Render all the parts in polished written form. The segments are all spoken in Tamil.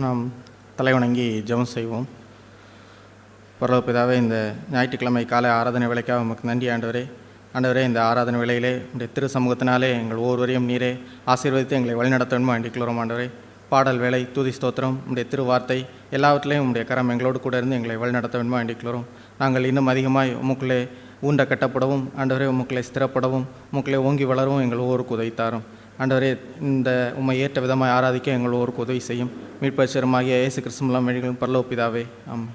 நாம் தலைவணங்கி ஜெபம் செய்வோம். பரலோக பிதாவே, இந்த ஞாயிற்றுக்கிழமை காலை ஆராதனை வேலைக்காக நமக்கு நன்றி ஆண்டவரே. ஆண்டவரே, இந்த ஆராதனை வேளையிலே உடைய திரு சமூகத்தினாலே எங்கள் ஒவ்வொருவரையும் நீரே ஆசீர்வதித்து எங்களை வழிநடத்தணுமா வேண்டிக்கிறோம் ஆண்டவரே. பாடல் வேலை, துதி ஸ்தோத்திரம், உடைய திருவார்த்தை எல்லாவற்றிலையும் உடைய கரம் எங்களோடு கூட இருந்து எங்களை வழிநடத்த வேண்டுமா வேண்டிக்கிறோம். நாங்கள் இன்னும் அதிகமாய் உமக்குள்ளே ஊண்ட கட்டப்படவும் ஆண்டவரே, உமக்குள்ளே ஸ்திரப்படவும் உமக்குள்ளே ஓங்கி வளரவும் எங்கள் ஒவ்வொருக்கு உதவித்தாரும். ஆண்டவரே, இந்த உம்மை ஏற்ற விதமாக ஆராதிக்க எங்கள் ஒவ்வொருக்கு உதவி செய்யும். மீட்பச்சரமாகிய இயேசு கிறிஸ்து மூலம் வேண்டிக்கிறோம் பரலோக பிதாவே, ஆமாம்.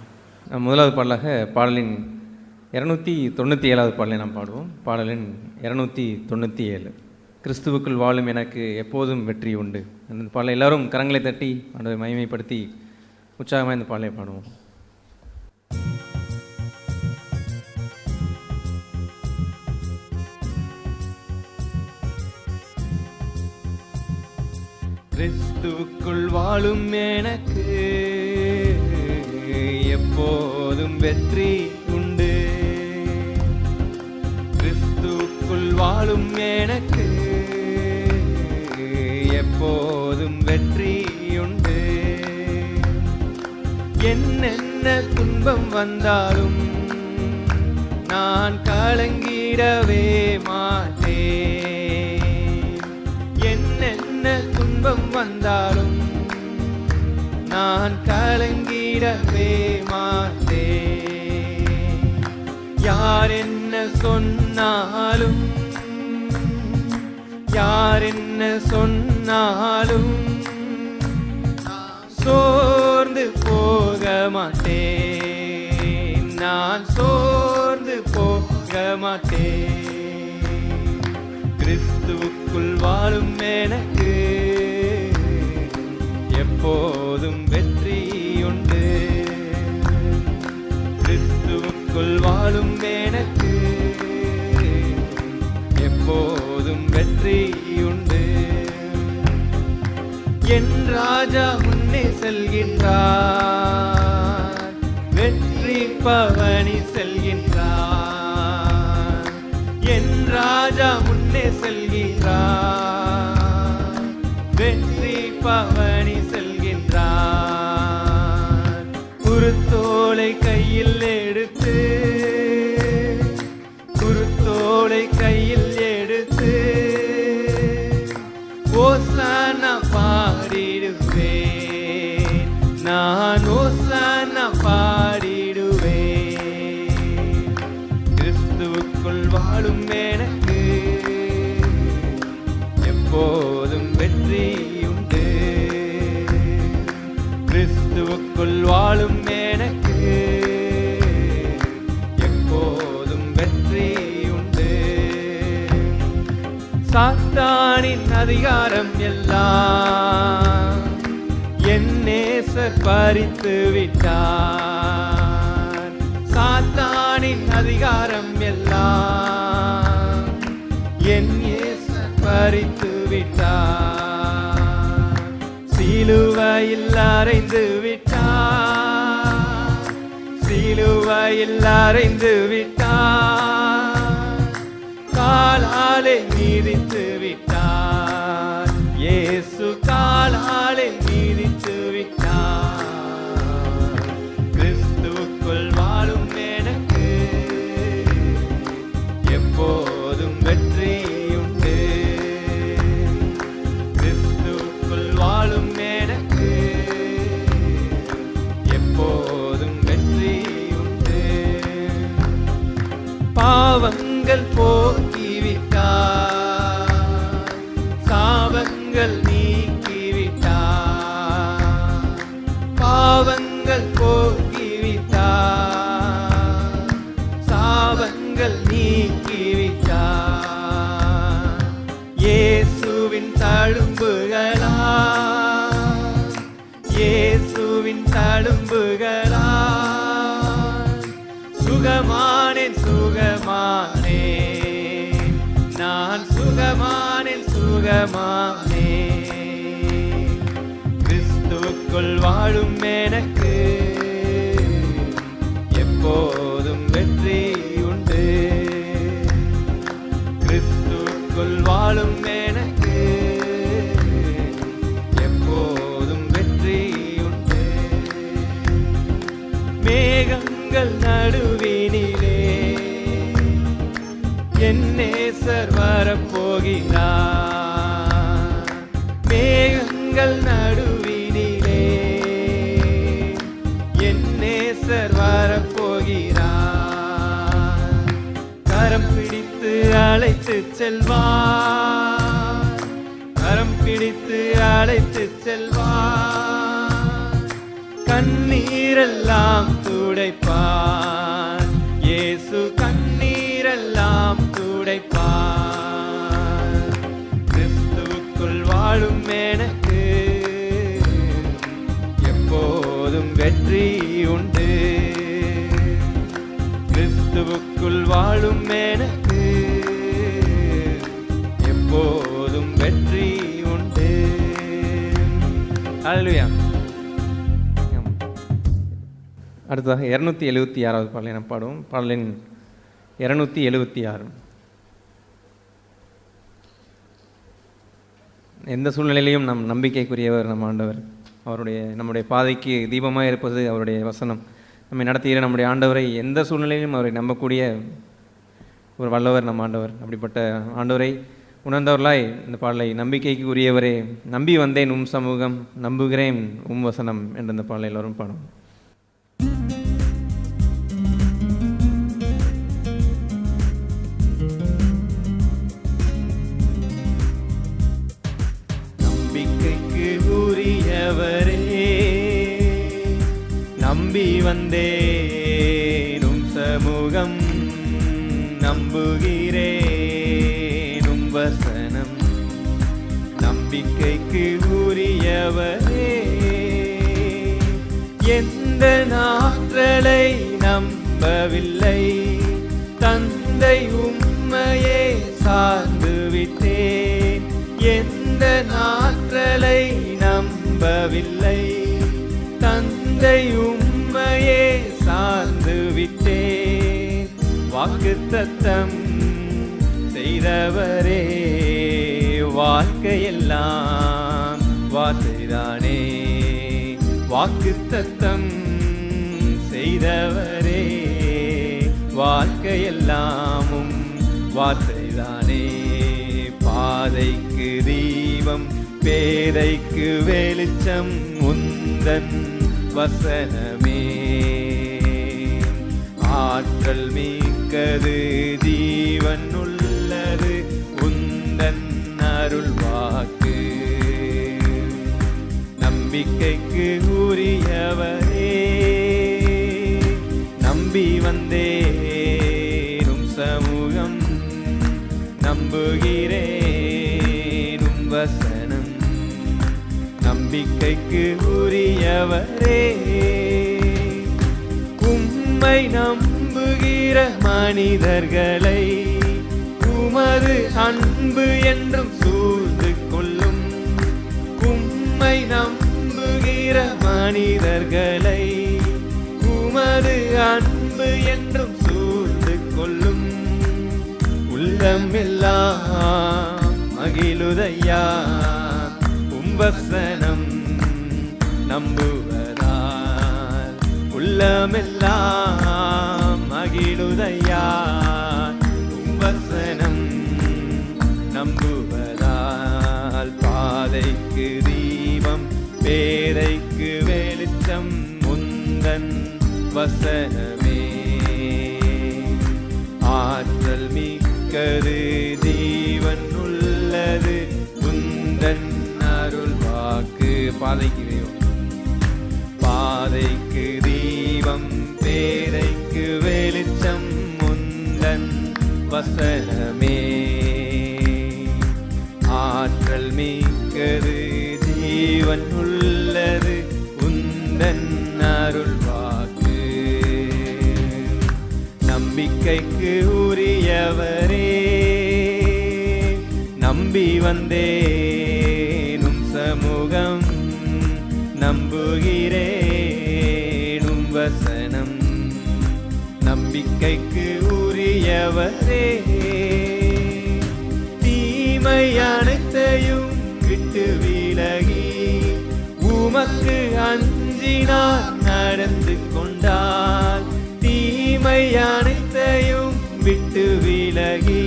முதலாவது பாடலாக பாடலின் 297வது பாடலை நாம் பாடுவோம். பாடலின் 297, கிறிஸ்துவுக்குள் வாழும் எனக்கு எப்போதும் வெற்றி உண்டு. அந்த பாடலை எல்லாரும் கரங்களை தட்டி ஆண்டவரை மகிமைப்படுத்தி உற்சாகமாக இந்த பாடலை பாடுவோம். கிறிஸ்துவுக்குள் வாழும் எனக்கு எப்போதும் வெற்றி உண்டு. கிறிஸ்துவுக்குள் வாழும் எனக்கு எப்போதும் வெற்றி உண்டு. என்னென்ன துன்பம் வந்தாலும் நான் கலங்கிடவே மாட்டேன். என்னென்ன துன்பம் வந்தாலும் நான் கலங்கிடவே மாட்டேன். யார் என்ன சொன்னாலும், யார் என்ன சொன்னாலும் சோர்ந்து போக மாட்டேன். நான் சோர்ந்து போக மாட்டேன். கிறிஸ்துவுக்குள் வாழும் எனக்கு எப்போதும் வெற்றி உண்டு. கிறிஸ்துவுக்குள் வாழும் எனக்கு எப்போதும் வெற்றி உண்டு. என் ராஜா முன்னே செல்கின்றார், வெற்றி பவனி செல்கின்றார். என் ராஜா முன்னே செல்கின்றார், வெற்றி பவனி செல்கின்றார். குருத்தோலை கையில் எடுத்து, குருத்தோலை கையில் எடுத்து ஓசானா பாடிடுவேன். நான் ஓசானா பாடிடுவேன். கிறிஸ்துவுக்குள் வாழும் எனக்கு எப்போதும் வெற்றி உண்டு. கிறிஸ்துவுக்குள் வாழும் எனக்கு எப்போதும் வெற்றி உண்டு. சாத்தானின் அதிகாரம் எல்லாம் என் நேசர் பறித்து விட்டார். சாத்தானின் அதிகாரம் எல்லாம் என் நேசர் பறித்து விட்டார். சிலுவையில் அறைந்து விட்டார், சிலுவையில் அறைந்து விட்டார். காலாலே மீதித்து விட்டார், இயேசு காலாலே மீதித்து விட்டார். கிறிஸ்துவுக்குள் வாழும் எனக்கு எப்போதும் வெற்றி உண்டு. கிறிஸ்துவுக்குள் வாழும் எனக்கு எப்போதும் வெற்றி உண்டு. பாவங்கள் போக்கிவிட்டார், சாபங்கள் நீக்கிவிட்டார். பாவங்கள் போக்கிவிட்டார், சாபங்கள் நீக்கிவிட்டார். இயேசுவின் தழும்புகளால், இயேசுவின் தழும்புகளால் சுகமானேன், சுகமானேன். நான் சுகமானேன், சுகமானேன். கிறிஸ்துவுக்குள் வாழும் எனக்கு எப்போதும் வெற்றி உண்டு. கிறிஸ்துவுக்குள் வாழும் எனக்கு எப்போதும் வெற்றி உண்டு. மேகங்கள் நடுவினிலே என் நேசர் வரப்போகிறார். மேகங்கள் நடுவினிலே என் நேசர் வரப்போகிறார். கரம் பிடித்து அழைத்து செல்வார், கரம் பிடித்து அழைத்து செல்வார். கண்ணீரெல்லாம் துடைப்பார், இயேசு கண்ணீரெல்லாம் துடைப்பார். கிறிஸ்துவுக்குள் வாழும் எனக்கு எப்போதும் வெற்றி உண்டு. கிறிஸ்துவுக்குள் வாழும் எனக்கு எப்போதும் வெற்றி உண்டு. ஹல்லேலூயா. அடுத்ததாக 276வது பாடலை நாம் பாடுவோம். பாடலின் 276. எந்த சூழ்நிலையிலையும் நம் நம்பிக்கைக்குரியவர் நம் ஆண்டவர். நம்முடைய பாதைக்கு தீபமாக இருப்பது அவருடைய வசனம். நம்மை நடத்துகிற நம்முடைய ஆண்டவரை எந்த சூழ்நிலையிலும் அவரை நம்பக்கூடிய ஒரு வல்லவர் நம் ஆண்டவர். அப்படிப்பட்ட ஆண்டவரை உணர்ந்தவர்களாய் இந்த பாடலை நம்பிக்கைக்கு உரியவரே நம்பி வந்தேன் உம் சமூகம் நம்புகிறேன் உம் வசனம் என்ற இந்த பாடலை எல்லோரும் பாடும். நம்பிக்கைக்கு உரியவரே நம்பி வந்தேன் உம் சமூகம் நம்புகிறேன் உம் வசனம். நம்பிக்கைக்கு உரியவரே எந்த ஆற்றலை நம்பவில்லை, தந்தை உம்மையே சார்ந்து விட்டேன். எந்த ஆற்றலை நம்பவில்லை, தந்தை உம்மையே சார்ந்து விட்டேன். வாக்குத்தத்தம் செய்தவரே வாழ்க்கையெல்லாம் வார்த்தைதானே. வாக்குத்தத்தம் செய்தவரே வாழ்க்கையெல்லாமும் வார்த்தைதானே. பாதைக்கு தீபம் பேதைக்கு வெளிச்சம் உந்தன் வசனமே. ஆற்றல் மிக்கது ஜீவன் உள்ளது உந்தன் அருள் வாக்கு. நம்பிக்கைக்கு உரியவரே நம்பி வந்தேன் உம் சமூகம் நம்புகிறேன் உம் வசனம். நம்பிக்கைக்கு உரியவரே உம்மை நம்புகிற மனிதர்களை உமது அன்பு என்றும் சூழ்ந்து கொள்ளும். உம்மை நம்புகிற மனிதர்களை உமது அன்பு என்றும் சூழ்ந்து கொள்ளும். உள்ளம் எல்லாம் மகிழுதையா உம் வசனம் நம்புவதால். உள்ளமெல்லாம் மகிழுதையா உம் வசனம் நம்புவதால். பாதைக்கு தீபம் பேதைக்கு வெளிச்சம் உந்தன் வசனமே. ஆற்றல் மிக்கது ஜீவன் உள்ளது உந்தன் அருள் வாக்கு. பாதைக்கு தீபம் பேதைக்கு வெளிச்சம் உந்தன் வசனமே. ஆற்றல் மிக்கது ஜீவன் உள்ளது உந்தன் அருள் வாக்கு. நம்பிக்கைக்கு உரியவரே நம்பி வந்தேன் உம் சமூகம் நம்புகிறேன் உம் வசனம். நம்பிக்கைக்கு உரியவரே தீமை அனைத்தையும் விட்டு விலகி உமக்கு அஞ்சினார் நடந்து கொண்டார். தீமை அனைத்தையும் விட்டு விலகி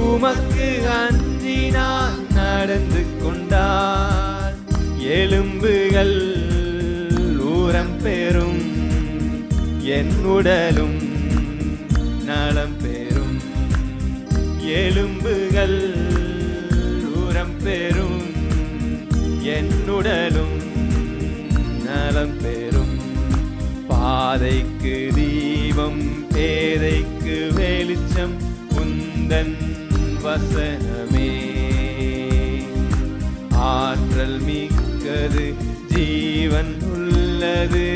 உமக்கு அஞ்சி நான் நடந்து கொண்டார். எலும்புகள் ஊரம் பெறும், என் உடலும் நலம் பெறும். எலும்புகள் ஊரம் பெறும், என் உடலும் நலம் பெறும். பாதைக்கு தீபம் பேதைக்கு வெளிச்சம் உந்தன் வசனமே. ஆற்றல் மிக்கது ஜீவன் உள்ளது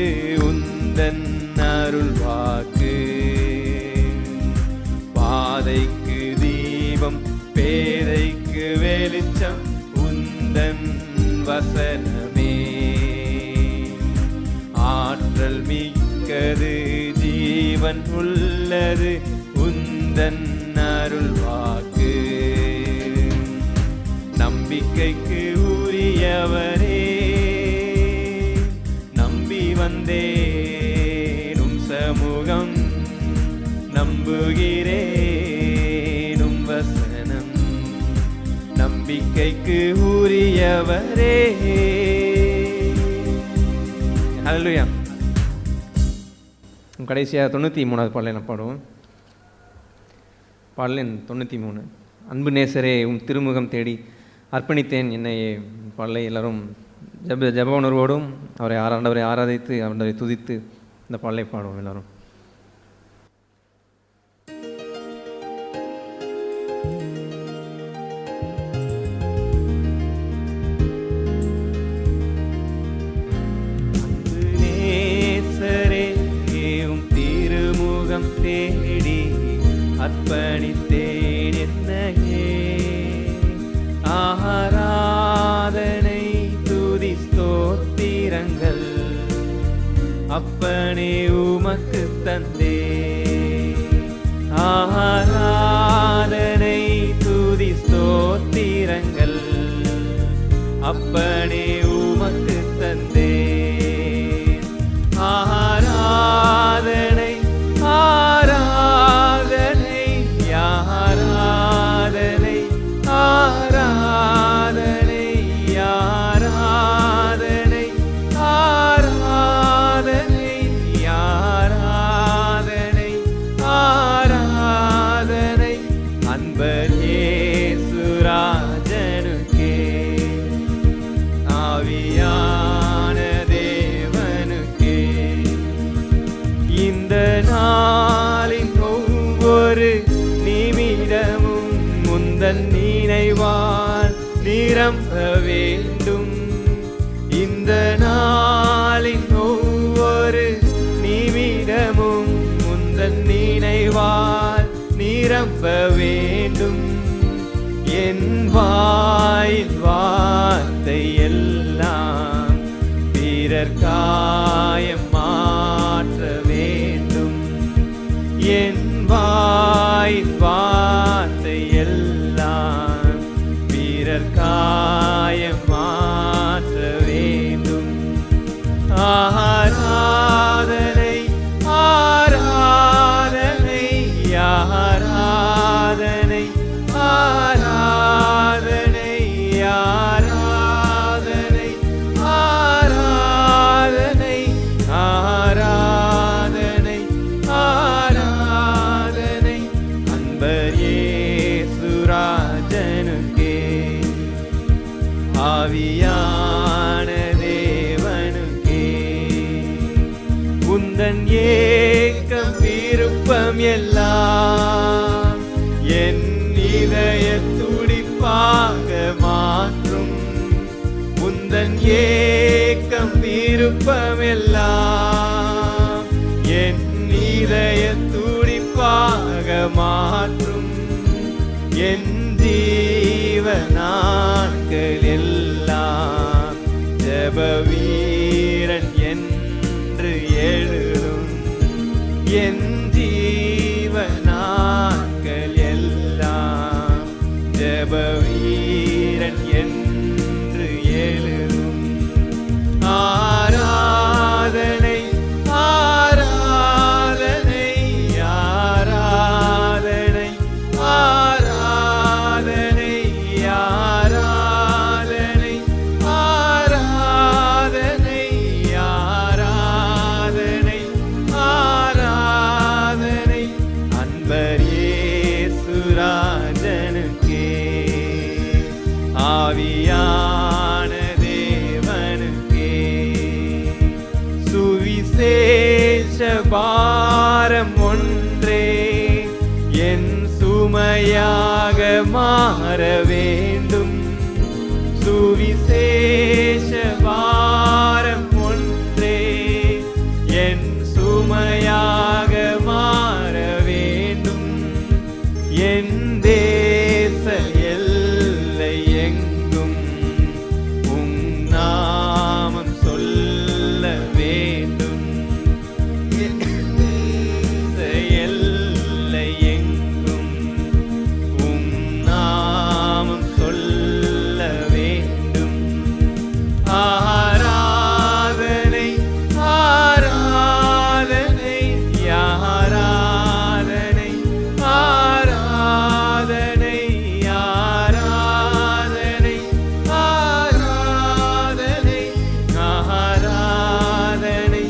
உந்தன் அருள் வாக்கு. பாதைக்கு தீபம் பேதைக்கு வெளிச்சம் உந்தன் வசனமே. ஆற்றல் மிக்கது ஜீவன் உள்ளது உந்தன் அருள் வாக்கு. நம்பிக்கைக்கு உரியவரே நம்பி வந்தேனும் சமூகம், நம்புகிறேனும் வசனம். நம்பிக்கைக்கு உரியவரே. ஹல்லேலூயா. கடைசியாக 93வது பாடலை பாடுவோம். பாடலின் 93. அன்பு நேசரே திருமுகம் தேடி அர்ப்பணித்தேன் என்னையே. பாடலை எல்லாரும் ஜப உணர்வோடும் ஆண்டவரை ஆராதித்து ஆண்டவரை துதித்து இந்த பாடலை பாடுவோம் எல்லாரும். தேடி அர்ப்பணித்தேன் என்னையே. ஆராதனை துதி ஸ்தோத்திரங்கள் அப்பனே உமக்கு தந்தே. ஆராதனை துதி ஸ்தோத்திரங்கள் அப்பனே உமக்கு தந்தே. ஆராதனை ஆராதனை ஆராதனை ஆராதனை ஆராதனை ஆராதனை ஆராதனை ஆராதனை அன்பர் இயேசுராஜனுக்கே. ஆவியான தேவனுக்கே. இந்த நாளின் ஒவ்வொரு நிமிடமும் முந்தன் நினைவால் நிரம்ப வேண்டும். இந்த நாளின் ஒவ்வொரு நிமிடமும் முந்தன் நினைவால் நிரம்ப வேண்டும். என் வாயில் வார்த்தை எல்லாம் பிறர் காயம் மாற்ற வேண்டும். என் வாயின் வார்த்தை எல்லாம் பிறர் காயம் மாற்ற வேண்டும். ஆராதனை ஆராதனை ஆராதனை ஆராதனை ஆராதனை ஆராதனை ஆராதனை ஆராதனை அன்பர் இயேசுராஜனுக்கே. ஆவியான தேவனுக்கே. உந்தன் ஏக்கம் விருப்பம் எல்லாம் என் இதய துடிப்பாக மாற்றும். உந்தன் ஏக்கம் விருப்பம் எல்லாம் என் இதய துடிப்பாக மாற்றும். என் ஜீவ நாட்கள் எல்லாம் ஜெப வீரன் என்று எழுதும். என் ஜீவ நாட்கள் எல்லாம் ஜெப வீரன் என்று எழுதும். ஆராதனை ஆராதனை ஆவியான தேவனுக்கே. சுவிசேஷ பாரம் ஒன்றே என் சுமையாக மாற வேண்டும். சுவிசேஷ பாரம் ஒன்றே என் சுமையாக மாற வேண்டும். என் தேச எல்லை எங்கும் உம் நாமம் சொல்ல வேண்டும். என் தேச எல்லை எங்கும் உம் நாமம் சொல்ல வேண்டும். ஆராதனை ஆராதனை ஆராதனை ஆராதனை ஆராதனை ஆராதனை ஆராதனை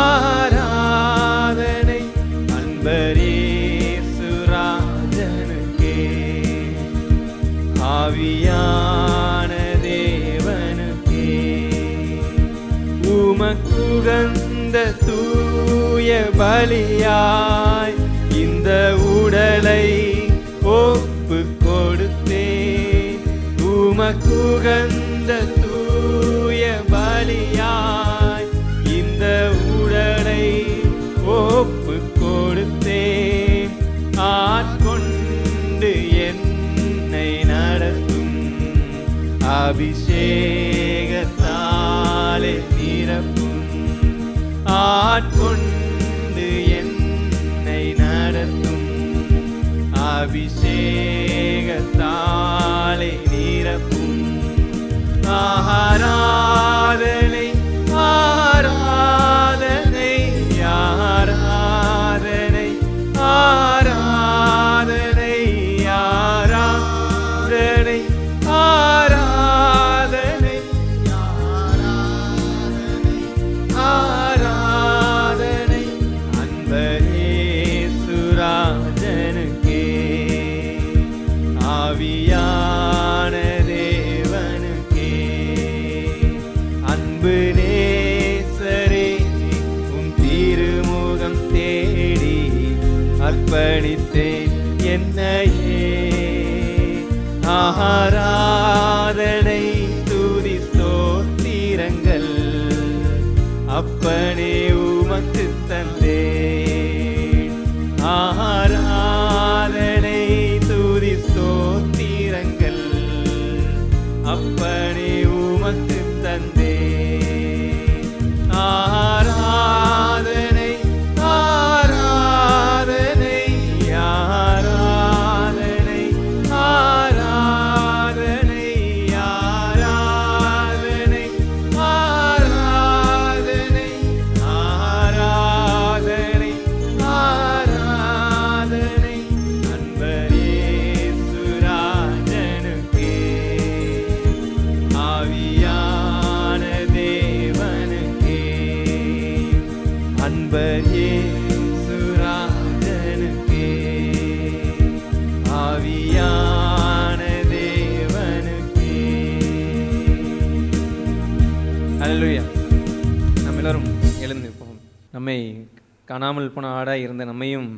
ஆராதனை அன்பரேசுராஜனுக்கே. ஆவியான தேவனுக்கே. உமக்குகந்த தூய பலியாய் இந்த உடலை ஒப்பு கொடுத்தேன். உமக்குகந்த தூய பலியாய் இந்த உடலை ஒப்பு கொடுத்தேன். ஆட்கொண்டு என்னை நடத்தும் அபிஷேகத்தாலே நிரப்பும். ஆட்கொண்டு என்னை நடத்தும் அபிஷேகத்தாலே நிரப்பும். ஆராதனை ஆராதனை ஆராதனை ஆராதனை ஆராதனை ஆராதனை ஆராதனை அன்பரேசுராஜனுக்கே. ஆவியான தேவனுக்கே. அன்பு நேசரே உம் திருமுகம் தேடி அர்ப்பணித்தேன் என்னையே. ஆராதனை துதி ஸ்தோத்திரங்கள் அப்பனே உமக்கு தந்தேன். ஆராதனை துதி ஸ்தோத்திரங்கள் அப்பனே உமக்கு தந்தேன். ஆராதனை ஆராதனை ஆராதனை ஆராதனை ஆராதனை ஆராதனை ஆராதனை ஆராதனை அன்பரேசுராஜனுக்கே. ஆவியான தேவனுக்கே. அன்பரேசுராஜனுக்கே. ஆவியான தேவனுக்கே. அல்லேலூயா. நம்ம எல்லாரும் எழுந்திருப்போம். நம்மை காணாமல் போன ஆடாய் இருந்த நம்மையும்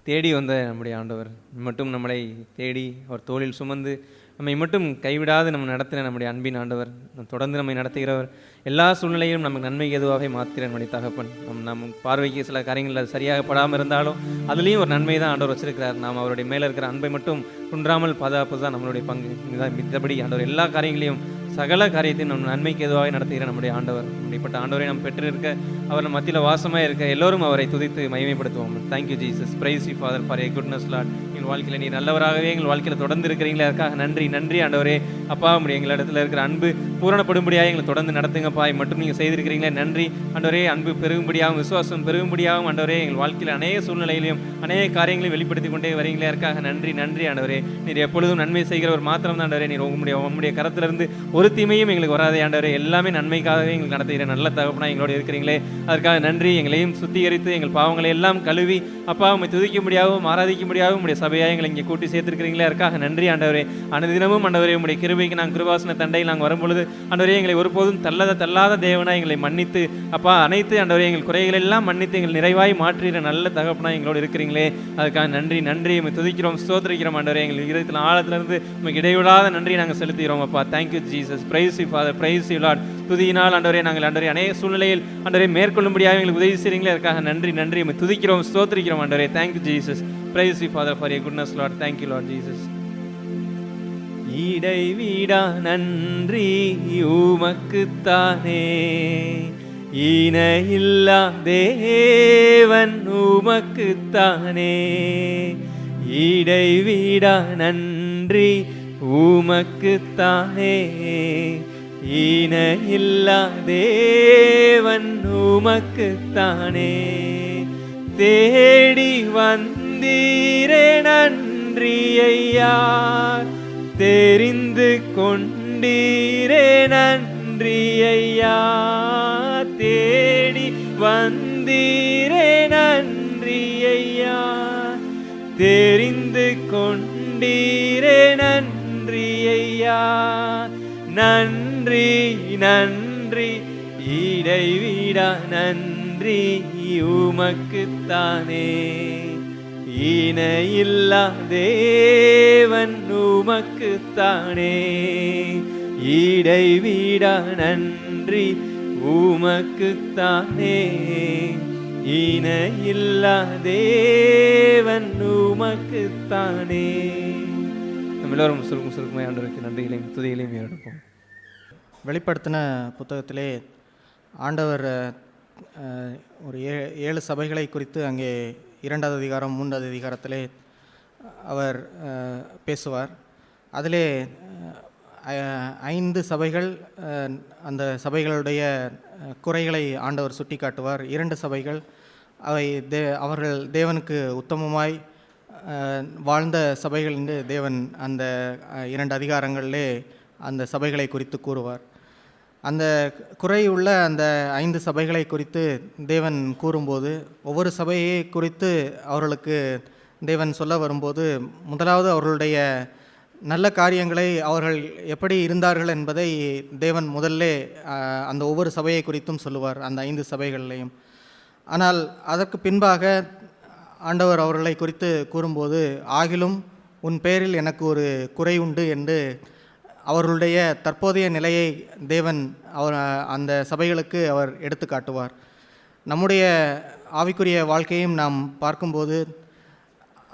தேடி வந்த நம்முடைய ஆண்டவர் மட்டும் நம்மளை தேடி அவர் தோளில் சுமந்து நம்மை மட்டும் கைவிடாது நம்ம நடத்தின நம்முடைய அன்பின் ஆண்டவர், தொடர்ந்து நம்மை நடத்துகிறவர், எல்லா சூழ்நிலையிலும் நமக்கு நன்மைக்கு எதுவாக மாத்திர நம்முடைய தகப்பன். நம் பார்வைக்கு சில காரியங்கள் அது சரியாக படாமல் இருந்தாலும் அதுலேயும் ஒரு நன்மை தான் ஆண்டவர் வச்சிருக்கிறார். நாம் அவருடைய மேலே இருக்கிற அன்பை மட்டும் குன்றாமல் பாதுகாப்பு தான் நம்மளுடைய பங்கு. மித்தபடி ஆண்டவர் எல்லா காரியங்களையும் சகல காரியத்தையும் நம் நன்மைக்கு எதுவாக நடத்துகிற நம்முடைய ஆண்டவர். அப்படிப்பட்ட ஆண்டவரை நாம் பெற்றிருக்க, அவர் நம்ம மத்தியில் வாசமாக இருக்க எல்லோரும் அவரை துதித்து மகிமைப்படுத்துவோம். Thank you Jesus. Praise you Father for a goodness Lord. எங்கள் வாழ்க்கையில் நீ நல்லவராகவே எங்கள் வாழ்க்கையில் தொடர்ந்து இருக்கிறீங்களே, அதுக்காக நன்றி நன்றி ஆண்டவரே. அப்பா உடைய எங்களிடத்தில் இருக்கிற அன்பு பூரணப்படும்படியாக எங்களை தொடர்ந்து நடத்துங்கப்பா. மட்டும் நீங்கள் செய்திருக்கிறீங்களே நன்றி ஆண்டவரே. அன்பு பெருகும்படியாகவும் விசுவாசம் பெருகும்படியாகவும் ஆண்டவரே எங்கள் வாழ்க்கையில் அநேக சூழ்நிலையிலையும் அநேக காரியங்களையும் வெளிப்படுத்தி கொண்டே வரீங்களே, அதுக்காக நன்றி நன்றி ஆண்டவரே. நீர் எப்பொழுதும் நன்மை செய்கிறவர் மாத்திரம் தான் ஆண்டவரே. நீர் உங்களுடைய கரத்திலிருந்து ஒரு தீமையும் எங்களுக்கு வராதே ஆண்டவரே. எல்லாமே நன்மைக்காகவே எங்களுக்கு நடத்துகிற நல்ல தகப்பனா எங்களோட இருக்கிறீங்களே, அதற்காக நன்றி. எங்களையும் சுத்திகரித்து எங்கள் பாவங்களை எல்லாம் கழுவி அப்பா உம்மை துதிக்க முடியாகவும் ஆராதிக்க முடியாகவும் உடைய சபையாக எங்களை இங்கே கூட்டி சேர்த்திருக்கிறீங்களே அதற்காக நன்றி ஆண்டவரே. அனுதினமும் ஆண்டவரே உம்முடைய கிருபைக்கு நாங்கள் கிருபாசன தண்டையில் நாங்கள் வரும்பொழுது ஆண்டவரே எங்களை ஒருபோதும் தள்ளாத தேவனாய் எங்களை மன்னித்து அப்பா அனைத்து ஆண்டவரே எங்கள் குறைகள் எல்லாம் மன்னித்து எங்கள் நிறைவாய் மாற்றிற நல்ல தகப்பனா எங்களோடு இருக்கிறீங்களே அதுக்காக நன்றி உம்மை துதிக்கிறோம் ஸ்தோத்திரிக்கிறோம் ஆண்டவரே. எங்கள் இதயத்தில் ஆழத்திலிருந்து உமக்கு இடைவிடாத நன்றி நாங்கள் செலுத்துகிறோம் அப்பா. Thank you Jesus. Praise you Father, praise you Lord. துதியினால் ஆண்டவரே நாங்கள் ஆண்டவரே அநேக சூழ்நிலையில் ஆண்டவரே மேற்கொள்ளும்படியாக எங்களுக்கு உதவி செய்கிறீங்களே அதற்காக நன்றி உம்மை துதிக்கிறோம் ஸ்தோத்திரிக்கிறோம் ஆண்டவரே. Thank you Jesus. Praise you Father for your goodness Lord. Thank you Lord Jesus. இடைவிடா நன்றி உமக்குத்தானே, இணையில்லா தேவன் உமக்குத்தானே. இடைவிடா நன்றி உமக்குத்தானே, இணையில்லா தேவன் உமக்குத்தானே. தேடி வந்தீரே நன்றி ஐயா, தெரிந்து கொண்டீரே நன்றி ஐயா. தேடி வந்தீரே நன்றி ஐயா, தெரிந்து கொண்டீரே நன்றி ஐயா. நன்றி நன்றி இடைவிடா நன்றி உமக்குத்தானே, இணையில்லா தேவன் உமக்குத்தானே. இடைவிடா நன்றி உமக்குத்தானே, இணையில்லா தேவன் உமக்குத்தானே. நம்ம எல்லோரும் சுருக்கமாய் ஆண்டவருக்கு நன்றிகளையும் துதிகளையும் எடுப்போம். வெளிப்படுத்தின புத்தகத்திலே ஆண்டவர் ஒரு 7 சபைகளை குறித்து அங்கே 2வது அதிகாரம் 3வது அதிகாரத்திலே அவர் பேசுவார். அதிலே 5 சபைகள் அந்த சபைகளுடைய குறைகளை ஆண்டவர் சுட்டி காட்டுவார். 2 சபைகள் அவை அவர்கள் தேவனுக்கு உத்தமமாய் வாழ்ந்த சபைகள் என்று தேவன் அந்த 2 அதிகாரங்களிலே அந்த சபைகளை குறித்து கூறுவார். அந்த குறையுள்ள அந்த 5 சபைகளை குறித்து தேவன் கூறும்போது ஒவ்வொரு சபையை குறித்து அவர்களுக்கு தேவன் சொல்ல வரும்போது முதலாவது அவர்களுடைய நல்ல காரியங்களை அவர்கள் எப்படி இருந்தார்கள் என்பதை தேவன் முதல்ல அந்த ஒவ்வொரு சபையை குறித்தும் சொல்லுவார், அந்த 5 சபைகள்லையும். ஆனால் அதற்கு பின்பாக ஆண்டவர் அவர்களை குறித்து கூறும்போது, ஆகிலும் உன் பேரில் எனக்கு ஒரு குறை உண்டு என்று அவர்களுடைய தற்போதைய நிலையை தேவன் அந்த சபைகளுக்கு அவர் எடுத்து காட்டுவார். நம்முடைய ஆவிக்குரிய வாழ்க்கையும் நாம் பார்க்கும்போது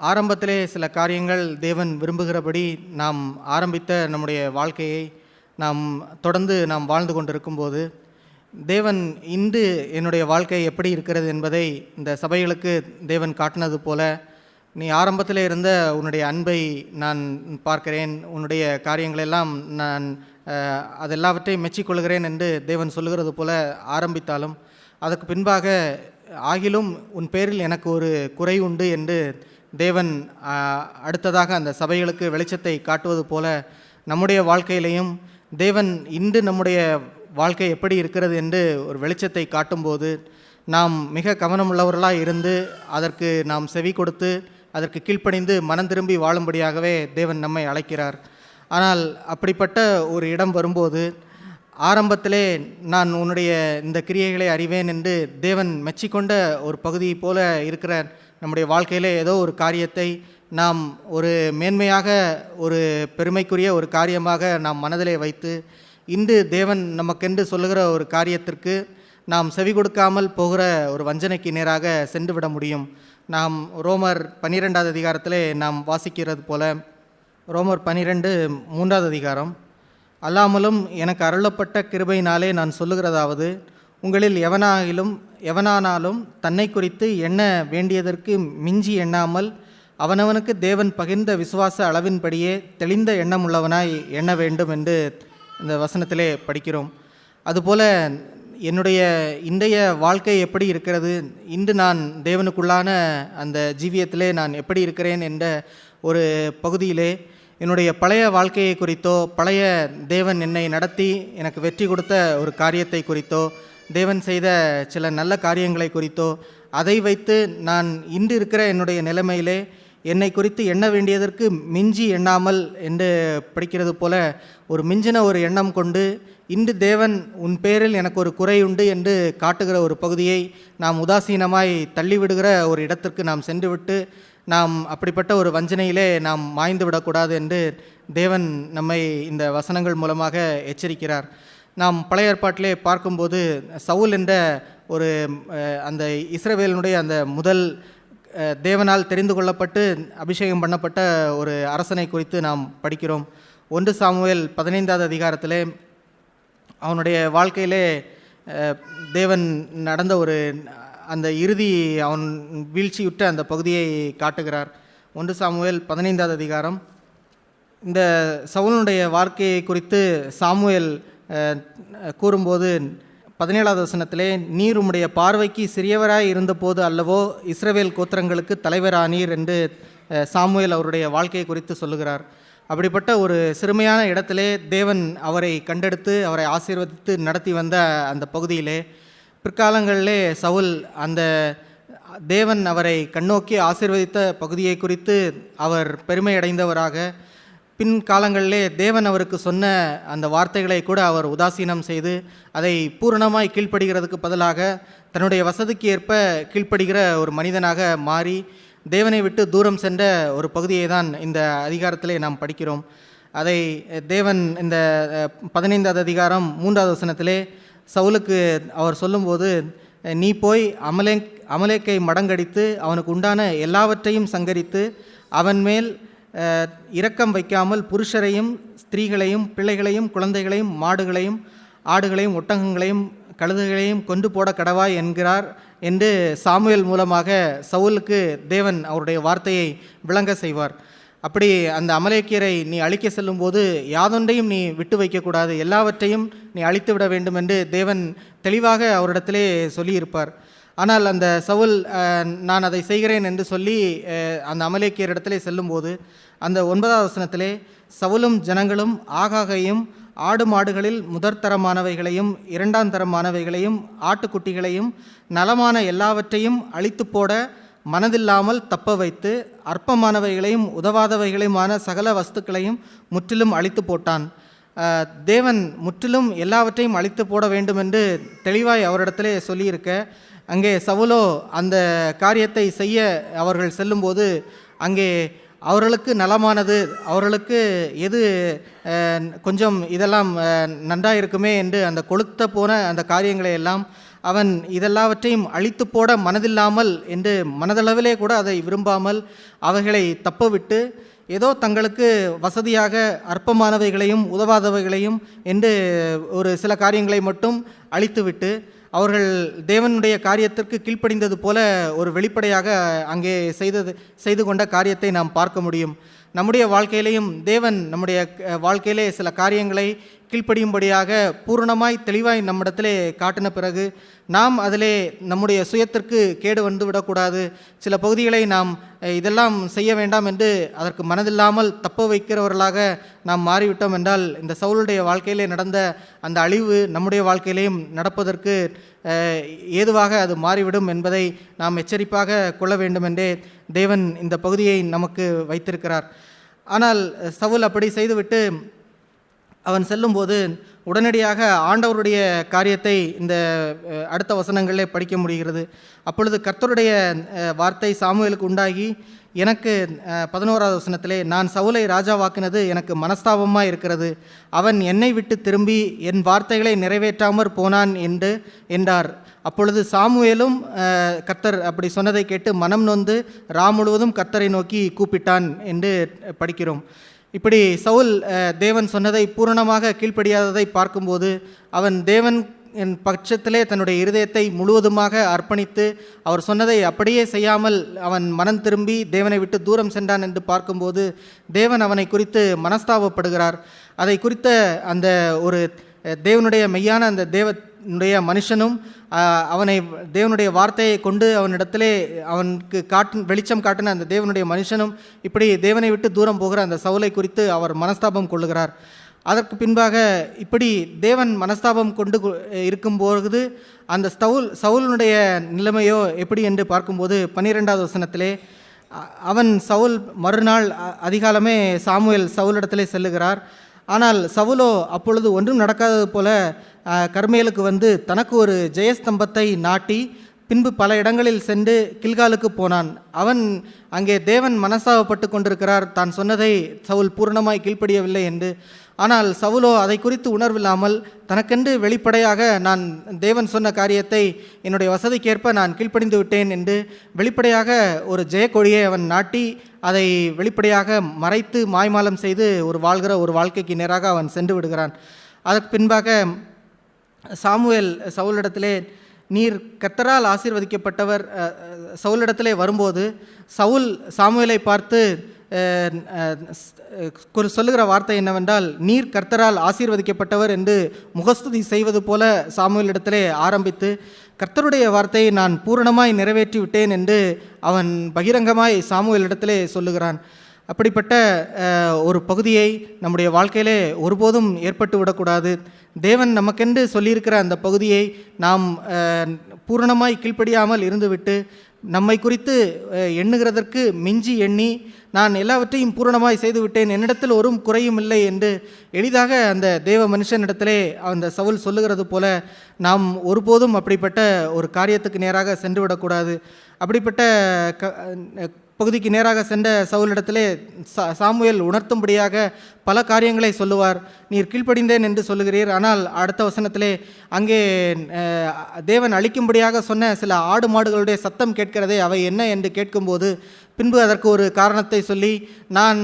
ஆரம்பத்திலே சில காரியங்கள் தேவன் விரும்புகிறபடி நாம் ஆரம்பித்த நம்முடைய வாழ்க்கையை நாம் தொடர்ந்து நாம் வாழ்ந்து கொண்டிருக்கும்போது தேவன் இன்று என்னுடைய வாழ்க்கை எப்படி இருக்கிறது என்பதை இந்த சபைகளுக்கு தேவன் காட்டினது போல, நீ ஆரம்பத்தில் இருந்த உன்னுடைய அன்பை நான் பார்க்கிறேன், உன்னுடைய காரியங்களெல்லாம் நான் அதெல்லாவற்றையும் மெச்சிக்கொள்கிறேன் என்று தேவன் சொல்லுகிறது போல ஆரம்பித்தாலும் அதற்கு பின்பாக ஆகிலும் உன் பேரில் எனக்கு ஒரு குறை உண்டு என்று தேவன் அடுத்ததாக அந்த சபைகளுக்கு வெளிச்சத்தை காட்டுவது போல நம்முடைய வாழ்க்கையிலையும் தேவன் இன்று நம்முடைய வாழ்க்கை எப்படி இருக்கிறது என்று ஒரு வெளிச்சத்தை காட்டும்போது நாம் மிக கவனமுள்ளவர்களாக இருந்து அதற்கு நாம் செவி கொடுத்து அதற்கு கீழ்ப்படிந்து மனம் திரும்பி வாழும்படியாகவே தேவன் நம்மை அழைக்கிறார். ஆனால் அப்படிப்பட்ட ஒரு இடம் வரும்போது ஆரம்பத்திலே நான் உன்னுடைய இந்த கிரியைகளை அறிவேன் என்று தேவன் மெச்சிக்கொண்ட ஒரு பகுதியை போல இருக்கிற நம்முடைய வாழ்க்கையிலே ஏதோ ஒரு காரியத்தை நாம் ஒரு மேன்மையாக ஒரு பெருமைக்குரிய ஒரு காரியமாக நாம் மனதிலே வைத்து இன்று தேவன் நமக்கென்று சொல்லுகிற ஒரு காரியத்திற்கு நாம் செவி கொடுக்காமல் போகிற ஒரு வஞ்சனைக்கு நேராக சென்று விட முடியும். நாம் ரோமர் 12வது அதிகாரத்திலே நாம் வாசிக்கிறது போல, ரோமர் 12 3வது அதிகாரம், அல்லாமலும் எனக்கு அருளப்பட்ட கிருபையினாலே நான் சொல்லுகிறதாவது, உங்களில் எவனானாலும் தன்னை குறித்து எண்ண வேண்டியதற்கு மிஞ்சி எண்ணாமல் அவனவனுக்கு தேவன் பகிர்ந்த விசுவாச அளவின்படியே தெளிந்த எண்ணம் உள்ளவனாய் எண்ண வேண்டும் என்று இந்த வசனத்திலே படிக்கிறோம். அதுபோல என்னுடைய இன்றைய வாழ்க்கை எப்படி இருக்கிறது, இன்று நான் தேவனுக்குள்ளான அந்த ஜீவியத்திலே நான் எப்படி இருக்கிறேன் என்ற ஒரு பகுதியிலே என்னுடைய பழைய வாழ்க்கையை குறித்தோ பழைய தேவன் என்னை நடத்தி எனக்கு வெற்றி கொடுத்த ஒரு காரியத்தை குறித்தோ தேவன் செய்த சில நல்ல காரியங்களை குறித்தோ அதை வைத்து நான் இன்று இருக்கிற என்னுடைய நிலைமையிலே என்னை குறித்து எண்ண வேண்டியதற்கு மிஞ்சி எண்ணாமல் என்று படிக்கிறது போல ஒரு மிஞ்சின ஒரு எண்ணம் கொண்டு இன்று தேவன் உன் பேரில் எனக்கு ஒரு குறை உண்டு என்று காட்டுகிற ஒரு பகுதியை நாம் உதாசீனமாய் தள்ளிவிடுகிற ஒரு இடத்திற்கு நாம் சென்றுவிட்டு நாம் அப்படிப்பட்ட ஒரு வஞ்சனையிலே நாம் மாய்ந்து விடக்கூடாது என்று தேவன் நம்மை இந்த வசனங்கள் மூலமாக எச்சரிக்கிறார். நாம் பழைய ஏற்பாட்டிலே பார்க்கும்போது சவுல் என்ற ஒரு அந்த இஸ்ரவேலினுடைய அந்த முதல் தேவனால் தெரிந்து கொள்ளப்பட்டு அபிஷேகம் பண்ணப்பட்ட ஒரு அரசனை குறித்து நாம் படிக்கிறோம். 1 சாமுவேல் 15வது அதிகாரத்திலே அவனுடைய வாழ்க்கையிலே தேவன் நடந்த ஒரு அந்த இறுதி அவன் வீழ்ச்சியுற்ற அந்த பகுதியை காட்டுகிறார். 1 சாமுவேல் 15வது அதிகாரம். இந்த சவுலுடைய வாழ்க்கையை குறித்து சாமுவேல் கூறும்போது 17வது வசனத்திலே, நீர் உம்முடைய பார்வைக்கு சிறியவராய் இருந்தபோது அல்லவோ இஸ்ரவேல் கோத்திரங்களுக்கு தலைவரானீர் என்று சாமுவேல் அவருடைய வாழ்க்கையை குறித்து சொல்லுகிறார். அப்படிப்பட்ட ஒரு சிறுமையான இடத்திலே தேவன் அவரை கண்டெடுத்து அவரை ஆசீர்வதித்து நடத்தி வந்த அந்த பகுதியிலே பிற்காலங்களிலே சவுல் அந்த தேவன் அவரை கண்ணோக்கி ஆசீர்வதித்த பகுதியை குறித்து அவர் பெருமையடைந்தவராக, பின் காலங்களிலே தேவன் அவருக்கு சொன்ன அந்த வார்த்தைகளை கூட அவர் உதாசீனம் செய்து அதை பூரணமாய் கீழ்ப்படுகிறதுக்கு பதிலாக தன்னுடைய வசதிக்கு ஏற்ப கீழ்ப்படுகிற ஒரு மனிதனாக மாறி தேவனை விட்டு தூரம் சென்ற ஒரு பகுதியை தான் இந்த அதிகாரத்திலே நாம் படிக்கிறோம். அதை தேவன் இந்த 15வது அதிகாரம் 3வது வசனத்திலே சவுலுக்கு அவர் சொல்லும்போது, நீ போய் அமலேக்கை மடங்கடித்து அவனுக்கு உண்டான எல்லாவற்றையும் சங்கரித்து அவன் மேல் இரக்கம் வைக்காமல் புருஷரையும் ஸ்திரீகளையும் பிள்ளைகளையும் குழந்தைகளையும் மாடுகளையும் ஆடுகளையும் ஒட்டகங்களையும் கழுதைகளையும் கொண்டு போட கடவாய் என்கிறார் என்று சாமுவேல் மூலமாக சவுலுக்கு தேவன் அவருடைய வார்த்தையை விளங்க செய்வார். அப்படி அந்த அமலேக்கியரை நீ அழிக்க செல்லும்போது யாதொன்றையும் நீ விட்டு வைக்கக்கூடாது, எல்லாவற்றையும் நீ அழித்து விட வேண்டும் என்று தேவன் தெளிவாக அவரிடத்திலே சொல்லியிருப்பார். ஆனால் அந்த சவுல் நான் அதை செய்கிறேன் என்று சொல்லி அந்த அமலேக்கியர் இடத்திலே செல்லும்போது அந்த 9வது வசனத்திலே, சவுலும் ஜனங்களும் ஆகாகையும் ஆடு மாடுகளில் முதற்தரமானவைகளையும் 2ஆம் தரமானவைகளையும் ஆட்டுக்குட்டிகளையும் நலமான எல்லாவற்றையும் அழித்து போட மனதில்லாமல் தப்ப வைத்து அற்பமானவைகளையும் உதவாதவைகளையுமான சகல வஸ்துக்களையும் முற்றிலும் அழித்து போட்டான். தேவன் முற்றிலும் எல்லாவற்றையும் அழித்து போட வேண்டும் என்று தெளிவாய் அவரிடத்திலே சொல்லியிருக்க, அங்கே சவுலோ அந்த காரியத்தை செய்ய அவர்கள் செல்லும்போது அங்கே அவர்களுக்கு நலமானது, அவர்களுக்கு எது கொஞ்சம் இதெல்லாம் நன்றாக இருக்குமே என்று அந்த கொளுத்த போன அந்த காரியங்களை எல்லாம் அவன் இதெல்லாவற்றையும் அழித்து போட மனதில்லாமல் என்று மனதளவிலே கூட அதை விரும்பாமல் அவைகளை தப்பவிட்டு ஏதோ தங்களுக்கு வசதியாக அற்பமானவைகளையும் உதவாதவைகளையும் என்று ஒரு சில காரியங்களை மட்டும் அழித்துவிட்டு அவர்கள் தேவனுடைய காரியத்திற்கு கீழ்ப்படிந்தது போல ஒரு வெளிப்படையாக அங்கே செய்து கொண்ட காரியத்தை நாம் பார்க்க முடியும். நம்முடைய வாழ்க்கையிலையும் தேவன் நம்முடைய வாழ்க்கையிலே சில காரியங்களை கீழ்ப்படியும்படியாக பூரணமாய் தெளிவாய் நம்மிடத்திலே காட்டின பிறகு நாம் அதிலே நம்முடைய சுயத்திற்கு கேடு வந்து விடக்கூடாது. சில பகுதிகளை நாம் இதெல்லாம் செய்ய வேண்டாம் என்று அதற்கு மனதில்லாமல் தப்ப வைக்கிறவர்களாக நாம் மாறிவிட்டோம் என்றால் இந்த சவுலுடைய வாழ்க்கையிலே நடந்த அந்த அழிவு நம்முடைய வாழ்க்கையிலேயும் நடப்பதற்கு ஏதுவாக அது மாறிவிடும் என்பதை நாம் எச்சரிப்பாக கொள்ள வேண்டும் என்றே தேவன் இந்த பகுதியை நமக்கு வைத்திருக்கிறார். ஆனால் சவுல் அப்படி செய்துவிட்டு அவன் செல்லும்போது உடனடியாக ஆண்டவருடைய காரியத்தை இந்த அடுத்த வசனங்களிலே படிக்க முடிகிறது. அப்பொழுது கர்த்தருடைய வார்த்தை சாமுவேலுக்கு உண்டாகி, எனக்கு 11வது வசனத்திலே, நான் சவுலை ராஜாவாக்கினது எனக்கு மனஸ்தாபமாக இருக்கிறது, அவன் என்னை விட்டு திரும்பி என் வார்த்தைகளை நிறைவேற்றாமற் போனான் என்றார். அப்பொழுது சாமுவேலும் கர்த்தர் அப்படி சொன்னதை கேட்டு மனம் நொந்து முழுவதும் கர்த்தரை நோக்கி கூப்பிட்டான் என்று படிக்கிறோம். இப்படி சவுல் தேவன் சொன்னதை பூரணமாக கீழ்ப்படியாததை பார்க்கும்போது அவன் தேவன் என் பட்சத்திலே தன்னுடைய இருதயத்தை முழுவதுமாக அர்ப்பணித்து அவர் சொன்னதை அப்படியே செய்யாமல் அவன் மனம் திரும்பி தேவனை விட்டு தூரம் சென்றான் என்று பார்க்கும்போது தேவன் அவனை குறித்து மனஸ்தாபப்படுகிறார். அதை குறித்த அந்த ஒரு தேவனுடைய மெய்யான அந்த தேவனுடைய மனுஷனும் அவனை தேவனுடைய வார்த்தையை கொண்டு அவனிடத்திலே அவனுக்கு வெளிச்சம் காட்டின அந்த தேவனுடைய மனுஷனும் இப்படி தேவனை விட்டு தூரம் போகிற அந்த சவுலை குறித்து அவர் மனஸ்தாபம் கொள்ளுகிறார். அதற்கு பின்பாக இப்படி தேவன் மனஸ்தாபம் கொண்டு இருக்கும்போது அந்த சவுலுடைய நிலைமையோ எப்படி என்று பார்க்கும்போது 12வது வசனத்திலே, அவன் சவுல் மறுநாள் அதிகாலமே சாமுவேல் சவுலிடத்திலே செல்லுகிறார். ஆனால் சவுலோ அப்பொழுது ஒன்றும் நடக்காதது போல கர்மேலுக்கு வந்து தனக்கு ஒரு ஜெயஸ்தம்பத்தை நாட்டி பின்பு பல இடங்களில் சென்று கில்காலுக்கு போனான். அவன் அங்கே தேவன் மனஸ்தாபப்பட்டு கொண்டிருக்கிறார், தான் சொன்னதை சவுல் பூரணமாய் கீழ்ப்படியவில்லை என்று. ஆனால் சவுலோ அதை குறித்து உணர்வில்லாமல் தனக்கென்று வெளிப்படையாக நான் தேவன் சொன்ன காரியத்தை என்னுடைய வசதிக்கேற்ப நான் கீழ்ப்படிந்து விட்டேன் என்று வெளிப்படையாக ஒரு ஜெயக்கொடியை அவன் நாட்டி அதை வெளிப்படையாக மறைத்து மாய்மாலம் செய்து வாழ்கிற ஒரு வாழ்க்கைக்கு நேராக அவன் சென்று விடுகிறான். அதற்கு பின்பாக சாமுவேல் சவுலிடத்திலே நீர் கர்த்தரால் ஆசீர்வதிக்கப்பட்டவர் சவுலிடத்திலே வரும்போது சவுல் சாமுவேலை பார்த்து சொல்லுகிற வார்த்தை என்னவென்றால், நீர் கர்த்தரால் ஆசீர்வதிக்கப்பட்டவர் என்று முகஸ்துதி செய்வது போல சாமுவேலிடத்திலே ஆரம்பித்து கர்த்தருடைய வார்த்தையை நான் பூரணமாய் நிறைவேற்றி விட்டேன் என்று அவன் பகிரங்கமாய் சாமுவேலிடத்திலே சொல்லுகிறான். அப்படிப்பட்ட ஒரு பகுதியை நம்முடைய வாழ்க்கையிலே ஒருபோதும் ஏற்பட்டு விடக்கூடாது. தேவன் நமக்கென்று சொல்லியிருக்கிற அந்த பகுதியை நாம் பூரணமாய் கீழ்ப்படியாமல் இருந்துவிட்டு நம்மை குறித்து எண்ணுகிறதற்கு மிஞ்சி எண்ணி நான் எல்லாவற்றையும் பூரணமாய் செய்துவிட்டேன், என்னிடத்தில் ஒரு குறையும் இல்லை என்று எளிதாக அந்த தேவ மனுஷனிடத்திலே அந்த சவுல் சொல்லுகிறது போல நாம் ஒருபோதும் அப்படிப்பட்ட ஒரு காரியத்துக்கு நேராக சென்று விடக்கூடாது. அப்படிப்பட்ட பகுதிக்கு நேராக சென்ற சவுலிடத்திலே சாமுவேல் உணர்த்தும்படியாக பல காரியங்களை சொல்லுவார். நீர் கீழ்ப்படிந்தேன் என்று சொல்லுகிறீர், ஆனால் அடுத்த வசனத்திலே அங்கே தேவன் அழிக்கும்படியாக சொன்ன சில ஆடு மாடுகளுடைய சத்தம் கேட்கிறதே, அவை என்ன என்று கேட்கும்போது பின்பு அதற்கு ஒரு காரணத்தை சொல்லி நான்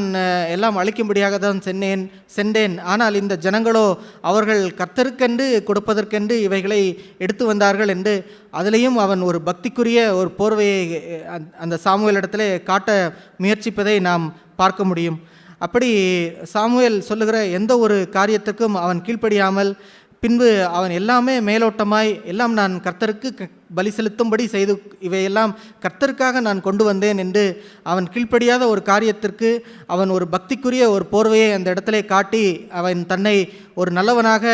எல்லாம் அழிக்கும்படியாக தான் சென்றேன், ஆனால் இந்த ஜனங்களோ அவர்கள் கர்த்தருக்கென்று கொடுப்பதற்கென்று இவைகளை எடுத்து வந்தார்கள் என்று அதிலையும் அவன் ஒரு பக்திக்குரிய ஒரு போர்வையை அந்த சாமுவேலிடத்திலே காட்ட முயற்சிப்பதை நாம் பார்க்க முடியும். அப்படி சாமுவேல் சொல்லுகிற எந்த ஒரு காரியத்துக்கும் அவன் கீழ்ப்படியாமல் பின்பு அவன் எல்லாமே மேலோட்டமாய் எல்லாம் நான் கர்த்தருக்கு பலி செலுத்தும்படி செய்து இவையெல்லாம் கர்த்தருக்காக நான் கொண்டு வந்தேன் என்று அவன் கீழ்ப்படியாத ஒரு காரியத்திற்கு அவன் ஒரு பக்திக்குரிய ஒரு போர்வையை அந்த இடத்திலே காட்டி அவன் தன்னை ஒரு நல்லவனாக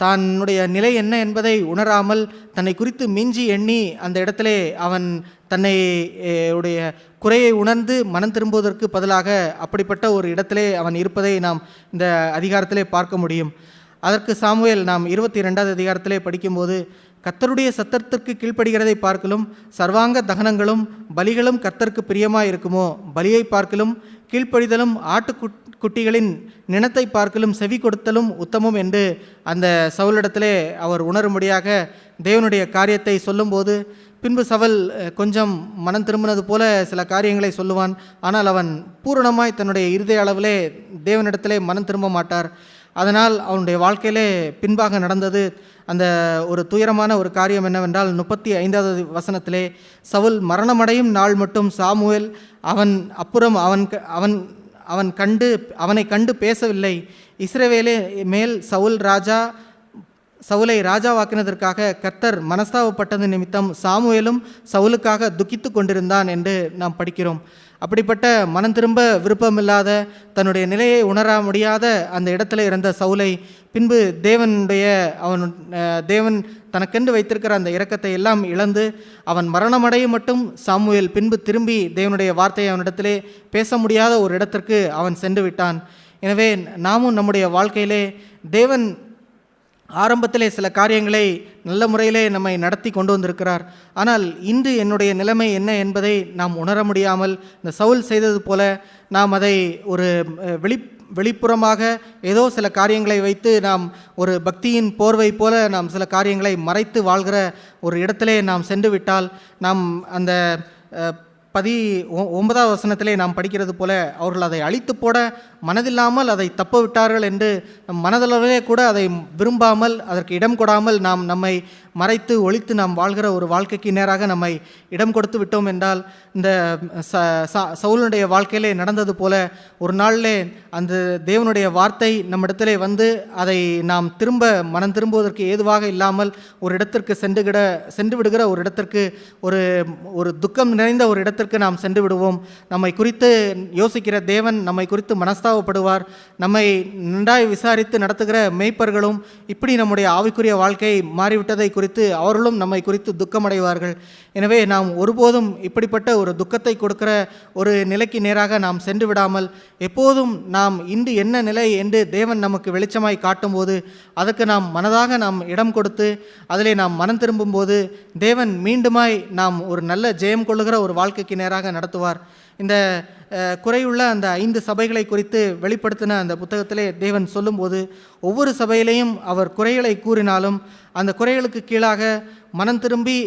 தன்னுடைய நிலை என்ன என்பதை உணராமல் தன்னை குறித்து மிஞ்சி எண்ணி அந்த இடத்திலே அவன் தன்னை உடைய குறையை உணர்ந்து மனம் திரும்புவதற்கு பதிலாக அப்படிப்பட்ட ஒரு இடத்திலே அவன் இருப்பதை நாம் இந்த அதிகாரத்திலே பார்க்க முடியும். அதற்கு சாமுவேல் நாம் 22வது அதிகாரத்திலே படிக்கும்போது, கர்த்தருடைய சத்தத்திற்கு கீழ்ப்படுகிறதை பார்க்கலும் சர்வாங்க தகனங்களும் பலிகளும் கர்த்தருக்கு பிரியமாக இருக்குமோ, பலியை பார்க்கலும் கீழ்ப்படிதலும் ஆட்டுக்குட்டிகளின் நினத்தை பார்க்கலும் செவி கொடுத்தலும் உத்தமம் என்று அந்த சவுலிடத்திலே அவர் உணரும்படியாக தேவனுடைய காரியத்தை சொல்லும்போது பின்பு சவுல் கொஞ்சம் மனம் திரும்பினது போல சில காரியங்களை சொல்லுவான். ஆனால் அவன் பூரணமாய் தன்னுடைய இருதய அளவிலே தேவனிடத்திலே மனம் திரும்ப மாட்டார். அதனால் அவனுடைய வாழ்க்கையிலே பின்பாக நடந்தது அந்த ஒரு துயரமான ஒரு காரியம் என்னவென்றால், 35வது வசனத்திலே சவுல் மரணமடையும் நாள் மட்டும் சாமுவேல் அவனை கண்டு பேசவில்லை. இஸ்ரவேலே மேல் சவுலை ராஜாவாக்கினதற்காக கர்த்தர் மனஸ்தாபப்பட்டது நிமித்தம் சாமுவேலும் சவுலுக்காக துக்கித்து கொண்டிருந்தான் என்று நாம் படிக்கிறோம். அப்படிப்பட்ட மனம் திரும்ப விருப்பமில்லாத தன்னுடைய நிலையை உணர முடியாத அந்த இடத்துல இருந்த சவுலை பின்பு தேவன் தனக்கென்று வைத்திருக்கிற அந்த இரக்கத்தை எல்லாம் இழந்து அவன் மரணமடையும் மட்டும் சாமுவேல் பின்பு திரும்பி தேவனுடைய வார்த்தையை அவனிடத்திலே பேச முடியாத ஒரு இடத்திற்கு அவன் சென்று விட்டான். எனவே நாமும் நம்முடைய வாழ்க்கையிலே தேவன் ஆரம்பத்திலே சில காரியங்களை நல்ல முறையிலே நம்மை நடத்தி கொண்டு வந்திருக்கிறார். ஆனால் இன்று என்னுடைய நிலைமை என்ன என்பதை நாம் உணர முடியாமல் இந்த சவுல் செய்தது போல நாம் அதை ஒரு வெளிப்புறமாக ஏதோ சில காரியங்களை வைத்து நாம் ஒரு பக்தியின் போர்வை போல நாம் சில காரியங்களை மறைத்து வாழ்கிற ஒரு இடத்திலே நாம் சென்று விட்டால் நாம் அந்த 19வது வசனத்திலே நாம் படிக்கிறது போல அவர்கள் அதை அழித்து போட மனதில்லாமல் அதை தப்ப விட்டார்கள் என்று மனதளவிலே கூட அதை விரும்பாமல் அதற்கு இடம் கொடாமல் நாம் நம்மை மறைத்து ஒழித்து நாம் வாழ்கிற ஒரு வாழ்க்கைக்கு நேராக நம்மை இடம் கொடுத்து விட்டோம் என்றால் இந்த சவுலுடைய வாழ்க்கையிலே நடந்தது போல ஒரு நாளிலே அந்த தேவனுடைய வார்த்தை நம்மிடத்திலே வந்து அதை நாம் மனம் திரும்புவதற்கு ஏதுவாக இல்லாமல் ஒரு இடத்திற்கு சென்று விடுகிற ஒரு இடத்திற்கு ஒரு துக்கம் நிறைந்த ஒரு இடத்திற்கு நாம் சென்று விடுவோம். நம்மை குறித்து யோசிக்கிற தேவன் நம்மை குறித்து மனஸ்தாபப்படுவார். நம்மை நன்றாய் விசாரித்து நடத்துகிற மேய்ப்பர்களும் இப்படி நம்முடைய ஆவிக்குரிய வாழ்க்கை மாறிவிட்டதை குறித்து குறித்து அவர்களும் நம்மை குறித்து துக்கமடைவார்கள். எனவே நாம் ஒருபோதும் இப்படிப்பட்ட ஒரு துக்கத்தை கொடுக்கிற ஒரு நிலைக்கு நேராக நாம் சென்று விடாமல், எப்போதும் நாம் இன்று என்ன நிலை என்று தேவன் நமக்கு வெளிச்சமாய் காட்டும்போது அதற்கு நாம் மனதாக நாம் இடம் கொடுத்து அதிலே நாம் மனம் திரும்பும்போது தேவன் மீண்டுமாய் நாம் ஒரு நல்ல ஜெயம் கொள்ளுகிற ஒரு வாழ்க்கைக்கு நேராக நடத்துவார். இந்த குறையுள்ள அந்த 5 சபைகளை குறித்து வெளிப்படுத்தின அந்த புத்தகத்திலே தேவன் சொல்லும்போது ஒவ்வொரு சபையிலையும் அவர் குறைகளை கூறினாலும் அந்த குறைகளுக்கு கீழாக மனம் திரும்பி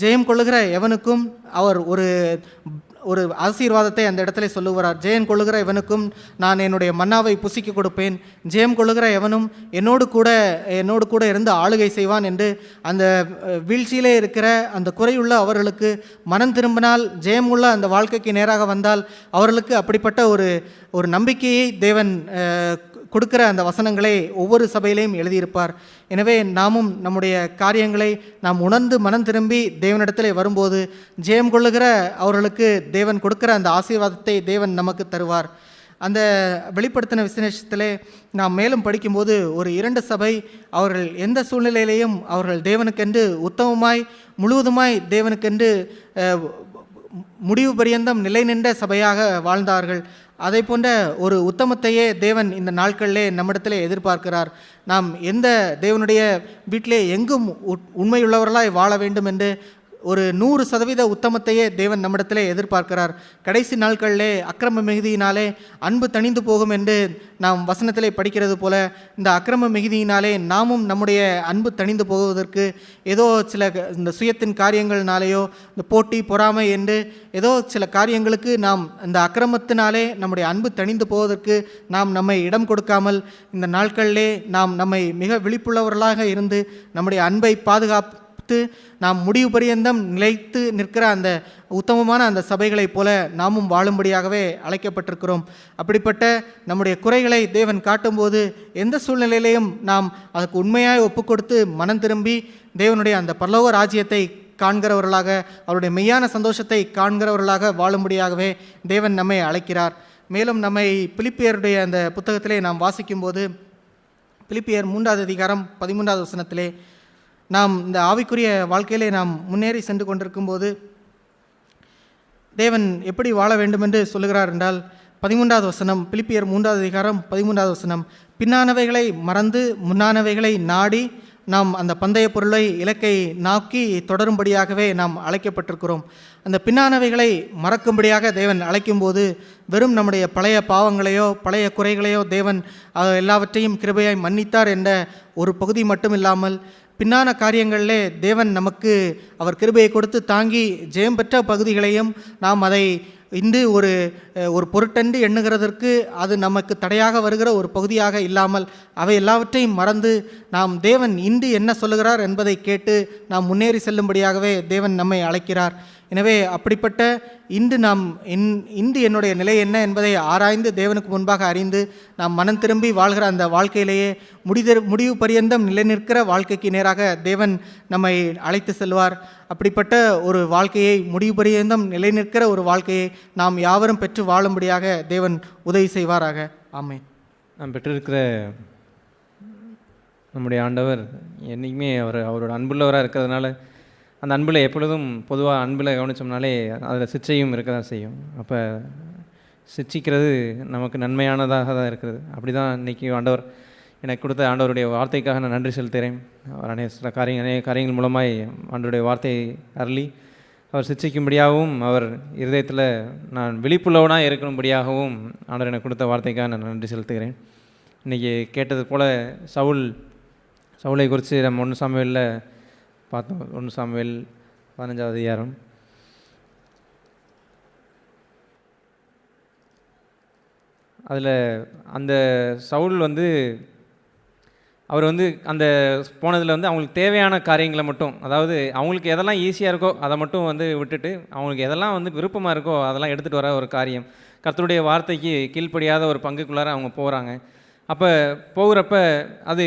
ஜெயம் கொள்ளுகிற எவனுக்கும் அவர் ஒரு ஆசீர்வாதத்தை அந்த இடத்துல சொல்லுகிறார். ஜெயம் கொள்ளுகிற எவனுக்கும் நான் என்னுடைய மன்னாவை புசிக்க கொடுப்பேன், ஜெயம் கொள்ளுகிற எவனும் என்னோடு கூட இருந்து ஆளுகை செய்வான் என்று அந்த வீழ்ச்சியிலே இருக்கிற அந்த குறையுள்ள அவர்களுக்கு மனம் திரும்பினால் ஜெயமுள்ள அந்த வாழ்க்கைக்கு நேராக வந்தால் அவர்களுக்கு அப்படிப்பட்ட ஒரு நம்பிக்கையை தேவன் கொடுக்கிற அந்த வசனங்களை ஒவ்வொரு சபையிலையும் எழுதியிருப்பார். எனவே நாமும் நம்முடைய காரியங்களை நாம் உணர்ந்து மனம் திரும்பி தேவனிடத்திலே வரும்போது ஜெயம் கொள்ளுகிற அவர்களுக்கு தேவன் கொடுக்கிற அந்த ஆசீர்வாதத்தை தேவன் நமக்கு தருவார். அந்த வெளிப்படுத்தின விசேஷத்திலே நாம் மேலும் படிக்கும்போது ஒரு 2 சபை அவர்கள் எந்த சூழ்நிலையிலையும் அவர்கள் தேவனுக்கென்று உத்தமமாய் முழுவதுமாய் தேவனுக்கென்று முடிவு பரியந்தம் நிலை நின்ற சபையாக வாழ்ந்தார்கள். அதை போன்ற ஒரு உத்தமத்தையே தேவன் இந்த நாட்களிலே நம்மிடத்திலே எதிர்பார்க்கிறார். நாம் எந்த தேவனுடைய வீட்டிலே எங்கும் உண்மையுள்ளவர்களாய் வாழ வேண்டும் என்று ஒரு 100% உத்தமத்தையே தேவன் நம்மிடத்திலே எதிர்பார்க்கிறார். கடைசி நாட்களிலே அக்கிரம மிகுதியினாலே அன்பு தணிந்து போகும் என்று நாம் வசனத்திலே படிக்கிறது போல இந்த அக்கிரம மிகுதியினாலே நாமும் நம்முடைய அன்பு தணிந்து போவதற்கு ஏதோ சில இந்த சுயத்தின் காரியங்கள்னாலேயோ இந்த போட்டி பொறாமை என்று ஏதோ சில காரியங்களுக்கு நாம் இந்த அக்கிரமத்தினாலே நம்முடைய அன்பு தணிந்து போவதற்கு நாம் நம்மை இடம் கொடுக்காமல் இந்த நாட்களிலே நாம் நம்மை மிக விழிப்புள்ளவர்களாக இருந்து நம்முடைய அன்பை பாதுகாத்து நாம் முடிவு பரியந்தம் நிலைத்து நிற்கிற அந்த உத்தமமான அந்த சபைகளைப் போல நாமும் வாழும்படியாகவே அழைக்கப்பட்டிருக்கிறோம். அப்படிப்பட்ட நம்முடைய குறைகளை தேவன் காட்டும்போது எந்த சூழ்நிலையிலையும் நாம் அதுக்கு உண்மையாய் ஒப்பு கொடுத்து மனம் திரும்பி தேவனுடைய அந்த பரலோக ராஜ்யத்தை காண்கிறவர்களாக அவருடைய மெய்யான சந்தோஷத்தை காண்கிறவர்களாக வாழும்படியாகவே தேவன் நம்மை அழைக்கிறார். மேலும் நம்மை பிலிப்பியருடைய அந்த புத்தகத்திலே நாம் வாசிக்கும்போது பிலிப்பியர் 3வது அதிகாரம் 13வது வசனத்திலே நாம் இந்த ஆவிக்குரிய வாழ்க்கையிலே நாம் முன்னேறி சென்று கொண்டிருக்கும்போது தேவன் எப்படி வாழ வேண்டும் என்று சொல்லுகிறார் என்றால் 13வது வசனம், பிலிப்பியர் 3வது அதிகாரம் 13வது வசனம், பின்னானவைகளை மறந்து முன்னானவைகளை நாடி நாம் அந்த பந்தய பொருளை இலக்கை நோக்கி தொடரும்படியாகவே நாம் அழைக்கப்பட்டிருக்கிறோம். அந்த பின்னானவைகளை மறக்கும்படியாக தேவன் அழைக்கும்போது வெறும் நம்முடைய பழைய பாவங்களையோ பழைய குறைகளையோ தேவன் எல்லாவற்றையும் கிருபையாய் மன்னித்தார் என்ற ஒரு பகுதி மட்டும் இல்லாமல் பின்னான காரியங்களிலே தேவன் நமக்கு அவர் கிருபையை கொடுத்து தாங்கி ஜெயம் பெற்ற பகுதிகளையும் நாம் அதை இன்று ஒரு பொருட்டென்று எண்ணுகிறதற்கு அது நமக்கு தடையாக வருகிற ஒரு பகுதியாக இல்லாமல் அவை எல்லாவற்றையும் மறந்து நாம் தேவன் இன்று என்ன சொல்லுகிறார் என்பதை கேட்டு நாம் முன்னேறி செல்லும்படியாகவே தேவன் நம்மை அழைக்கிறார். எனவே அப்படிப்பட்ட இன்று என்னுடைய நிலை என்ன என்பதை ஆராய்ந்து தேவனுக்கு முன்பாக அறிந்து நாம் மனம் திரும்பி வாழ்கிற அந்த வாழ்க்கையிலேயே முடிவு பரியந்தம் நிலை நிற்கிற வாழ்க்கைக்கு நேராக தேவன் நம்மை அழைத்து செல்வார். அப்படிப்பட்ட ஒரு வாழ்க்கையை முடிவு பரியந்தம் நிலை நிற்கிற ஒரு வாழ்க்கையை நாம் யாவரும் பெற்று வாழும்படியாக தேவன் உதவி செய்வாராக. ஆமென். நாம் பெற்றிருக்கிற நம்முடைய ஆண்டவர் என்றைக்குமே அவரோட அன்புள்ளவராக இருக்கிறதுனால அந்த அன்பில் எப்பொழுதும் பொதுவாக அன்பில் கவனித்தோம்னாலே அதில் சிச்சையும் இருக்க தான் செய்யும். அப்போ சிச்சிக்கிறது நமக்கு நன்மையானதாக தான் இருக்கிறது. அப்படி தான் இன்றைக்கி ஆண்டவர் எனக்கு கொடுத்த ஆண்டவருடைய வார்த்தைக்காக நான் நன்றி செலுத்துகிறேன். அவர் அநேக காரியங்கள் மூலமாய் ஆண்டவருடைய வார்த்தையை அருளி அவர் சிச்சிக்கும்படியாகவும் அவர் இருதயத்தில் நான் விழிப்புள்ளவனாக இருக்கணும்படியாகவும் ஆண்டவர் எனக்கு கொடுத்த வார்த்தைக்காக நான் நன்றி செலுத்துகிறேன். இன்றைக்கி கேட்டது போல் சவுலை குறித்து நம்ம 1 சாமுவேலில் பார்த்தோம். 1 சாமுவேல் 15வது அதிகாரம். அதில் அந்த சவுல் அவர் அந்த போனதில் அவங்களுக்கு தேவையான காரியங்களை மட்டும், அதாவது அவங்களுக்கு எதெல்லாம் ஈஸியாக இருக்கோ அதை மட்டும் விட்டுட்டு அவங்களுக்கு எதெல்லாம் விருப்பமாக இருக்கோ அதெல்லாம் எடுத்துகிட்டு வர ஒரு காரியம். கர்த்தருடைய வார்த்தைக்கு கீழ்ப்படியாத ஒரு பங்குக்குள்ளார அவங்க போகிறாங்க. அப்போ போகிறப்ப அது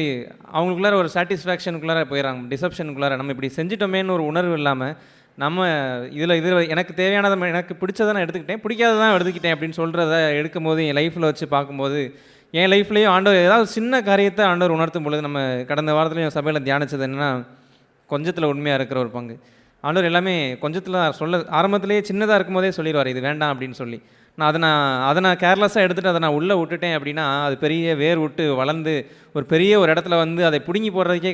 அவங்களுக்குள்ளார ஒரு சாட்டிஸ்ஃபேக்ஷனுக்குள்ளார போயிடறாங்க, டிசப்ஷனுக்குள்ளார. நம்ம இப்படி செஞ்சிட்டோமேன்னு ஒரு உணர்வு இல்லாமல் நம்ம இதில் எனக்கு தேவையானதை எனக்கு பிடிச்சதை நான் எடுத்துக்கிட்டேன், பிடிக்காததான் எடுத்துக்கிட்டேன் அப்படின்னு சொல்கிறத எடுக்கும் போது என் லைஃப்பில் வச்சு பார்க்கும்போது என் லைஃப்லேயும் ஆண்டவர் ஏதாவது சின்ன காரியத்தை ஆண்டவர் உணர்த்தும் பொழுது, நம்ம கடந்த வாரத்துலையும் சபையில் தியானித்தது என்னென்னா, கொஞ்சத்தில் உண்மையாக இருக்கிற ஒரு பங்கு. ஆண்டவர் எல்லாமே கொஞ்சத்தில் சொல்ல ஆரம்பத்திலேயே சின்னதாக இருக்கும்போதே சொல்லிடுவார், இது வேண்டாம் அப்படின்னு சொல்லி. அதை நான் கேர்லெஸ்ஸாக எடுத்துகிட்டு அதை நான் உள்ளே விட்டுட்டேன் அப்படின்னா அது பெரிய வேர் விட்டு வளர்ந்து ஒரு பெரிய ஒரு இடத்துல வந்து அதை பிடுங்கி போடுறதுக்கே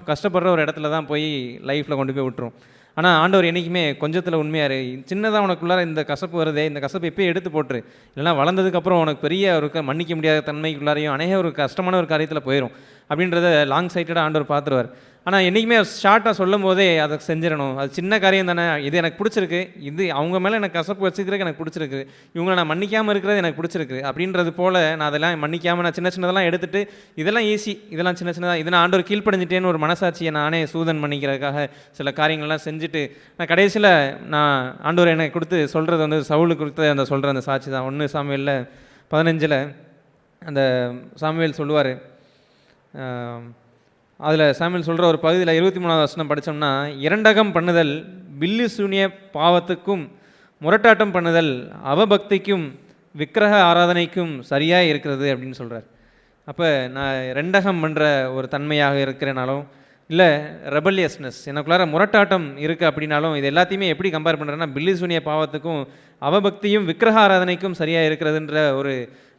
கஷ்டப்படுற ஒரு இடத்துல தான் போய் லைஃப்பில் கொண்டு போய் விட்டுரும். ஆனால் ஆண்டவர் என்றைக்குமே கொஞ்சத்தில் உண்மையார். சின்னதாக உனக்குள்ளார இந்த கசப்பு வருதே, இந்த கசப்பு எப்போயே எடுத்து போட்டுரு, இல்லைனா வளர்ந்ததுக்கப்புறம் உனக்கு பெரிய ஒரு மன்னிக்க முடியாத தன்மைக்குள்ளாரையும் அநேக ஒரு கஷ்டமான ஒரு காரியத்தில் போயிடும் அப்படின்றத லாங் சைட்டடாக ஆண்டவர் பார்த்துருவார். ஆனால் என்றைக்குமே ஷார்ட்டாக சொல்லும் போதே அதை செஞ்சிடணும். அது சின்ன காரியம் தானே, இது எனக்கு பிடிச்சிருக்கு, இது அவங்க மேலே எனக்கு கசப்பு வச்சுக்கிறதுக்கு எனக்கு பிடிச்சிருக்கு, இவங்களை நான் மன்னிக்காமல் இருக்கிறது எனக்கு பிடிச்சிருக்கு அப்படின்றது போல் நான் அதெல்லாம் மன்னிக்காமல் நான் சின்ன சின்னதெல்லாம் எடுத்துகிட்டு இதெல்லாம் ஈஸி, இதெல்லாம் சின்ன சின்னதாக, இதை நான் ஆண்டவர் கீழ்ப்படைஞ்சிட்டேன்னு ஒரு மனசாட்சியை நானே சூதன் பண்ணிக்கிறதுக்காக சில காரியங்கள்லாம் செஞ்சுட்டு நான் கடைசியில் நான் ஆண்டவர் எனக்கு கொடுத்து சொல்கிறது வந்து சவுலுக்கு கொடுத்து அந்த சொல்கிற அந்த சாட்சி தான். 1 சாமுவேலில் 15 அந்த சாமுவேல் சொல்லுவார், அதில் சாமுவேல் சொல்கிற ஒரு பகுதியில் 23வது வசனம் படித்தோம்னா, இரண்டகம் பண்ணுதல் பில்லி சூனிய பாவத்துக்கும் முரட்டாட்டம் பண்ணுதல் அவபக்திக்கும் விக்கிரக ஆராதனைக்கும் சரியாக இருக்கிறது அப்படின்னு சொல்கிறார். அப்போ நான் ரெண்டகம் பண்ணுற ஒரு தன்மையாக இருக்கிறனாலும் இல்லை ரெபல்லியஸ்னஸ் எனக்குள்ளார முரட்டாட்டம் இருக்குது அப்படின்னாலும் இது எல்லாத்தையுமே எப்படி கம்பேர் பண்ணுறேன்னா பில்லி சூனிய பாவத்துக்கும் அவபக்தியும் விக்கிரக ஆராதனைக்கும் சரியாக இருக்கிறதுன்ற ஒரு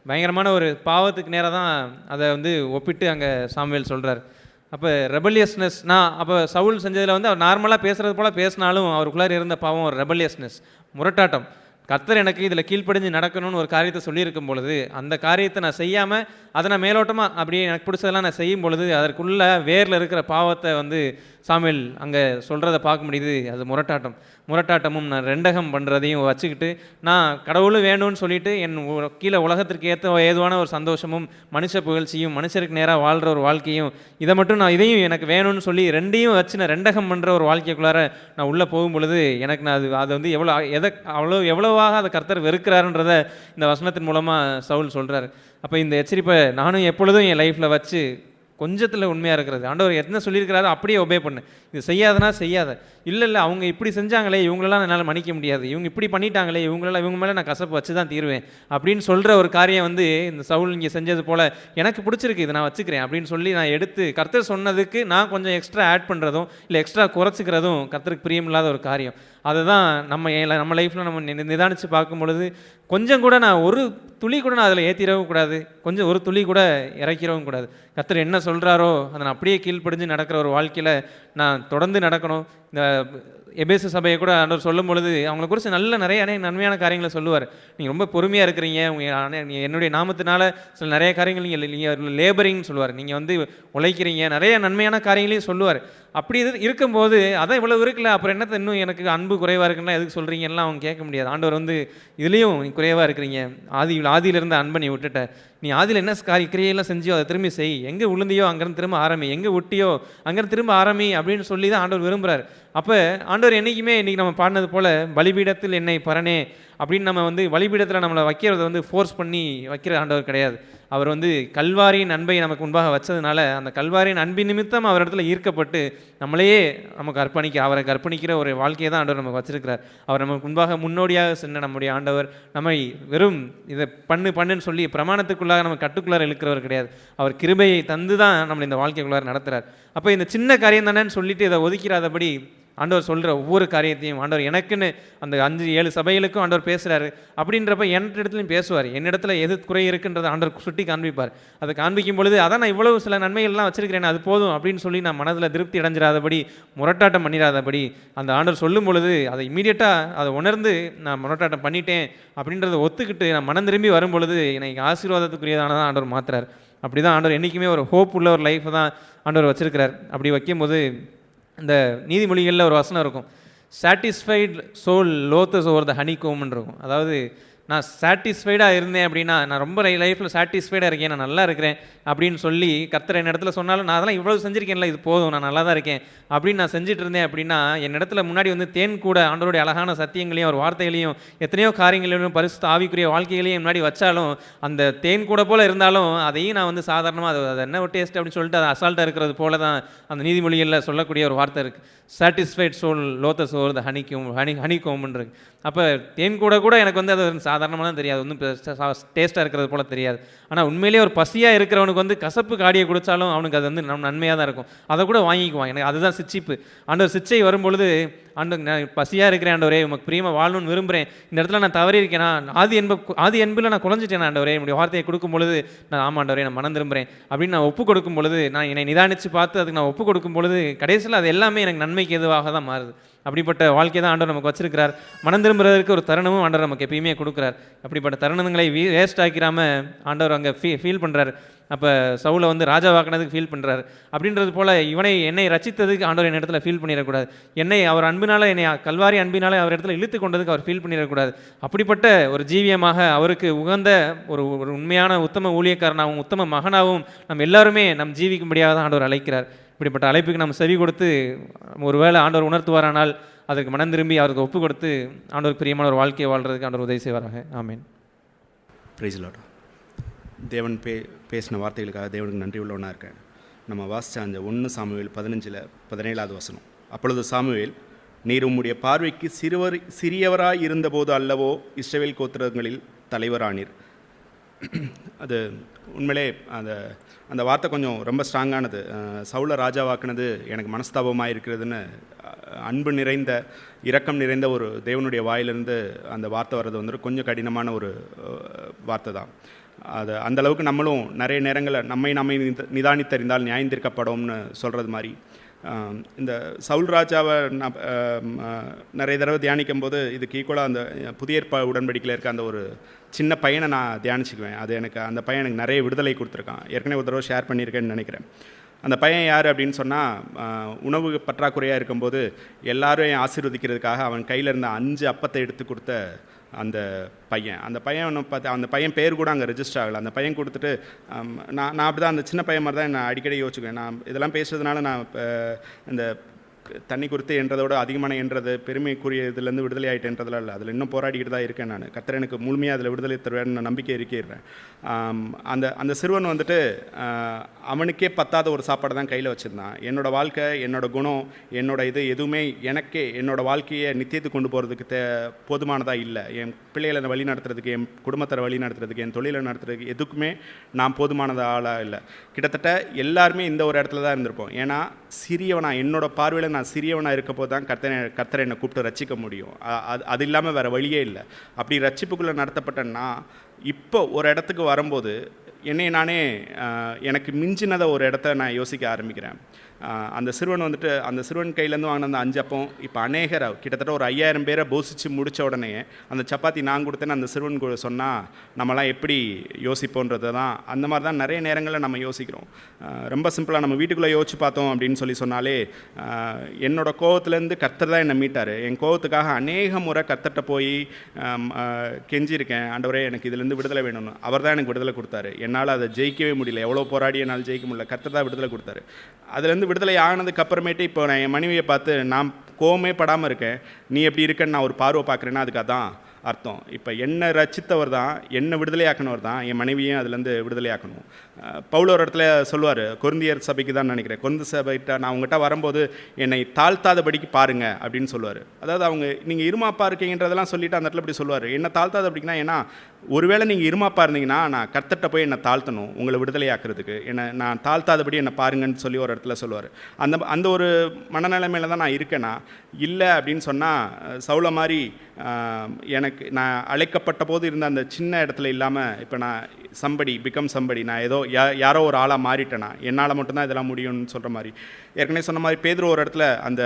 பயங்கரமான ஒரு பாவத்துக்கு நேராக தான் அதை வந்து ஒப்பிட்டு அங்கே சாமுவேல் சொல்கிறார். அப்போ ரெபல்லியஸ்னஸ் அப்போ சவுல் செஞ்சதில் வந்து அவர் நார்மலாக பேசுகிறது போல் பேசினாலும் அவருக்குள்ளார இருந்த பாவம் ஒரு ரெபல்லியஸ்னஸ், முரட்டாட்டம். கர்த்தர் எனக்கு இதில் கீழ்ப்படிஞ்சு நடக்கணும்னு ஒரு காரியத்தை சொல்லியிருக்கும் பொழுது அந்த காரியத்தை நான் செய்யாமல் அதை நான் மேலோட்டமாக அப்படியே எனக்கு பிடிச்சதெல்லாம் நான் செய்யும் பொழுது அதற்குள்ள வேரில் இருக்கிற பாவத்தை வந்து சாமுவேல் அங்கே சொல்கிறத பார்க்க முடியுது. அது முரட்டாட்டமும் நான் ரெண்டகம் பண்ணுறதையும் வச்சுக்கிட்டு நான் கடவுளும் வேணும்னு சொல்லிட்டு என் கீழே உலகத்திற்கு ஏற்ற ஏதுவான ஒரு சந்தோஷமும் மனுஷ புகழ்ச்சியும் மனுஷருக்கு நேராக வாழ்கிற ஒரு வாழ்க்கையும் இதை மட்டும் நான் இதையும் எனக்கு வேணும்னு சொல்லி ரெண்டையும் வச்சு நான் ரெண்டகம் பண்ணுற ஒரு வாழ்க்கைக்குள்ளார நான் உள்ளே போகும் பொழுது எனக்கு நான் அது வந்து எவ்வளோவாக அதை கர்த்தர் வெறுக்கிறாருன்றத இந்த வசனத்தின் மூலமாக சவுல் சொல்கிறார். அப்போ இந்த எச்சரிப்பை நானும் எப்பொழுதும் என் லைஃப்பில் வச்சு கொஞ்சத்தில் உண்மையாக இருக்கிறது. ஆண்டவர் என்ன சொல்லியிருக்கிறாரோ அப்படியே ஒபே பண்ணு, இது செய்யாதனா செய்யாத, இல்லை அவங்க இப்படி செஞ்சாங்களே இவங்களெல்லாம் என்னால் மன்னிக்க முடியாது, இவங்க இப்படி பண்ணிட்டாங்களே இவங்க மேலே நான் கசப்பு வச்சு தான் தீருவேன் அப்படின்னு சொல்கிற ஒரு காரியம் வந்து இந்த சவுல் இங்கே செஞ்சது போல் எனக்கு பிடிச்சிருக்கு, இதை நான் வச்சுக்கிறேன் அப்படின்னு சொல்லி நான் எடுத்து கர்த்தர் சொன்னதுக்கு நான் கொஞ்சம் எக்ஸ்ட்ரா ஆட் பண்ணுறதும் இல்லை எக்ஸ்ட்ரா குறைச்சிக்கிறதும் கர்த்தருக்கு பிரியமில்லாத ஒரு காரியம். அதை தான் நம்ம லைஃப்பில் நம்ம நிதானித்து பார்க்கும் பொழுது கொஞ்சம் கூட நான் ஒரு துளி கூட நான் அதில் ஏற்றிடவும் கூடாது, கொஞ்சம் ஒரு துளி கூட இறக்கிறவும் கூடாது. கர்த்தர் என்ன சொல்கிறாரோ அதை நான் அப்படியே கீழ்ப்படிஞ்சு நடக்கிற ஒரு வாழ்க்கையில் நான் தொடர்ந்து நடக்கணும். இந்த எபேசு சபையை கூட ஆண்டவர் சொல்லும் பொழுது அவங்கள குறித்து நிறைய நன்மையான காரியங்களை சொல்லுவார். நீங்கள் ரொம்ப பொறுமையாக இருக்கிறீங்க, என்னுடைய நாமத்தினால சில நிறைய காரியங்கள் நீங்கள் லேபரிங்னு சொல்லுவார், நீங்கள் வந்து உழைக்கிறீங்க, நிறைய நன்மையான காரியங்களையும் சொல்லுவார். அப்படி இருக்கும்போது அதான் இவ்வளோ இருக்குல்ல, அப்புறம் என்னத்தை இன்னும் எனக்கு அன்பு குறைவாக இருக்குன்னா எதுக்கு சொல்கிறீங்கன்னா அவங்க கேட்க முடியாது. ஆண்டவர் வந்து இதுலேயும் நீ குறைவாக இருக்கிறீங்க, ஆதியிலிருந்து அன்பை நீ விட்டுட்ட, நீ ஆதியில் என்ன கிரியையெல்லாம் செஞ்சியோ அதை திரும்பி செய், எங்கே விழுந்தியோ அங்கேருந்து திரும்ப ஆரம்பி, எங்கே விட்டியோ அங்கேருந்து திரும்ப ஆரம்பி அப்படின்னு சொல்லி தான் ஆண்டவர் விரும்புகிறார். அப்போ ஆண்டவர் என்றைக்குமே இன்றைக்கி நம்ம பாடினது போல் பலிபீடத்தில் என்னை பரணே அப்படின்னு நம்ம வந்து பலிபீடத்தில் நம்மளை வைக்கிறத வந்து ஃபோர்ஸ் பண்ணி வைக்கிற ஆண்டவர் கிடையாது. அவர் வந்து கல்வாரியின் அன்பை நமக்கு முன்பாக வச்சதுனால அந்த கல்வாரியின் அன்பின் நிமித்தம் அவர் இடத்துல ஈர்க்கப்பட்டு நம்மளையே நமக்கு அவரை கற்பணிக்கிற ஒரு வாழ்க்கையை தான் ஆண்டவர் நமக்கு வச்சிருக்கிறார். அவர் நமக்கு முன்பாக முன்னோடியாக சென்ற நம்முடைய ஆண்டவர் நம்மை வெறும் இதை பண்ணுன்னு சொல்லி பிரமாணத்துக்குள்ளாக நம்ம கட்டுக்குள்ளார இழுக்கிறவர் கிடையாது. அவர் கிருபையை தந்து தான் நம்மளை இந்த வாழ்க்கைக்குள்ளார நடத்துகிறார். அப்போ இந்த சின்ன காரியம் தானேன்னு சொல்லிட்டு இதை ஒதுக்கிறாதபடி ஆண்டவர் சொல்கிற ஒவ்வொரு காரியத்தையும் ஆண்டவர் எனக்குன்னு அந்த 5-7 சபைகளுக்கும் ஆண்டவர் பேசுகிறாரு. அப்படின்றப்ப இடத்துலையும் பேசுவார், என்னிடத்துல எது குறை இருக்குன்றதை ஆண்டவர் சுட்டி காண்பிப்பார். அதை காண்பிக்கும் பொழுது அதான் நான் இவ்வளவு சில நன்மைகள்லாம் வச்சிருக்கிறேன், அது போதும் அப்படின்னு சொல்லி நான் மனதில் திருப்தி அடைஞ்சிடாதபடி முரட்டாட்டம் பண்ணிடாதபடி அந்த ஆண்டவர் சொல்லும் பொழுது அதை இமீடியட்டாக அதை உணர்ந்து நான் முரட்டாட்டம் பண்ணிட்டேன் அப்படின்றத ஒத்துக்கிட்டு நான் மனம் திரும்பி வரும் பொழுது எனக்கு ஆசீர்வாதத்துக்குரியதானதான் ஆண்டவர் மாற்றுறார். அப்படி தான் ஆண்டவர் என்றைக்குமே ஒரு ஹோப் உள்ள ஒரு லைஃப்பை தான் ஆண்டவர் வச்சிருக்கிறார். அப்படி வைக்கும்போது இந்த நீதிமொழிகளில் ஒரு வசனம் இருக்கும், சாட்டிஸ்ஃபைட் சோல் லோத்தஸ் ஓவர் த ஹனிகோம்னு இருக்கும். அதாவது நான் சாட்டிஸ்ஃபைடாக இருந்தேன் அப்படின்னா நான் ரொம்ப லைஃப்பில் சாட்டிஸ்ஃபைடாக இருக்கேன், நான் நல்லா இருக்கிறேன் அப்படின்னு சொல்லி கர்த்தர் என் இடத்துல சொன்னாலும் நான் அதெல்லாம் இவ்வளோ செஞ்சுருக்கேன்ல, இது போதும், நான் நல்லா தான் இருக்கேன் அப்படின்னு நான் செஞ்சுட்டு இருந்தேன் அப்படின்னா என் இடத்துல முன்னாடி வந்து தேன் கூட ஆண்டவருடைய அழகான சத்தியங்களையும் ஒரு வார்த்தைகளையும் எத்தனையோ காரியங்களையும் பரிசுத்த ஆவிக்குரிய வாழ்க்கைகளையும் முன்னாடி வச்சாலும் அந்த தேன் கூட போல் இருந்தாலும் அதையும் நான் வந்து சாதாரணமாக அது என்ன ஒரு டேஸ்ட் அப்படின்னு சொல்லிட்டு அது அசால்ட்டாக இருக்கிறது போல தான் அந்த நீதிமொழிகளில் சொல்லக்கூடிய ஒரு வார்த்தை இருக்குது, சாட்டிஸ்ஃபைட் சோல் லோத்தஸ் ஓவர் த ஹனிகோம்னு இருக்கு. அப்போ தேன் கூட எனக்கு வந்து அது சாதாரணமாக தான் தெரியாது, ஒன்றும் டேஸ்ட்டாக இருக்கிறது போல் தெரியாது. ஆனால் உண்மையிலேயே ஒரு பசியாக இருக்கிறவனுக்கு வந்து கசப்பு காடியை குடித்தாலும் அவனுக்கு அது வந்து நன்மையாக தான் இருக்கும், அதை கூட வாங்கிக்குவான். எனக்கு அதுதான் சிச்சிப்பு. ஆண்டவர் சிச்சை வரும்பொழுது, ஆண்டவர் நான் பசியாக இருக்கிறேன் ஆண்டவரே, உமக்கு பிரியமாக வாழணும்னு விரும்புகிறேன், இந்த இடத்துல நான் தவறி இருக்கேனா, ஆதி அன்பில் நான் குறைஞ்சிட்டேன் ஆண்டவரே, என்னுடைய வார்த்தையை கொடுக்கும் பொழுது நான் ஆமாண்டவரே நான் மனம் திரும்புகிறேன் அப்படின்னு நான் ஒப்பு கொடுக்கும் பொழுது, நான் என்னை நிதானித்து பார்த்து அதுக்கு நான் ஒப்பு கொடுக்கும் பொழுது கடைசியில் அது எல்லாமே எனக்கு நன்மைக்கு எதுவாக தான் மாறுது. அப்படிப்பட்ட வாழ்க்கை தான் ஆண்டவர் நமக்கு வச்சிருக்கிறார். மனம் திரும்புறதுக்கு ஒரு தருணமும் ஆண்டவர் நமக்கு எப்பயுமே கொடுக்குறார். அப்படிப்பட்ட தருணங்களை வேஸ்ட் ஆக்கிராமல் ஆண்டவர் அங்கே ஃபீல் பண்ணுறாரு. அப்போ சவுலை வந்து ராஜாவாக்கினதுக்கு ஃபீல் பண்ணுறாரு. அப்படின்றது போல் என்னை ரசித்ததுக்கு ஆண்டவர் என் இடத்துல ஃபீல் பண்ணிடக்கூடாது. அவர் அன்பினால் என்னை கல்வாரி அன்பினால் அவர் இடத்துல இழுத்து கொண்டதுக்கு அவர் ஃபீல் பண்ணிடக்கூடாது. அப்படிப்பட்ட ஒரு ஜீவியமாக அவருக்கு உகந்த ஒரு உண்மையான உத்தம ஊழியக்காரனாகவும் உத்தம மகனாகவும் நம்ம எல்லாருமே நம் ஜீவிக்கும்படியாக தான் ஆண்டவர் அழைக்கிறார். இப்படிப்பட்ட அழைப்புக்கு நம்ம செவி கொடுத்து ஒருவேளை ஆண்டவர் உணர்த்துவாரானால் அதற்கு மனம் திரும்பி அவருக்கு ஒப்பு கொடுத்து ஆண்டவருக்கு பிரியமான ஒரு வாழ்க்கையை வாழ்றதுக்கு ஆண்டவர் உதவி செய்வாராக. ஆமீன். Praise lord. தேவன் பேசின வார்த்தைகளுக்காக தேவனுக்கு நன்றி உள்ளவனாக இருக்கேன். நம்ம வாசித்த அந்த 1 சாமுவேல் 15:17 வசனம். அப்பொழுது சாமுவேல், நீர் உம்முடைய பார்வைக்கு சிறியவராய் இருந்தபோது அல்லவோ இஸ்ரவேல் கோத்திரங்களில் தலைவரானீர். அது உண்மையிலே அந்த வார்த்தை கொஞ்சம் ரொம்ப ஸ்ட்ராங்கானது. சவுலை ராஜாவாக்குனது எனக்கு மனஸ்தாபமாக இருக்கிறதுன்னு அன்பு நிறைந்த இரக்கம் நிறைந்த ஒரு தேவனுடைய வாயிலிருந்து அந்த வார்த்தை வர்றது வந்து கொஞ்சம் கடினமான ஒரு வார்த்தை தான். அது அந்தளவுக்கு நம்மளும் நிறைய நேரங்களில் நம்மை நிதானித்தறிந்தால் நியாயந்திருக்கப்படும்னு சொல்கிறது மாதிரி இந்த சவுல் ராஜாவை நான் நிறைய தடவை தியானிக்கும் போது இதுக்கு ஈக்குவலாக அந்த புதிய ஏற்பாடு உடன்படிக்கையில் இருக்க அந்த ஒரு சின்ன பையனை நான் தியானிச்சுக்குவேன். அது அந்த பையன் எனக்கு நிறைய விடுதலை கொடுத்துருக்கான். ஏற்கனவே ஒரு தடவை ஷேர் பண்ணியிருக்கேன்னு நினைக்கிறேன். அந்த பையன் யார் அப்படின்னு சொன்னால், உணவு பற்றாக்குறையாக இருக்கும்போது எல்லாரும் ஆசீர்வதிக்கிறதுக்காக அவன் கையில் இருந்த 5 அப்பத்தை எடுத்து கொடுத்த அந்த பையன் பார்த்து அந்த பையன் பேர் கூட அங்கே ரெஜிஸ்டர் ஆகலை. அந்த பையன் கொடுத்துட்டு நான் அப்படி தான் அந்த சின்ன பையன் மாதிரி தான் நான் அடிக்கடி யோசிச்சுக்குவேன். நான் இதெல்லாம் பேசுறதுனால நான் இந்த தண்ணி குறித்து என்றதோட அதிகமான என்றது பெருமைக்குரிய இதுலேருந்து விடுதலை ஆகிட்டேன்றதுல இல்லை, அதில் இன்னும் போராடிக்கிட்டு தான் இருக்கேன் நான். கர்த்தர் எனக்கு முழுமையாக அதில் விடுதலை தருவேன்னு நம்பிக்கை இருக்கிறேன். அந்த சிறுவன் வந்துட்டு அவனுக்கே பத்தாத ஒரு சாப்பாடு தான் கையில் வச்சுருந்தான். என்னோடய வாழ்க்கை, என்னோடய குணம், இது எதுவுமே எனக்கே என்னோடய வாழ்க்கையை நித்தியத்துக்கு கொண்டு போகிறதுக்கு போதுமானதாக இல்லை. என் பிள்ளைகளை வழி நடத்துறதுக்கு, என் குடும்பத்தை வழி நடத்துறதுக்கு, என் தொழிலை நடத்துறதுக்கு எதுக்குமே நான் போதுமானது ஆளாக இல்லை. கிட்டத்தட்ட எல்லாருமே இந்த ஒரு இடத்துல தான் இருந்திருப்போம். ஏன்னா சிறியவனாக, என்னோடய பார்வையில் நான் சிறியவனாக இருக்க போது தான் கர்த்தரை என்னை கூப்பிட்டு ரட்சிக்க முடியும். அது இல்லாமல் வேறு வழியே இல்லை. அப்படி ரட்சிப்புக்குள்ளே நடத்தப்பட்டேன்னா இப்போ ஒரு இடத்துக்கு வரும்போது நானே எனக்கு மிஞ்சினதை ஒரு இடத்த நான் யோசிக்க ஆரம்பிக்கிறேன். அந்த சிறுவன் வந்துட்டு அந்த சிறுவன் கையிலேருந்து வாங்கின அந்த 5 அப்பம் இப்போ அநேகர் கிட்டத்தட்ட ஒரு 5000 பேரை போசித்து முடித்த உடனே அந்த சப்பாத்தி நான் கொடுத்தேன்னு அந்த சிறுவன் சொன்னால் நம்மலாம் எப்படி யோசிப்போன்றது தான். அந்த மாதிரி தான் நிறைய நேரங்களில் நம்ம யோசிக்கிறோம். ரொம்ப சிம்பிளாக நம்ம வீட்டுக்குள்ளே யோசிச்சு பார்த்தோம் அப்படின்னு சொன்னாலே, என்னோட கோவத்துலேருந்து கர்த்தர் தான் என்னை மீட்டார். என் கோவத்துக்காக அநேக முறை கர்த்தர்கிட்ட போய் கெஞ்சிருக்கேன், ஆண்டவரே எனக்கு இதுலேருந்து விடுதலை வேணும்னு. அவர் தான் எனக்கு விடுதலை கொடுத்தாரு. என்னால் அதை ஜெயிக்கவே முடியல, எவ்வளோ போராடி என்னால் ஜெயிக்க முடியல. கர்த்தர் தான் விடுதலை கொடுத்தாரு. அதுலேருந்து விடுதலை ஆனதுக்கு அப்புறமேட்டு இப்போ நான் என் மனைவியை பார்த்து நான் கோவமே படாமல் இருக்கேன், நீ எப்படி இருக்கன்னு நான் ஒரு பார்வை பார்க்குறேன்னா அதுக்கு அதான் அர்த்தம். இப்போ என்னை ரச்சித்தவர் தான், என்னை விடுதலையாக்கினவர் தான் என் மனைவியும் அதுலேருந்து விடுதலையாக்கணும். பவுல் ஒரு இடத்துல சொல்லுவார், கொரிந்தியர் சபைக்கு தான் நினைக்கிறேன், கொரிந்து சபைக்கிட்ட நான் அவங்ககிட்ட வரும்போது என்னை தாழ்த்தாதபடிக்கு பாருங்க அப்படின்னு சொல்லுவார். அதாவது நீங்கள் இருமாப்பா இருக்கீங்கன்றதெல்லாம் சொல்லிவிட்டு அந்த இடத்துல இப்படி சொல்லுவார், என்னை தாழ்த்தாதபடிக்குன்னா. ஏன்னா ஒருவேளை நீங்கள் இருமாப்பா இருந்தீங்கன்னா நான் கர்த்தர்கிட்ட போய் என்னை தாழ்த்தணும் உங்களை விடுதலையாக்குறதுக்கு. நான் தாழ்த்தாதபடி என்னை பாருங்கன்னு சொல்லி ஒரு இடத்துல சொல்லுவார். அந்த ஒரு மனநிலைமையில் தான் நான் இருக்கேன்னா. இல்லை அப்படின்னு சொன்னால் சவுல மாதிரி எனக்கு நான் அழைக்கப்பட்ட போது இருந்த அந்த சின்ன இடத்துல இல்லாமல் இப்போ நான் பிகம் சம்படி, நான் ஏதோ யாரோ ஒரு ஆளாக மாறிட்டேனா, என்னால் மட்டும்தான் இதெல்லாம் முடியும்னு சொல்கிற மாதிரி. ஏற்கனவே சொன்ன மாதிரி பேதுரு ஒரு இடத்துல அந்த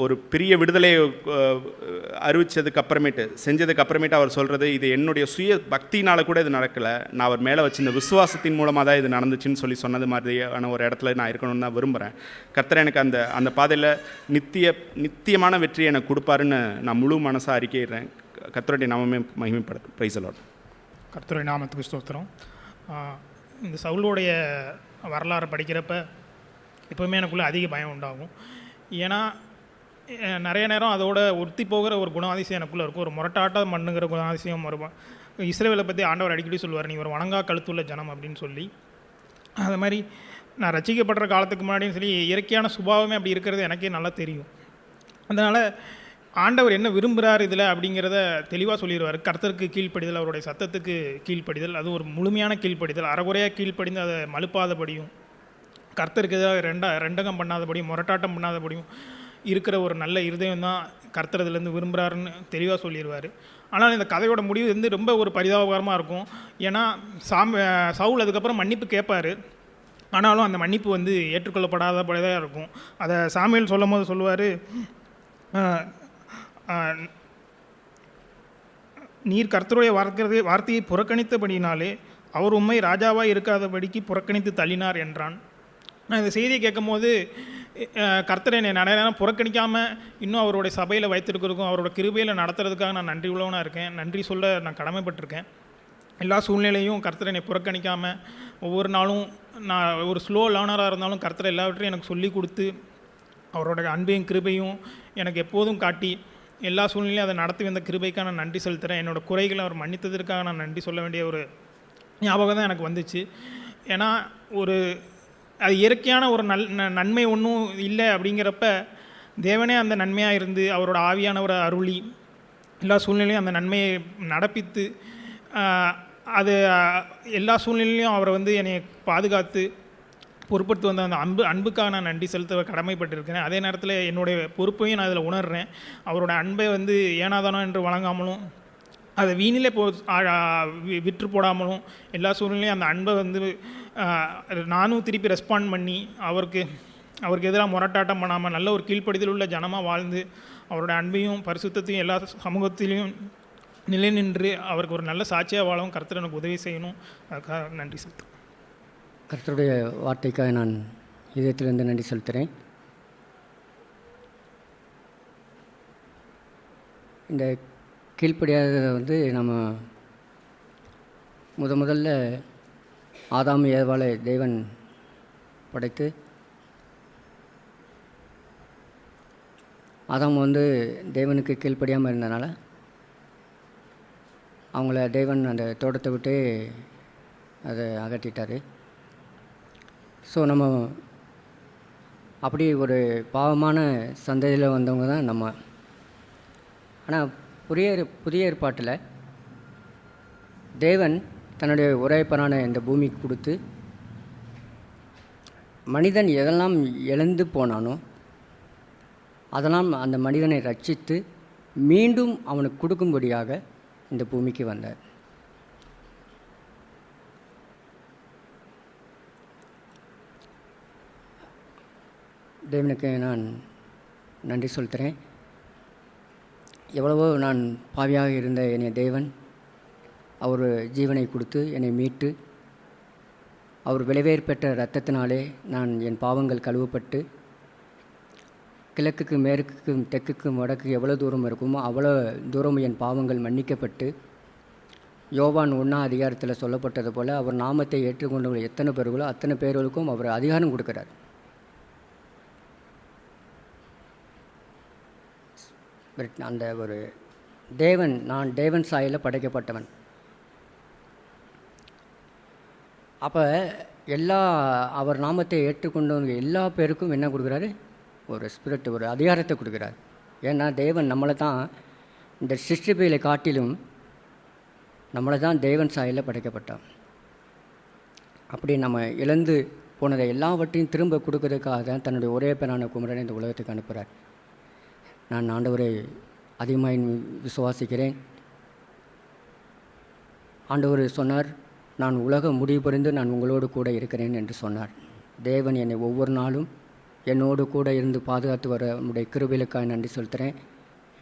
ஒரு பெரிய விடுதலையை அறிவித்ததுக்கு அப்புறமேட்டு செஞ்சதுக்கு அப்புறமேட்டு அவர் சொல்கிறது, இது என்னுடைய சுய பக்தினால் கூட இது நடக்கலை, நான் அவர் மேலே வச்சிருந்த விசுவாசத்தின் மூலமாக தான் இது நடந்துச்சுன்னு சொன்னது மாதிரியான ஒரு இடத்துல நான் இருக்கணும்னு தான் விரும்புகிறேன். கர்த்தர் எனக்கு அந்த பாதையில் நித்தியமான வெற்றியை எனக்கு கொடுப்பாருன்னு நான் முழு மனசாக அறிக்கையிடுறேன். கர்த்தருடைய நாமமே மகிமைப்படுத்தும். Praise the Lord. கர்த்தருடைய நாமத்துக்கு ஸ்தோத்திரம். இந்த சவுலுடைய வரலாறு படிக்கிறப்ப எப்போவுமே எனக்குள்ளே அதிக பயம் உண்டாகும். ஏன்னா நிறைய நேரம் அதோட ஒத்தி போகிற ஒரு குணாதிசயம் எனக்குள்ளே இருக்கும். ஒரு முரட்டாட்ட மண்ணுங்கிற குணாதிசயம் வரும். இஸ்ரவேலை பற்றி ஆண்டவர் அடிக்கடி சொல்லுவார், நீ ஒரு வணங்கா கழுத்துள்ள ஜனம் அப்படின்னு சொல்லி. அது மாதிரி நான் ரசிக்கப்படுற காலத்துக்கு முன்னாடியும் சரி, இயற்கையான சுபாவமே அப்படி இருக்கிறது எனக்கே நல்லா தெரியும். அதனால் ஆண்டவர் என்ன விரும்புகிறார் இதில் அப்படிங்கிறத தெளிவாக சொல்லிடுவார். கர்த்தருக்கு கீழ்ப்படிதல், அவருடைய சத்தத்துக்கு கீழ்ப்படிதல், அது ஒரு முழுமையான கீழ்ப்படிதல். அறகுறையாக கீழ்ப்படிந்து அதை மலுப்பாதபடியும், கர்த்தருக்கு எதிராக ரெண்டகம் பண்ணாதபடியும், முரட்டாட்டம் பண்ணாதபடியும் இருக்கிற ஒரு நல்ல இருதயம் தான் கர்த்தர் இதுலேருந்து விரும்புகிறாருன்னு தெளிவாக சொல்லிடுவார். ஆனால் இந்த கதையோட முடிவு வந்து ரொம்ப ஒரு பரிதாபகரமாக இருக்கும். ஏன்னா சவுல் அதுக்கப்புறம் மன்னிப்பு கேட்பார். ஆனாலும் அந்த மன்னிப்பு வந்து ஏற்றுக்கொள்ளப்படாதபடியாக இருக்கும். அதை சாமுவேல் சொல்லும் போது சொல்லுவார், நீர் கர்த்தருடைய வார்த்தையை புறக்கணித்தபடினாலே அவர் உம்மை ராஜாவாக இருக்காதபடிக்கு புறக்கணித்து தள்ளினார் என்றான். நான் இந்த செய்தியை கேட்கும் போது கர்த்தரை என்னை நிறைய நேரம் புறக்கணிக்காமல் இன்னும் அவருடைய சபையில் வைத்திருக்கிறதுக்கும் அவரோட கிருபையில் நடத்துறதுக்காக நான் நன்றி உள்ளவனாக இருக்கேன். நன்றி சொல்ல நான் கடமைப்பட்டிருக்கேன். எல்லா சூழ்நிலையும் கர்த்தரை என்னை புறக்கணிக்காமல் ஒவ்வொரு நாளும் நான் ஒரு ஸ்லோ லேர்னராக இருந்தாலும் கர்த்தரை எல்லாவற்றையும் எனக்கு சொல்லி கொடுத்து அவரோட அன்பையும் கிருபையும் எனக்கு எப்போதும் காட்டி எல்லா சூழ்நிலையும் அதை நடத்தி வந்த கிருபைக்காக நான் நன்றி செலுத்துகிறேன். என்னோடய குறைகளை அவர் மன்னித்ததற்காக நான் நன்றி சொல்ல வேண்டிய ஒரு ஞாபகம் தான் எனக்கு வந்துச்சு. ஏன்னா அது இயற்கையான ஒரு நன்மை ஒன்றும் இல்லை. அப்படிங்கிறப்ப தேவனே அந்த நன்மையாக இருந்து அவரோட ஆவியானவரை அருளி எல்லா சூழ்நிலையும் அந்த நன்மையை நடப்பித்து அது எல்லா சூழ்நிலையிலையும் அவரை வந்து என்னை பாதுகாத்து பொறுப்படுத்தி வந்த அந்த அன்புக்காக நான் நன்றி செலுத்த கடமைப்பட்டிருக்கிறேன். அதே நேரத்தில் என்னுடைய பொறுப்பையும் நான் இதில் உணர்கிறேன். அவரோட அன்பை வந்து ஏனாதானோ என்று வழங்காமலும் அதை வீணிலே விற்று போடாமலும் எல்லா சூழ்நிலையும் அந்த அன்பை வந்து நானும் திருப்பி ரெஸ்பாண்ட் பண்ணி அவருக்கு எதிராக முரட்டாட்டம் பண்ணாமல் நல்ல ஒரு கீழ்ப்படிதல் உள்ள ஜனமாக வாழ்ந்து அவரோட அன்பையும் பரிசுத்தத்தையும் எல்லா சமூகத்திலையும் நிலை நின்று அவருக்கு ஒரு நல்ல சாட்சியாக வாழவும் கர்த்தர் எனக்கு உதவி செய்யணும். அதுக்காக நன்றி செலுத்துறேன். கர்த்தருடைய வார்த்தைக்காக நான் இதயத்திலிருந்து நன்றி செலுத்துகிறேன். இந்த கீழ்ப்படியாததை வந்து நம்ம முதல்ல ஆதாம் ஏவாளை தேவன் படைத்து ஆதாம் வந்து தேவனுக்கு கீழ்ப்படியாமல் இருந்தனால அவங்கள தேவன் அந்த தோட்டத்தை விட்டு அதை அகற்றிட்டார். ஸோ நம்ம அப்படி ஒரு பாவமான சந்ததியில் வந்தவங்க தான் நம்ம. ஆனால் புதிய ஏற்பாட்டில் தேவன் தன்னுடைய உரைப்பரான இந்த பூமிக்கு கொடுத்து மனிதன் எதெல்லாம் இழந்து போனானோ அதெல்லாம் அந்த மனிதனை ரட்சித்து மீண்டும் அவனுக்கு கொடுக்கும்படியாக இந்த பூமிக்கு வந்தார். தேவனுக்கு நான் நன்றி செலுத்துகிறேன். எவ்வளவோ நான் பாவியாக இருந்த என்னை தேவன் அவர் ஜீவனை கொடுத்து என்னை மீட்டு அவர் விளைவேற் பெற்ற இரத்தத்தினாலே நான் என் பாவங்கள் கழுவப்பட்டு கிழக்குக்கும் மேற்குக்கும் தெற்குக்கும் வடக்கு எவ்வளோ தூரம் இருக்குமோ அவ்வளோ தூரம் என் பாவங்கள் மன்னிக்கப்பட்டு யோவான் 1 அதிகாரத்தில் சொல்லப்பட்டது போல் அவர் நாமத்தை ஏற்றுக்கொண்டவர்கள் எத்தனை பேர்களோ அத்தனை பேர்களுக்கும் அவர் அதிகாரம் கொடுக்குறார். அந்த ஒரு தேவன், நான் தேவன் சாயலில் படைக்கப்பட்டவன். அப்போ அவர் நாமத்தை ஏற்றுக்கொண்டவங்க எல்லா பேருக்கும் என்ன கொடுக்குறாரு? ஒரு ஸ்பிரிட், ஒரு அதிகாரத்தை கொடுக்குறார். ஏன்னா தேவன் நம்மளை தான் இந்த சிருஷ்டிப்பையில் காட்டிலும் நம்மளை தான் தேவன் சாயலில் படைக்கப்பட்டோம். அப்படி நம்ம இழந்து போனதை எல்லாவற்றையும் திரும்ப கொடுக்கறதுக்காக தான் தன்னுடைய ஒரே பேரான குமரனை இந்த உலகத்துக்கு அனுப்புகிறார். நான் ஆண்டவரை அதிகமாக விசுவாசிக்கிறேன். ஆண்டவர் சொன்னார், நான் உலகம் முடிவு புரிந்து நான் உங்களோடு கூட இருக்கிறேன் என்று சொன்னார். தேவன் என்னை ஒவ்வொரு நாளும் என்னோடு கூட இருந்து பாதுகாத்து வர நம்முடைய கிருபைகளுக்காக நன்றி செலுத்துகிறேன்.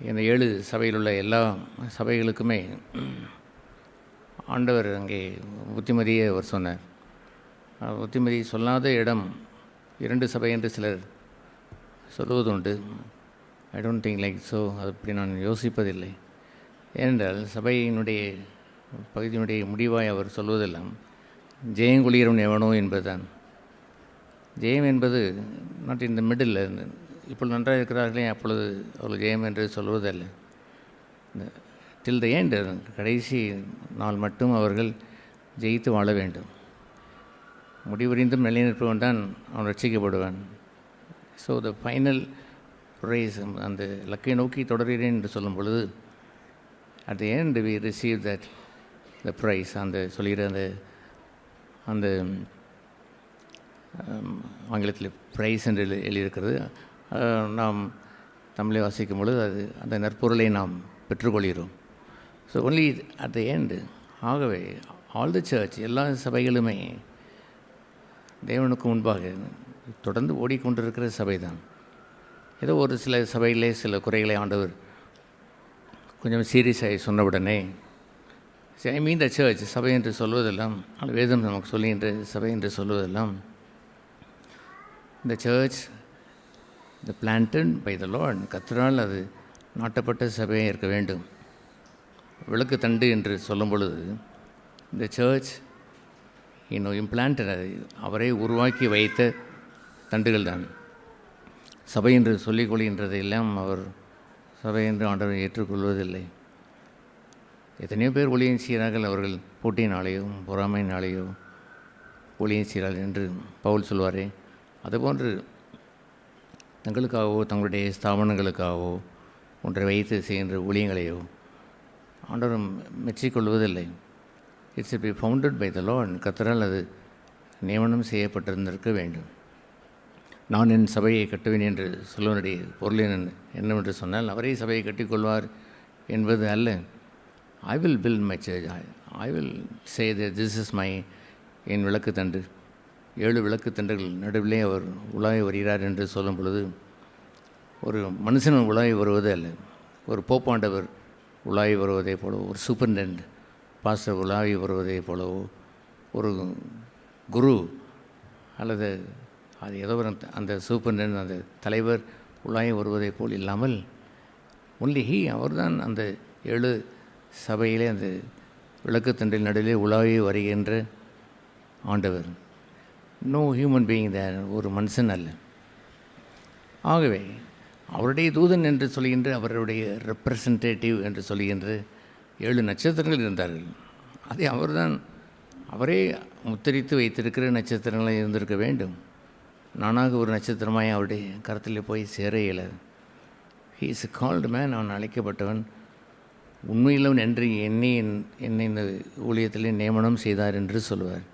இந்த 7 சபையில் உள்ள எல்லா சபைகளுக்குமே ஆண்டவர் அங்கே புத்திமதியை அவர் சொன்னார். புத்திமதி சொல்லாத இடம் 2 சபை என்று சிலர் சொல்வதுண்டு. I don't think like so. அப்படி நான் யோசிப்பதில்லை. ஏனென்றால் சபையினுடைய பகுதியினுடைய முடிவாய் அவர் சொல்வதெல்லாம் ஜெயங்குளியரன் எவனோ என்பதுதான். ஜெயம் என்பது நாட் இந்த மிடில், இப்போ நன்றாக இருக்கிறார்களே அப்பொழுது அவர்கள் ஜெயம் என்று சொல்வதல்ல. டில் த எண்ட், கடைசி நாள் மட்டும் அவர்கள் ஜெயித்து வாழ வேண்டும். முடிவறிந்தும் நிலைநிற்பவன் தான் அவன் ரட்சிக்கப்படுவான். ஸோ த ஃபைனல் ப்ரைஸ் அந்த இலக்கை நோக்கி தொடர்கிறேன் என்று சொல்லும் பொழுது at the end we receive that the prize அந்த சொல்கிற அந்த ஆங்கிலத்தில் ப்ரைஸ் என்று எழுதியிருக்கிறது. நாம் தமிழை வாசிக்கும் பொழுது அந்த நற்பொருளை நாம் பெற்றுக்கொள்கிறோம். So only at the end. ஆகவே ஆல் த சர்ச் எல்லா சபைகளுமே தேவனுக்கு முன்பாக தொடர்ந்து ஓடிக்கொண்டிருக்கிற சபை தான். ஏதோ ஒரு சில சபையிலே சில குறைகளை ஆண்டவர் கொஞ்சம் சீரியஸாகி சொன்னவுடனே ஐ மீன் த சர்ச் சபை என்று சொல்வதெல்லாம் வேதம் நமக்கு சொல்லுகின்ற சபை என்று சொல்வதெல்லாம் இந்த church the planted by the Lord, கர்த்தரால் அது நாட்டப்பட்ட சபையாக இருக்க வேண்டும். விளக்கு தண்டு என்று சொல்லும் பொழுது இந்த சர்ச் இன்னும் இம்ப்ளான்டட், அது அவரே உருவாக்கி வைத்த தண்டுகள் தான். சபை என்று சொல்லிக் கொள்கின்றதையெல்லாம் அவர் சபை என்று ஆண்டவர் ஏற்றுக்கொள்வதில்லை. எத்தனையோ பேர் ஊழியம் செய்கிறார்கள், அவர்கள் போட்டியினாலேயோ பொறாமையினாலேயோ ஊழியம் செய்கிறார்கள் என்று பவுல் சொல்வாரே, அதுபோன்று தங்களுக்காகவோ தங்களுடைய ஸ்தாபனங்களுக்காகவோ ஒன்றை வைத்து செய்கின்ற ஊழியங்களையோ ஆண்டவர் மெச்சிக்கொள்வதில்லை. It's be founded by the Lord, கர்த்தரால் அது நியமனம் செய்யப்பட்டிருந்திருக்க வேண்டும். நான் என் சபையை கட்டுவேன் என்று சொல்வனுடைய பொருள் என்னவென்று சொன்னால் அவரே சபையை கட்டிக்கொள்வார் என்பது அல்ல. I will build my church, I will say that this is my என் விளக்கு தண்டு. 7 விளக்கு தண்டுகள் நடுவிலே அவர் உலாவி வருகிறார் என்று சொல்லும் பொழுது ஒரு மனுஷன் உலாவி வருவது அல்ல, ஒரு போப்பாண்டவர் உலாவி வருவதை போலவோ, ஒரு சூப்பர்டென்ட் பாஸ்டர் உலாவி வருவதை போலவோ, ஒரு குரு அல்லது அது ஏதோ ஒரு அந்த சூப்பர்டென்ட் அந்த தலைவர் உலாவி வருவதை போல் இல்லாமல் ஒன்லி அவர் தான் அந்த 7 சபையிலே அந்த விளக்குத்தண்டில் நடுவிலே உலாவி வருகின்ற ஆண்டவர். நோ ஹியூமன் பீயிங் தேர், ஒரு மனுஷன் அல்ல. ஆகவே அவருடைய தூதன் என்று சொல்கின்ற, அவருடைய ரெப்ரசன்டேட்டிவ் என்று சொல்கின்ற 7 நட்சத்திரங்கள் இருந்தார்கள். அதை அவரே முத்திரித்து வைத்திருக்கிற நட்சத்திரங்களாக இருந்திருக்க வேண்டும். நானாக ஒரு நட்சத்திரமாய் அவருடைய கருத்தில் போய் சேர இயலாது. ஹீ இஸ் கால்டு மேன், அவன் அழைக்கப்பட்டவன், உண்மையிலும் என்று என்னை இந்த ஊழியத்திலே நியமனம் செய்தார் என்று சொல்லுவார்.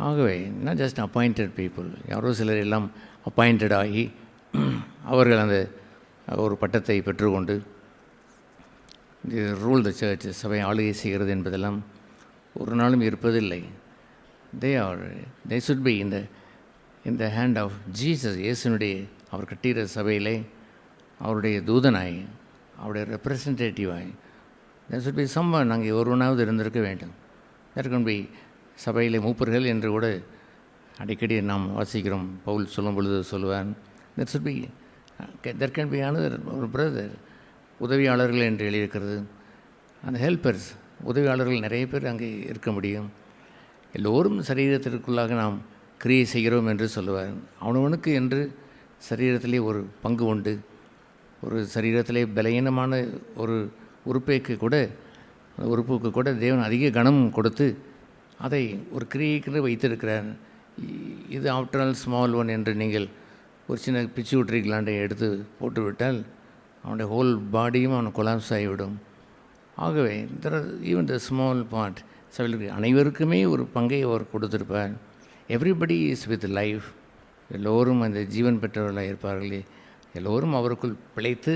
ஆகவே நாட் ஜஸ்ட் அப்பாயிண்டட் பீப்புள், யாரோ சிலர் எல்லாம் அப்பாயிண்டட் ஆகி அவர்கள் அந்த ஒரு பட்டத்தை பெற்றுக்கொண்டு ரூல் த சர்ச், சபை ஆளுகை செய்கிறது என்பதெல்லாம் ஒரு நாளும் இருப்பதில்லை. They should be in the hand of Jesus. இயேசுனுடைய அவர் கட்டுகிற சபையிலே அவருடைய தூதனாய், அவருடைய ரெப்ரசன்டேட்டிவாய் there should be someone, அங்கே ஒருவனாவது இருந்திருக்க வேண்டும். there can be சபையிலே மூப்பர்கள் என்று கூட அடிக்கடி நாம் வாசிக்கிறோம். பவுல் சொல்லும் பொழுது சொல்லுவான், there can be another, ஒரு பிரதர், உதவியாளர்கள் என்று எழுதியிருக்கிறது. அந்த ஹெல்ப்பர்ஸ், உதவியாளர்கள் நிறைய பேர் அங்கே இருக்க முடியும். எல்லோரும் சரீரத்திற்குள்ளாக நாம் கிரியை செய்கிறோம் என்று சொல்லுவார். அவனவனுக்கு என்று சரீரத்திலே ஒரு பங்கு உண்டு. ஒரு சரீரத்திலே பலகீனமான ஒரு உறுப்புக்கு கூட தேவன் அதிக கனம் கொடுத்து அதை ஒரு கிரியைக்கு வைத்திருக்கிறார். இது ஆஃப்டர் ஆல் ஸ்மால் ஒன் என்று நீங்கள் ஒரு சின்ன பிச்சுட்ரி கிளாண்டை எடுத்து போட்டுவிட்டால் அவனுடைய ஹோல் பாடியும் அவன் கொலாப்ஸ் ஆகிவிடும். ஆகவே ஈவன் த ஸ்மால் பார்ட் அனைவருக்குமே ஒரு பங்கை அவர் கொடுத்திருப்பார். எவ்ரிபடி இஸ் வித் லைஃப், எல்லோரும் அந்த ஜீவன் பெற்றவர்களாக இருப்பார்களே, எல்லோரும் அவருக்குள் பிழைத்து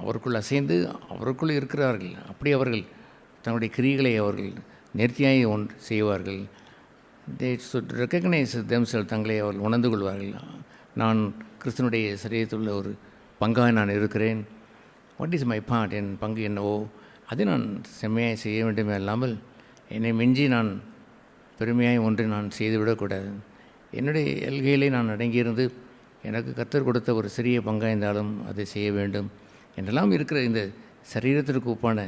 அவருக்குள் அசைந்து அவருக்குள் இருக்கிறார்கள். அப்படி அவர்கள் தன்னுடைய கிரிகளை அவர்கள் நேர்த்தியாய் செய்வார்கள். தே சுட் ரெக்கக்னைஸ் தெம்செல்ஸ், தங்களை அவர்கள் உணர்ந்து கொள்வார்கள். நான் கிறிஸ்தனுடைய சரீரத்தில் உள்ள ஒரு பங்காக நான் இருக்கிறேன். வாட் இஸ் மை பார்ட், என் பங்கு என்னவோ அதை நான் செம்மையாக செய்ய வேண்டுமே அல்லாமல் என்னை மிஞ்சி நான் பெருமையாய் ஒன்று நான் செய்துவிடக்கூடாது. என்னுடைய எல்கையிலே நான் அடங்கியிருந்து எனக்கு கர்த்தர் கொடுத்த ஒரு சிறிய பங்காக இருந்தாலும் அதை செய்ய வேண்டும் என்றெல்லாம் இருக்கிற இந்த சரீரத்திற்கு ஒப்பான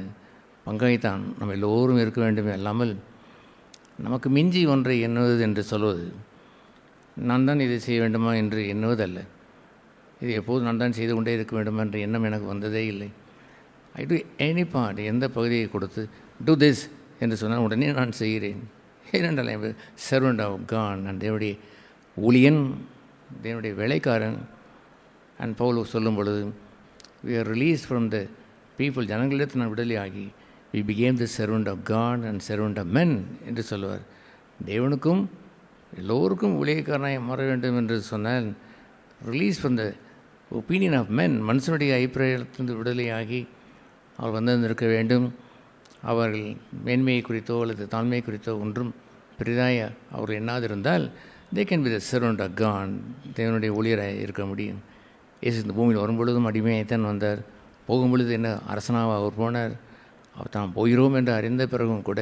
பங்காய்த்தான் நம்ம எல்லோரும் இருக்க வேண்டுமே அல்லாமல் நமக்கு மிஞ்சி ஒன்றை எண்ணுவது என்று சொல்வது, நான் தான் இதை செய்ய வேண்டுமா என்று எண்ணுவதல்ல. இது எப்போது நான் தான் செய்து கொண்டே இருக்க வேண்டுமா என்ற எண்ணம் எனக்கு வந்ததே இல்லை. ஐ டு எனி பார்ட், எந்த பகுதியை கொடுத்து டூ திஸ் என்று சொன்னால் உடனே நான் செய்கிறேன். ஏனென்றால் சர்வெண்ட் ஆஃப் காட், நான் தேவனுடைய ஊழியன், தேவனுடைய வேலைக்காரன். அண்ட் பவுல் சொல்லும் பொழுது we are released from the people, ஜனங்களிடத்தில் நான் விடுதலையாகி we became the servant of God and servant of men என்று சொல்லுவார். தேவனுக்கும் எல்லோருக்கும் ஊழியக்காரனாய் மாற வேண்டும் என்று சொன்னால் release from the opinion of men, மனுஷனுடைய அபிப்பிராயத்திலிருந்து விடுதலையாகி அவர் வந்திருக்க வேண்டும். அவர்கள் மேன்மையை குறித்தோ அல்லது தாழ்மையை குறித்தோ ஒன்றும் பெரிதாய அவர் எண்ணாதிருந்தால் they can be the servant of God, தேவனுடைய ஊழியராக இருக்க முடியும். இயேசு இந்த பூமியில் வரும்பொழுதும் அடிமையாய்த்தான் வந்தார். போகும்பொழுது என்ன அரசனாக அவர் போனார். அவர் தான் போகிறோம் என்று அறிந்த பிறகும் கூட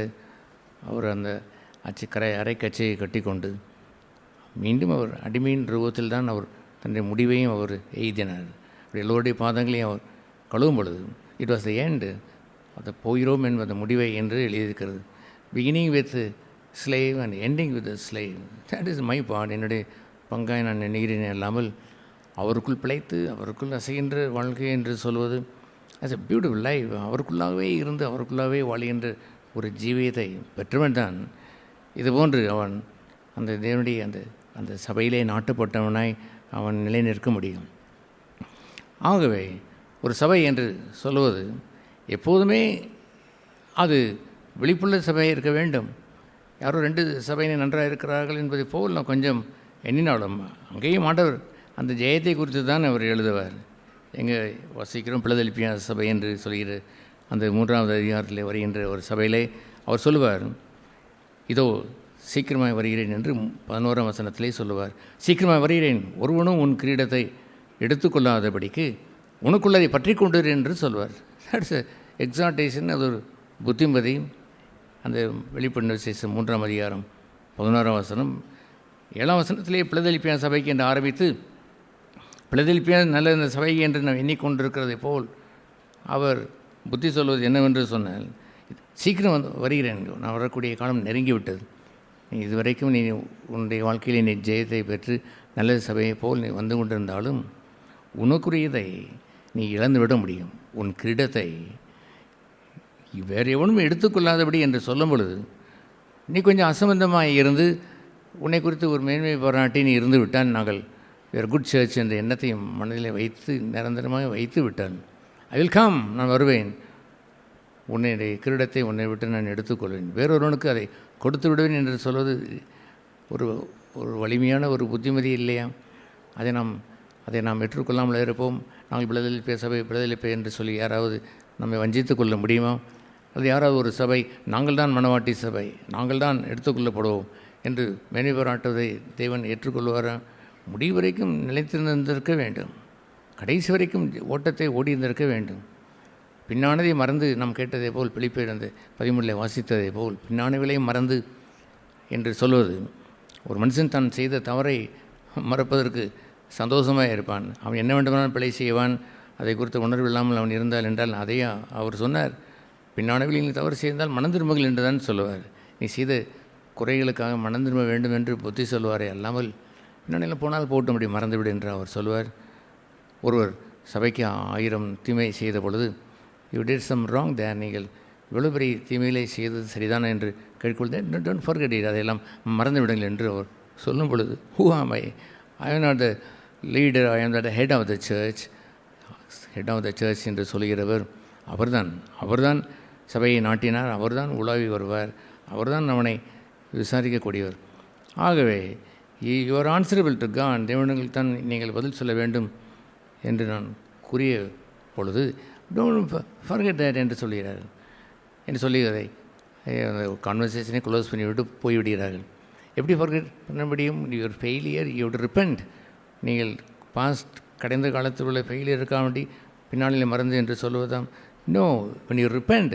அவர் அந்த அரைக்கச்சையை கட்டி கொண்டு மீண்டும் அவர் அடிமையின் ரூபத்தில் தான் அவர் தன்னுடைய முடிவையும் அவர் எய்தினார். எல்லோருடைய பாதங்களையும் அவர் கழுவும் பொழுது இட் வாஸ் த எண்டு, அதை போகிறோம் என்பது முடிவை என்று எழுதியிருக்கிறது. Beginning with slave and ending with slave, that is my part. என்னுடைய பங்காய் நான் நினைக்கிறேன் அல்லாமல் அவருக்குள் பிழைத்து அவருக்குள் அசைகின்ற வாழ்க்கை என்று சொல்வது ஆஸ் எ பியூட்டிஃபுல் லைஃப். அவருக்குள்ளாகவே இருந்து அவருக்குள்ளாகவே வாழ்கின்ற ஒரு ஜீவியத்தை பெற்றவன் தான் இதுபோன்று அவன் அந்த தேவனுடைய அந்த சபையிலே நாட்டப்பட்டவனாய் அவன் நிலை நிற்க முடியும். ஆகவே ஒரு சபை என்று சொல்லுவது எப்போதுமே அது விழிப்புள்ள சபையாக இருக்க வேண்டும். யாரோ 2 சபையினர் நன்றாக இருக்கிறார்கள் என்பதை போல் நான் கொஞ்சம் எண்ணினாலும் அங்கேயும் ஆண்டவர் அந்த ஜெயத்தை குறித்து தான் அவர் எழுதுவார். எங்கே வசிக்கிறோம் பிலதெல்பியா சபை என்று சொல்கிற அந்த 3வது அதிகாரத்தில் வருகின்ற ஒரு சபையிலே அவர் சொல்லுவார், இதோ சீக்கிரமாக வருகிறேன் என்று 11ஆம் வசனத்திலே சொல்லுவார். சீக்கிரமாக வருகிறேன், ஒருவனும் உன் கிரீடத்தை எடுத்துக்கொள்ளாதபடிக்கு உனக்குள்ளதை பற்றி கொண்டு என்று சொல்வார். தட்ஸ் எக்ஸால்டேஷன், அது ஒரு புத்திமதி. அந்த வெளிப்படைந்த விசேஷம் 3ஆம் அதிகாரம் 11ஆம் வசனம் 7ஆம் வசனத்திலே பிலதெல்பியா சபைக்கு என்று ஆரம்பித்து பிலதெல்பியா நல்ல இந்த சபை என்று நான் எண்ணிக்கொண்டிருக்கிறதை போல் அவர் புத்தி சொல்வது என்னவென்று சொன்னால், சீக்கிரம் வருகிறேன், நான் வரக்கூடிய காலம் நெருங்கிவிட்டது. நீ இதுவரைக்கும் நீ உன்னுடைய வாழ்க்கையில் நீ ஜெயத்தை பெற்று நல்ல சபையை போல் நீ வந்து கொண்டிருந்தாலும் உனக்குரியதை நீ இழந்துவிட முடியும். உன் கிரீடத்தை வேறு எவனும் எடுத்துக்கொள்ளாதபடி என்று சொல்லும் பொழுது நீ கொஞ்சம் அசம்பந்தமாக இருந்து உன்னை குறித்து ஒரு மேன்மை பாராட்டி நீ இருந்து விட்டான். நாங்கள் வேறு குட் சர்ச் என்ற எண்ணத்தையும் மனதில் வைத்து நிரந்தரமாக வைத்து விட்டான். ஐ வில் கம், நான் வருவேன், உன்னுடைய கிரீடத்தை உன்னை விட்டு நான் எடுத்துக்கொள்வேன், வேறொருவனுக்கு அதை கொடுத்து விடுவேன் என்று சொல்வது ஒரு ஒரு வலிமையான ஒரு புத்திமதி இல்லையா? அதை நாம் ஏற்றுக்கொள்ளாமல் இருப்போம். நாங்கள் பிலதெல்பியா சபை பிலதெல்பியா என்று சொல்லி யாராவது நம்மை வஞ்சித்து கொள்ள முடியுமா? அது யாராவது ஒரு சபை நாங்கள் தான் மணவாட்டி சபை, நாங்கள் தான் எடுத்துக்கொள்ளப்படுவோம் என்று மேன்மை பாராட்டுவதை தேவன் ஏற்றுக்கொள்வாரா? முடிவு வரைக்கும் நிலைத்திருந்திருக்க வேண்டும், கடைசி வரைக்கும் ஓட்டத்தை ஓடியிருந்திருக்க வேண்டும். பின்னானதை மறந்து நாம் கேட்டதை போல் பிலிப்பை அந்த 13 வாசித்ததை போல் பின்னானவிலையும் மறந்து என்று சொல்வது, ஒரு மனுஷன் தான் செய்த தவறை மறப்பதற்கு சந்தோஷமாக இருப்பான். அவன் என்ன வேண்டுமானால் பிழை செய்வான், அதை குறித்து உணர்வு இல்லாமல் அவன் இருந்தால் என்றால் அதையா அவர் சொன்னார். பின்னானவில் நீ தவறு செய்தால் மனம் திரும்புங்கள் என்று தான் சொல்லுவார். நீ செய்த குறைகளுக்காக மனம் திரும்ப வேண்டும் என்று புத்தி சொல்வாரே அல்லாமல் பின்னாடியில் போனால் போட்டு முடியும் மறந்துவிடு என்று அவர் சொல்வார். ஒருவர் சபைக்கு 1000 தீமை செய்த பொழுது யூ டிட் சம் ராங் தேர், நீங்கள் இவ்வளோ பெரிய தீமையிலே செய்தது சரிதானே என்று கேட்கொள்ளுதே, டோன்ட் ஃபர்கெட் இட், அதையெல்லாம் மறந்து விடுங்கள் என்று அவர் சொல்லும் பொழுது, ஹூ ஆம் ஐ am not the leader, I am the head of the church, head of the church என்று சொல்கிறவர் அவர்தான் சபையை நாட்டினார், அவர்தான் உலாவி வருவார், அவர்தான் அவனை விசாரிக்கக்கூடியவர். ஆகவே you are answerable to God, தேவனுக்கு தான் நீங்கள் பதில் சொல்ல வேண்டும் என்று நான் கூறிய பொழுது டோன்ட் ஃபர்கெட் தட் என்று சொல்கிறார்கள். என்று சொல்லி அதை கான்வர்சேஷனை க்ளோஸ் பண்ணிவிட்டு போய்விடுகிறார்கள். எப்படி ஃபர்கெட் பண்ண முடியும்? Your failure you to repent. நீங்கள் பாஸ்ட் கடந்த காலத்தில் உள்ள ஃபெயிலியர் இருக்க வேண்டி பின்னாளில் மறந்து என்று சொல்லுவதாம். No, when you repent,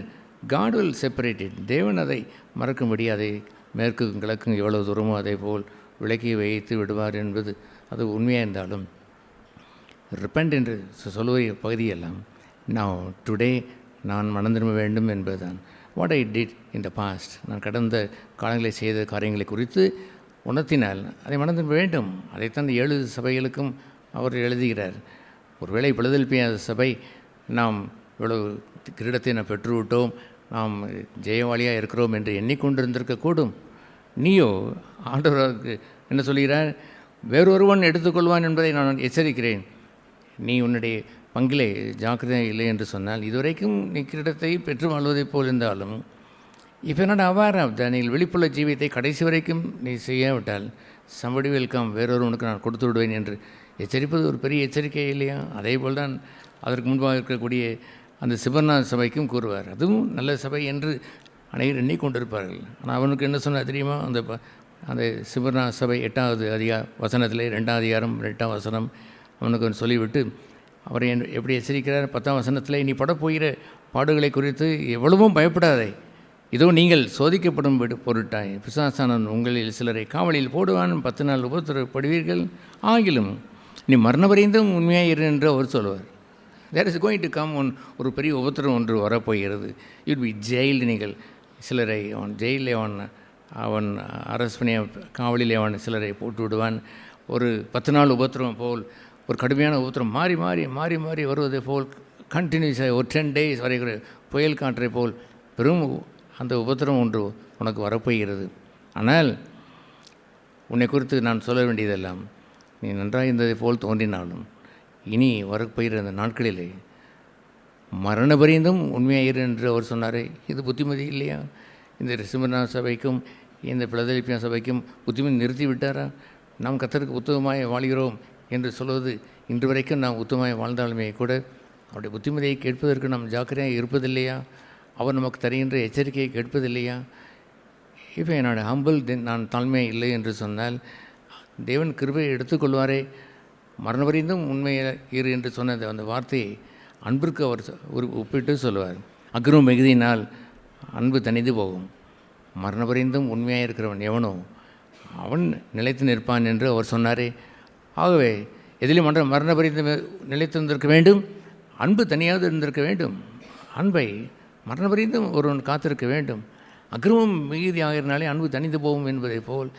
God will separate it. தேவன் அதை மறக்கும்படி அதை மேற்கும் கிழக்கும் எவ்வளவு தூரமோ அதே போல் விலக்கி வைத்து விடுவார் என்பது அது உண்மையாக இருந்தாலும் ரிப்பெண்ட் என்று சொல்லுவ பகுதியெல்லாம் நான் டுடே நான் மனம் திரும்ப வேண்டும் என்பதுதான். What I did in the past, நான் கடந்த காலங்களில் செய்த காரியங்களை குறித்து உணர்த்தினால் அதை மனம் திரும்ப வேண்டும். அதைத்தான் 7 சபைகளுக்கும் அவர் எழுதுகிறார். ஒருவேளை பிலதெல்பியா சபை நாம் இவ்வளவு கிரீடத்தை நாம் பெற்றுவிட்டோம், நாம் ஜெயவாளியாக இருக்கிறோம் என்று எண்ணிக்கொண்டிருந்திருக்கக்கூடும். நீயோ ஆண்டவருக்கு என்ன சொல்கிறார்? வேறொருவன் எடுத்துக்கொள்வான் என்பதை நான் எச்சரிக்கிறேன். நீ உன்னுடைய பங்கிலே ஜாக்கிரதையாக இல்லை என்று சொன்னால் இதுவரைக்கும் நீ கிரீடத்தை பெற்று வாழ்வதைப் போல் இருந்தாலும் இப்போ not aware of that, நீங்கள் வெளிப்புற ஜீவியத்தை கடைசி வரைக்கும் நீ செய்யாவிட்டால் somebody will come, வேறொருவனுக்கு நான் கொடுத்து விடுவேன் என்று எச்சரிப்பது ஒரு பெரிய எச்சரிக்கை இல்லையா? அதே போல் தான் அதற்கு முன்பாக இருக்கக்கூடிய அந்த சிபர்னா சபைக்கும் கூறுவார். அதுவும் நல்ல சபை என்று அனைவரும் எண்ணிக்கொண்டிருப்பார்கள். ஆனால் அவனுக்கு என்ன சொன்னால் தெரியுமா? அந்த சிபர்னா சபை 8வது வசனத்திலே 2வது அதிகாரம் 8ஆம் வசனம் அவனுக்கு சொல்லிவிட்டு அவரை எப்படி எச்சரிக்கிறார்? 10ஆம் வசனத்தில் நீ படப்போகிற பாடுகளை குறித்து எவ்வளவும் பயப்படாதே, இதோ நீங்கள் சோதிக்கப்படும் பொருட்டாய் பிசாசானவன் உங்களில் சிலரை காவலில் போடுவான், 10 நாள் உபத்திரப்படுவீர்கள், ஆகிலும் நீ மரணவரைந்தும் உண்மையாக இரு என்று அவர் சொல்வார். There is going to come ஒரு பெரிய உபத்திரம் ஒன்று வரப்போகிறது. You be jailed. நீங்கள் சிலரை ஜெயிலில் அவன் அரெஸ்ட் பண்ணி காவலில் சிலரை போட்டு விடுவான். ஒரு 10 நாள் உபத்திரம் போல் ஒரு கடுமையான உபத்திரம் மாறி மாறி மாறி மாறி வருவதை போல் கண்டினியூஸாக ஒரு 10 days வரைகிற புயல் காற்றை போல் பெரும் அந்த உபத்திரம் ஒன்று உனக்கு வரப்போகிறது. ஆனால் உன்னை குறித்து நான் சொல்ல வேண்டியதெல்லாம் நீ நன்றாக இருந்ததை போல் தோன்றினாலும் இனி வரப்போகிற அந்த நாட்களிலே மரணபரியந்தம் உண்மையாயிரு என்று அவர் சொன்னார். இது புத்திமதி இல்லையா? இந்த சிமர்னா சபைக்கும் இந்த பிலதெல்பியா சபைக்கும் புத்திமதி நிறுத்தி விட்டாரா? நாம் கர்த்தருக்கு உத்தமமாய் வாழ்கிறோம் என்று சொல்வது இன்று வரைக்கும் நாம் உத்தமமாய் வாழ்ந்தாலுமே கூட அவருடைய புத்திமதியை கேட்பதற்கு நாம் ஜாக்கிரதையாக இருப்பதில்லையா? அவர் நமக்கு தருகின்ற எச்சரிக்கையை கேட்பதில்லையா? இப்போ என்னோட ஹம்பிள் நான் தாழ்மையாக இல்லை என்று சொன்னால் தேவன் கிருபையை எடுத்துக்கொள்வாரே. மரணவரைந்தும் உண்மையாக இரு என்று சொன்ன அந்த வார்த்தையை அன்பிற்கு அவர் ஒப்பிட்டு சொல்லுவார். அக்ரம மிகுதியினால் அன்பு தனிந்து போகும், மரணவரைந்தும் உண்மையாக இருக்கிறவன் எவனோ அவன் நிலைத்து நிற்பான் என்று அவர் சொன்னாரே. ஆகவே எதிலும் மரணபரிந்து நிலைத்திருந்திருக்க வேண்டும், அன்பு தனியாக இருந்திருக்க வேண்டும். அன்பை மரணபரிந்தும் ஒருவன் காத்திருக்க வேண்டும். அக்கிரமம் மிகுதியாகிறனாலே அன்பு தனிந்து போகும் என்பதை போல்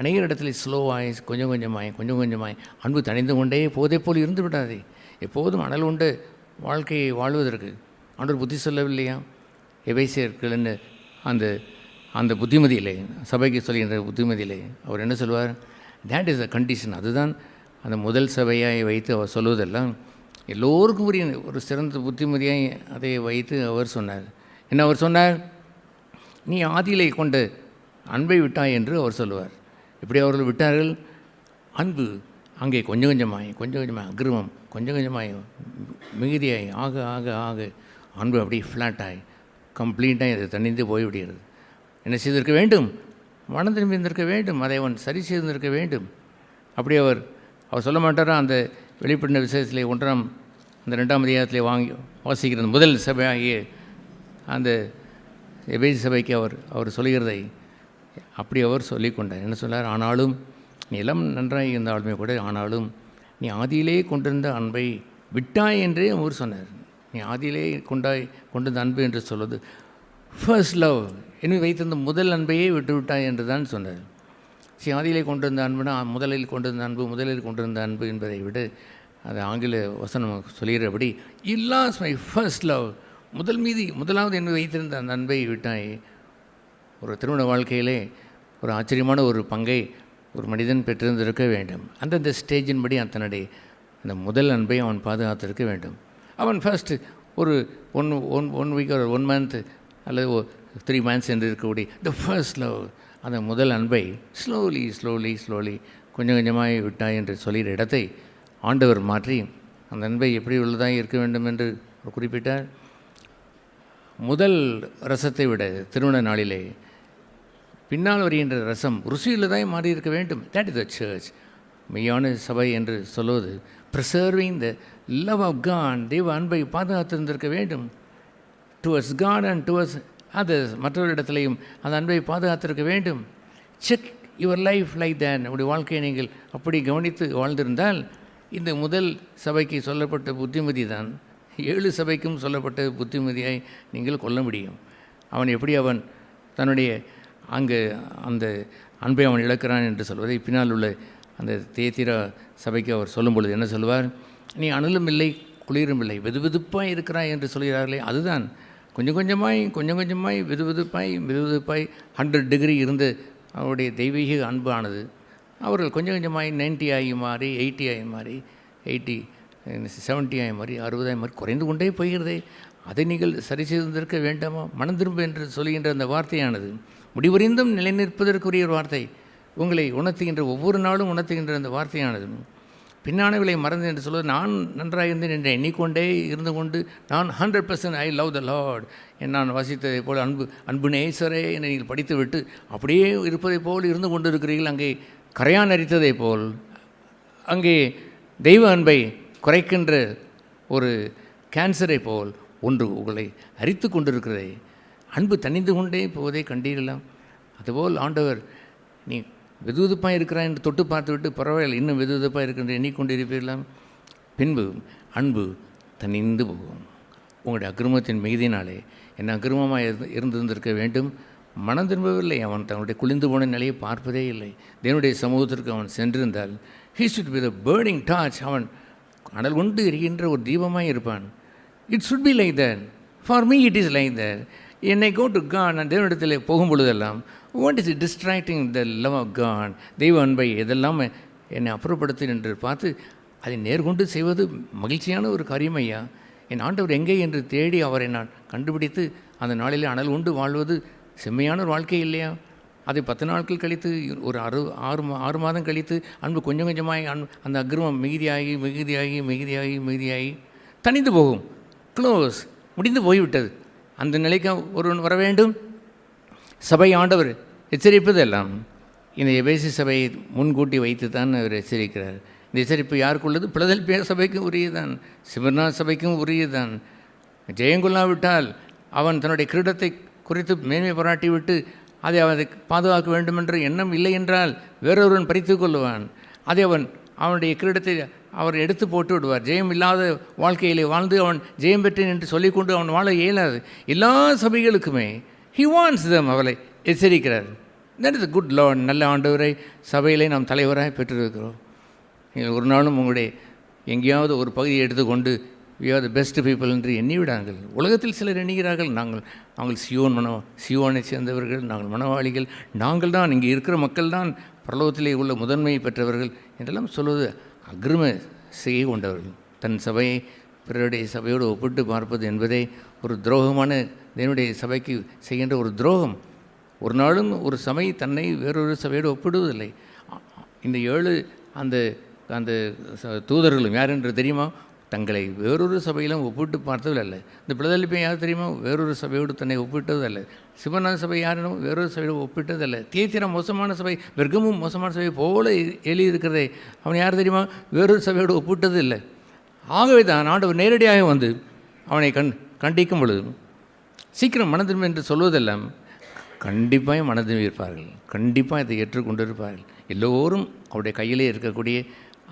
அநேக இடத்துல ஸ்லோவாய் கொஞ்சம் கொஞ்சமாய் அன்பு தனிந்து கொண்டே போதே போல் இருந்து விடாதே. எப்போதும் அனல் உண்டு வாழ்க்கையை வாழ்வதற்கு ஆண்டவர் புத்தி சொல்லவில்லையா? எபேசியர்கள்னு அந்த புத்திமதியிலே சபைக்கு சொல்கின்ற புத்திமதியிலே அவர் என்ன சொல்வார்? That is a condition. அதுதான் அந்த முதல் சபையை வைத்து அவர் சொல்வதெல்லாம் எல்லோருக்கும் உரிய ஒரு சிறந்த புத்திமதியை அதை வைத்து அவர் சொன்னார். என்ன அவர் சொன்னார்? நீ ஆதியிலே கொண்ட அன்பை விட்டாய் என்று அவர் சொல்லுவார். இப்படி அவர்கள் விட்டார்கள். அன்பு அங்கே கொஞ்சம் கொஞ்சமாய் அக்கிரமம் கொஞ்சம் கொஞ்சமாய் மிகுதியாய் ஆக ஆக ஆக அன்பு அப்படியே ஃப்ளாட்டாய் கம்ப்ளீட்டாக இது தனிந்து போய்விடுகிறது. என்ன செய்திருக்க வேண்டும்? மனம் திரும்பி இருந்திருக்க வேண்டும், அதை அவன் சரி செய்திருக்க வேண்டும். அப்படி அவர் சொல்ல மாட்டாரா? அந்த வெளிப்பட்ட விசேஷத்திலே 1ஆம் அந்த 2ஆம் அதிகாரத்திலே வாசிக்கிற முதல் சபையாகிய அந்த எபேசி சபைக்கு அவர் சொல்கிறதை அப்படி அவர் சொல்லிக்கொண்டார். என்ன சொன்னார்? ஆனாலும் நீ எல்லாம் நன்றாக இருந்தாலுமே கூட ஆனாலும் நீ ஆதியிலே கொண்டிருந்த அன்பை விட்டாய் என்றே அவர் சொன்னார். நீ ஆதியிலே கொண்டிருந்த அன்பு என்று சொல்வது ஃபர்ஸ்ட் லவ், எனவே வைத்திருந்த முதல் அன்பையே விட்டு விட்டாய் என்று தான் சொன்னார். சரி, ஆதியிலே கொண்டிருந்த அன்புனா முதலில் கொண்டிருந்த அன்பு என்பதை விட அது ஆங்கில வசனம் சொல்கிறபடி இல்லாஸ் மை ஃபர்ஸ்ட் லவ், முதலாவது என்று வைத்திருந்த அந்த அன்பை விட்டாய். ஒரு திருமண வாழ்க்கையிலே ஒரு ஆச்சரியமான ஒரு பங்கை ஒரு மனிதன் பெற்றிருந்திருக்க வேண்டும். அந்தந்த ஸ்டேஜின்படி தன்னுடைய அந்த முதல் அன்பை அவன் பாதுகாத்திருக்க வேண்டும். அவன் ஃபர்ஸ்ட் ஒரு ஒன் வீக் ஒரு 1 month அல்லது 3 months என்று இருக்கக்கூடிய த ஃபர்ஸ்ட் லவ், அந்த முதல் அன்பை ஸ்லோலி கொஞ்சம் கொஞ்சமாய் விட்டாய் என்று சொல்கிற இடத்தை ஆண்டவர் மாற்றி அந்த அன்பை எப்படி உள்ளதாக இருக்க வேண்டும் என்று குறிப்பிட்டார். முதல் ரசத்தை விட திருமண நாளிலே பின்னால் வருகின்ற ரசம் ருசியுள்ளதாய் மாறி இருக்க வேண்டும். That is the church. மெய்யான சபை என்று சொல்வது preserving the love of God, தெய்வ அன்பை பாதுகாத்திருந்திருக்க வேண்டும். Towards God and towards others, மற்றவர்களிடத்திலையும் அந்த அன்பை பாதுகாத்திருக்க வேண்டும். Check your life like that. உடைய வாழ்க்கையை நீங்கள் அப்படி கவனித்து வாழ்ந்திருந்தால் இந்த முதல் சபைக்கு சொல்லப்பட்ட புத்திமதி தான் 7 சபைக்கும் சொல்லப்பட்ட புத்திமதியை நீங்கள் கொள்ள முடியும். அவன் தன்னுடைய அங்கு அந்த அன்பை அவன் இழக்கிறான் என்று சொல்வதை பின்னால் உள்ள அந்த தேத்திரா சபைக்கு அவர் சொல்லும் பொழுது என்ன சொல்வார்? நீ அனலும் இல்லை குளிரும் இல்லை, வெதுவெதுப்பாய் இருக்கிறாய் என்று சொல்கிறார்களே, அதுதான் கொஞ்சம் கொஞ்சமாய் வெதுவெதுப்பாய் 100 degree இருந்த அவருடைய தெய்வீக அன்பானது அவர்கள் கொஞ்சம் கொஞ்சமாய் 90 ஆகி மாறி 80 ஆகி மாறி 80 70 மாதிரி 60 மாதிரி குறைந்து கொண்டே போகிறதே, அதை நீங்கள் சரி செய்திருக்க வேண்டாமா? மனம் திரும்ப என்று சொல்கின்ற அந்த வார்த்தையானது முடிவறிந்தும் நிலைநிற்பதற்குரிய ஒரு வார்த்தை. உங்களை உணர்த்துகின்ற, ஒவ்வொரு நாளும் உணர்த்துகின்ற அந்த வார்த்தையானது பின்னானவிலை மறந்து என்று சொல்வது, நான் நன்றாக இருந்தேன் என்று எண்ணிக்கொண்டே இருந்து கொண்டு நான் 100% ஐ லவ் த லார்ட் நான் வாசித்ததை போல் அன்பு நேசரே என்னை நீங்கள் படித்துவிட்டு அப்படியே இருப்பதைப் போல் இருந்து கொண்டு இருக்கிறீர்கள். அங்கே கரையான் அரித்ததை போல், அங்கே தெய்வ அன்பை குறைக்கின்ற ஒரு கேன்சரை போல் ஒன்று உங்களை அரித்து கொண்டிருக்கிறதே, அன்பு தணிந்து கொண்டே போவதை கண்டீர்களாம். அதுபோல் ஆண்டவர், நீ வெதுவெதுப்பாக இருக்கிறாய் என்று தொட்டு பார்த்து விட்டு பரவாயில்லை, இன்னும் வெதுவெதுப்பாக இருக்கின்ற எண்ணிக்கொண்டிருப்பீர்களாம். பின்பு அன்பு தணிந்து போகும். உங்களுடைய அக்கிரமத்தின் மிகுதினாலே என்ன அக்கிரமமாக இருந்திருந்திருக்க வேண்டும். மனம் திரும்பவில்லை. அவன் தன்னுடைய குளிந்து போன நிலையை பார்ப்பதே இல்லை. தேவனுடைய சமூகத்திற்கு அவன் சென்றிருந்தால் he should be the burning torch. அவன் அனல் கொண்டு எரிகின்ற ஒரு தீபமாக இருப்பான். It should be like that. For me it is like that. என்னை go to God, நான் தேவனிடத்தில் போகும் பொழுதெல்லாம் what is it distracting the love of God, தெய்வ அன்பை எதெல்லாம் என்னை அப்புறப்படுத்து என்று பார்த்து அதை நேர்கொண்டு செய்வது மகிழ்ச்சியான ஒரு காரியம் ஐயா. என் ஆண்டவர் எங்கே என்று தேடி அவரை நான் கண்டுபிடித்து அந்த நாளில் அனல் உண்டு வாழ்வது செம்மையான ஒரு வாழ்க்கை இல்லையா? அதை 10 நாட்கள் கழித்து ஒரு 6 மாதம் கழித்து அன்பு கொஞ்சம் கொஞ்சமாக அந்த அக்கிரமம் மிகுதியாகி மிகுதியாகி மிகுதியாகி மிகுதியாகி தணிந்து போகும். க்ளோஸ், முடிந்து போய்விட்டது. அந்த நிலைக்கு ஒருவன் வர வேண்டும். சபை ஆண்டவர் எச்சரிப்பதெல்லாம் இந்த எபேசு சபையை முன்கூட்டி வைத்து தான் அவர் எச்சரிக்கிறார். இந்த எச்சரிப்பு யாருக்குள்ளது? பிலதெல்பியா சபைக்கும் உரியதான், சிமர்னா சபைக்கும் உரியதான். ஜெயங்கொள்ளாவிட்டால் அவன் தன்னுடைய கிரீடத்தை குறித்து மேன்மை பாராட்டி விட்டு அதை பாதுகாக்க வேண்டுமென்ற எண்ணம் இல்லை என்றால் வேறொருவன் பறித்து கொள்ளுவான். அதை அவனுடைய கிரீடத்தை அவர் எடுத்து போட்டு விடுவார். ஜெயம் இல்லாத வாழ்க்கையிலே வாழ்ந்து அவன் ஜெயம் பெற்றேன் என்று சொல்லிக்கொண்டு அவன் வாழ இயலாது. எல்லா சபைகளுக்குமே he wants them, அவளை எச்சரிக்கிறார். that is a good Lord. நல்ல ஆண்டவரை சபையிலே நாம் தலைவராக பெற்றிருக்கிறோம். நீங்கள் ஒரு நாளும் உங்களுடைய எங்கேயாவது ஒரு பகுதியை எடுத்துக்கொண்டு we are the best people என்று எண்ணிவிடாங்கள். உலகத்தில் சிலர் எண்ணுகிறார்கள், நாங்கள் சியோனை சேர்ந்தவர்கள், நாங்கள் மனவாளிகள், நாங்கள் தான் இங்கே இருக்கிற மக்கள் தான் பரலோகத்திலே உள்ள முதன்மையை பெற்றவர்கள் என்றெல்லாம் சொல்வது அக்கிரம செய்ய கொண்டவர்கள். தன் சபையை பிறருடைய சபையோடு ஒப்பிட்டு பார்ப்பது என்பதே ஒரு துரோகமான, தேவனுடைய சபைக்கு செய்கின்ற ஒரு துரோகம். ஒரு நாளும் ஒரு சபை தன்னை வேறொரு சபையோடு ஒப்பிடுவதில்லை. இந்த 7 அந்த தூதர்களும் யார் என்று தெரியுமா? தங்களை வேறொரு சபையிலும் ஒப்பிட்டு பார்த்ததில்லை. இந்த பிலதெல்பியா யார் தெரியுமா? வேறொரு சபையோடு தன்னை ஒப்பிட்டதில்லை. சிமர்னா சபை யாரும் வேறொரு சபையோடு ஒப்பிட்டதில்லை. தியத்திரா மோசமான சபை, பெர்கமும் மோசமான சபை போல எழுதியிருக்கிறதே, அவன் யார் தெரியுமா? வேறொரு சபையோடு ஒப்பிட்டது இல்லை. ஆகவே தான் ஆண்டவர் நேரடியாக வந்து அவனை கண்டிக்கும் பொழுது சீக்கிரம் மனதிரும்ப என்று சொல்வதெல்லாம் கண்டிப்பாக மனதிரும்பி இருப்பார்கள், கண்டிப்பாக இதை ஏற்றுக்கொண்டிருப்பார்கள். எல்லோரும் அவருடைய கையிலே இருக்கக்கூடிய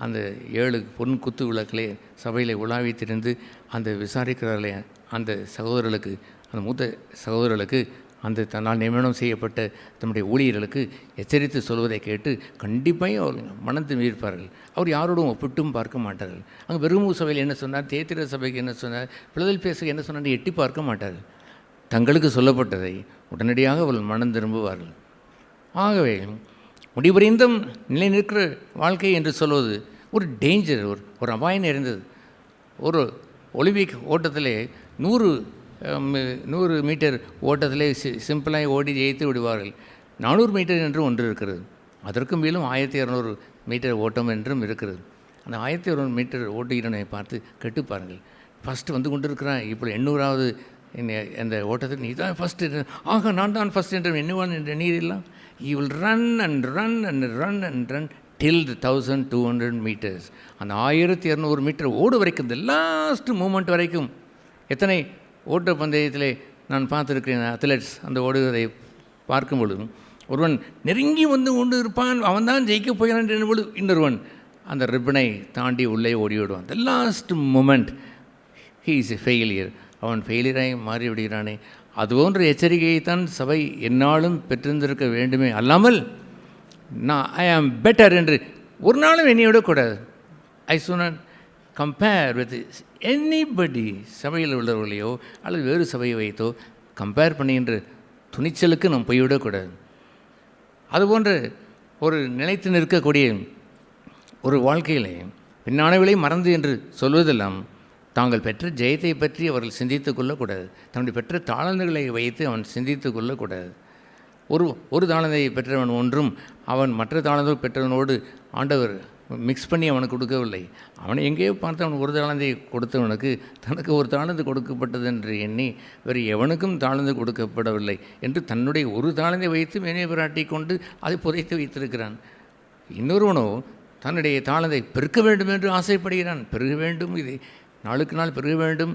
அந்த 7 பொன் குத்து விளக்கிலே சபையில் உலாவி திரிந்து அந்த விசாரிக்கிறார்களே அந்த சகோதரர்களுக்கு, அந்த மூத்த சகோதரர்களுக்கு, அந்த தன்னால் நியமனம் செய்யப்பட்ட தன்னுடைய ஊழியர்களுக்கு எச்சரித்து சொல்வதை கேட்டு கண்டிப்பாக அவர்கள் மனம் திரும்பியிருப்பார்கள். அவர் யாரோடும் ஒப்பிட்டும் பார்க்க மாட்டார்கள். அங்கே பெருமூ சபையில் என்ன சொன்னார், தேத்திர சபைக்கு என்ன சொன்னார், பிலதெல்பியா என்ன சொன்னார் எட்டி பார்க்க மாட்டார்கள். தங்களுக்கு சொல்லப்பட்டதை உடனடியாக அவர்கள் மனம் திரும்புவார்கள். ஆகவே முடிவறிந்தும் நிலை நிற்கிற வாழ்க்கை என்று சொல்வது ஒரு டேஞ்சர், ஒரு அபாயம் நிறைந்தது. ஒரு ஒலிம்பிக் ஓட்டத்திலே 100 மீட்டர் ஓட்டத்திலே சிம்பிளாக ஓடி ஜெயித்து விடுவார்கள். 400 மீட்டர் என்று ஒன்று இருக்கிறது. அதற்கும் மேலும் 1200 மீட்டர் ஓட்டம் என்றும் இருக்கிறது. அந்த 1200 மீட்டர் ஓட்டுகிறனை பார்த்து கேட்டு பாருங்கள். ஃபஸ்ட்டு வந்து கொண்டு இருக்கிறான், இப்போ 800வது அந்த ஓட்டத்தில் நீ தான் ஃபஸ்ட்டு, ஆக நான் தான் ஃபஸ்ட் என்று எண்ணுவான் என்ற நீரெல்லாம். He will run and run and run and run till the 1200 meters. அந்த 1200 மீட்டர் ஓடு வரைக்கும், இந்த லாஸ்ட் மூமெண்ட் வரைக்கும். எத்தனை ஓட்ட பந்தயத்திலே நான் பார்த்துருக்கிறேன் அத்லெட்ஸ் அந்த ஓடுவதை பார்க்கும் பொழுது ஒருவன் நெருங்கி வந்து கொண்டு இருப்பான், அவன் தான் ஜெயிக்க போகிறான் என்பது இன்னொருவன் அந்த ரிப்பனை தாண்டி உள்ளே ஓடி விடுவான். The last moment he is a failure, அவன் ஃபெயிலியராகி மாறிவிடுகிறானே. அதுபோன்ற எச்சரிக்கையைத்தான் சபை என்னாலும் பெற்றிருந்திருக்க வேண்டுமே, அல்லாமல் நான் ஐ ஆம் பெட்டர் என்று ஒரு நாளும் என்னை விடக்கூடாது. I should not compare with anybody. சபையில் உள்ளவர்களையோ அல்லது வேறு சபையை வைத்தோ கம்பேர் பண்ணுகின்ற துணிச்சலுக்கு நாம் போய்விடக்கூடாது. அதுபோன்ற ஒரு நிலைத்து நிற்கக்கூடிய ஒரு வாழ்க்கையில் பின்னானவளை மறந்து என்று சொல்வதெல்லாம் தாங்கள் பெற்ற ஜெயத்தை பற்றி அவர்கள் சிந்தித்து கொள்ளக்கூடாது. தன்னுடைய பெற்ற தாளந்துகளை வைத்து அவன் சிந்தித்து கொள்ளக்கூடாது. ஒரு தாளந்தை பெற்றவன் ஒன்றும் அவன் மற்ற தாளந்து பெற்றவனோடு ஆண்டவர் மிக்ஸ் பண்ணி அவனுக்கு கொடுக்கவில்லை. அவனை எங்கேயோ பார்த்து அவன் ஒரு தாளந்தை கொடுத்தவனுக்கு தனக்கு ஒரு தாளந்து கொடுக்கப்பட்டது என்று எண்ணி வேறு எவனுக்கும் தாளந்து கொடுக்கப்படவில்லை என்று தன்னுடைய ஒரு தாளந்தை வைத்து மேனே பிராட்டி கொண்டு அதை புதைத்து வைத்திருக்கிறான். இன்னொருவனோ தன்னுடைய தாளந்தை பெருக்க வேண்டும் என்று ஆசைப்படுகிறான். பெருக வேண்டும், இதை நாளுக்கு நாள் பெருக வேண்டும்,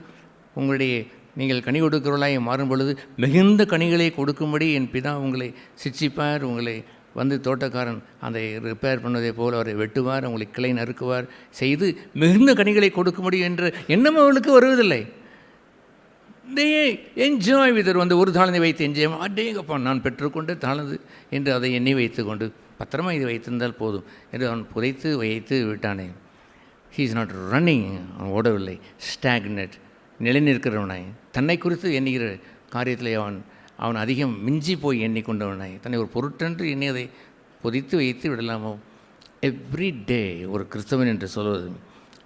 உங்களுடைய நீங்கள் கனி கொடுக்கிறவர்களாய் மாறும் பொழுது மிகுந்த கனிகளை கொடுக்கும்படி என் பிதா உங்களை சிட்சிப்பார், உங்களை வந்து தோட்டக்காரன் அதை ரிப்பேர் பண்ணுவதை போல் அவரை வெட்டுவார், உங்களை கிளை நறுக்குவார் செய்து மிகுந்த கனிகளை கொடுக்க முடியும் என்ற எண்ணம் அவளுக்கு வருவதில்லை. என்ஜாய் விதர் வந்து ஒரு தாளந்தை வைத்து என்ஜாய் அடேங்கப்பா நான் பெற்றுக்கொண்டு தாளந்து என்று அதை எண்ணி வைத்து கொண்டு பத்திரமா இது வைத்திருந்தால் போதும் என்று அவன் புதைத்து வைத்து விட்டானே. ஹீ இஸ் நாட் ரன்னிங், அவன் ஓடவில்லை, ஸ்டாக்னட் நிலைநிற்கிறவனாய் தன்னை குறித்து எண்ணுகிற காரியத்தில் அவன் அதிகம் மிஞ்சி போய் எண்ணிக்கொண்டவனாய் தன்னை ஒரு பொருட்டென்று எண்ணி அதை பொதித்து வைத்து விடலாமோ? எவ்ரி டே ஒரு கிறிஸ்தவன் என்று சொல்வது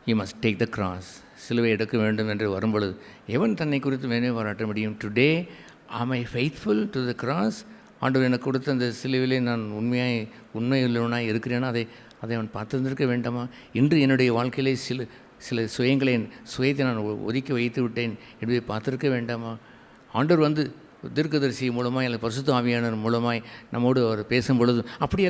you must take the cross, சிலுவை எடுக்க வேண்டும் என்று வரும்பொழுது எவன் தன்னை குறித்து மேலே பாராட்ட முடியும்? டுடே ஆம் ஐ ஃபெய்த்ஃபுல் டு த கிராஸ், ஆண்டவர் எனக்கு கொடுத்த அந்த சிலுவிலே நான் உண்மையுள்ளவனாய் இருக்கிறேன்னா அதை அவன் பார்த்துருந்திருக்க வேண்டாமா? இன்று என்னுடைய வாழ்க்கையிலே சில சுயத்தை நான் ஒதுக்கி வைத்து விட்டேன் என்பதை பார்த்துருக்க வேண்டாமா? ஆண்டவர் வந்து தீர்க்கதரிசி மூலமாய் அல்லது பரிசுத்த ஆவியானவர் மூலமாய் நம்மோடு அவர் பேசும் பொழுது அப்படி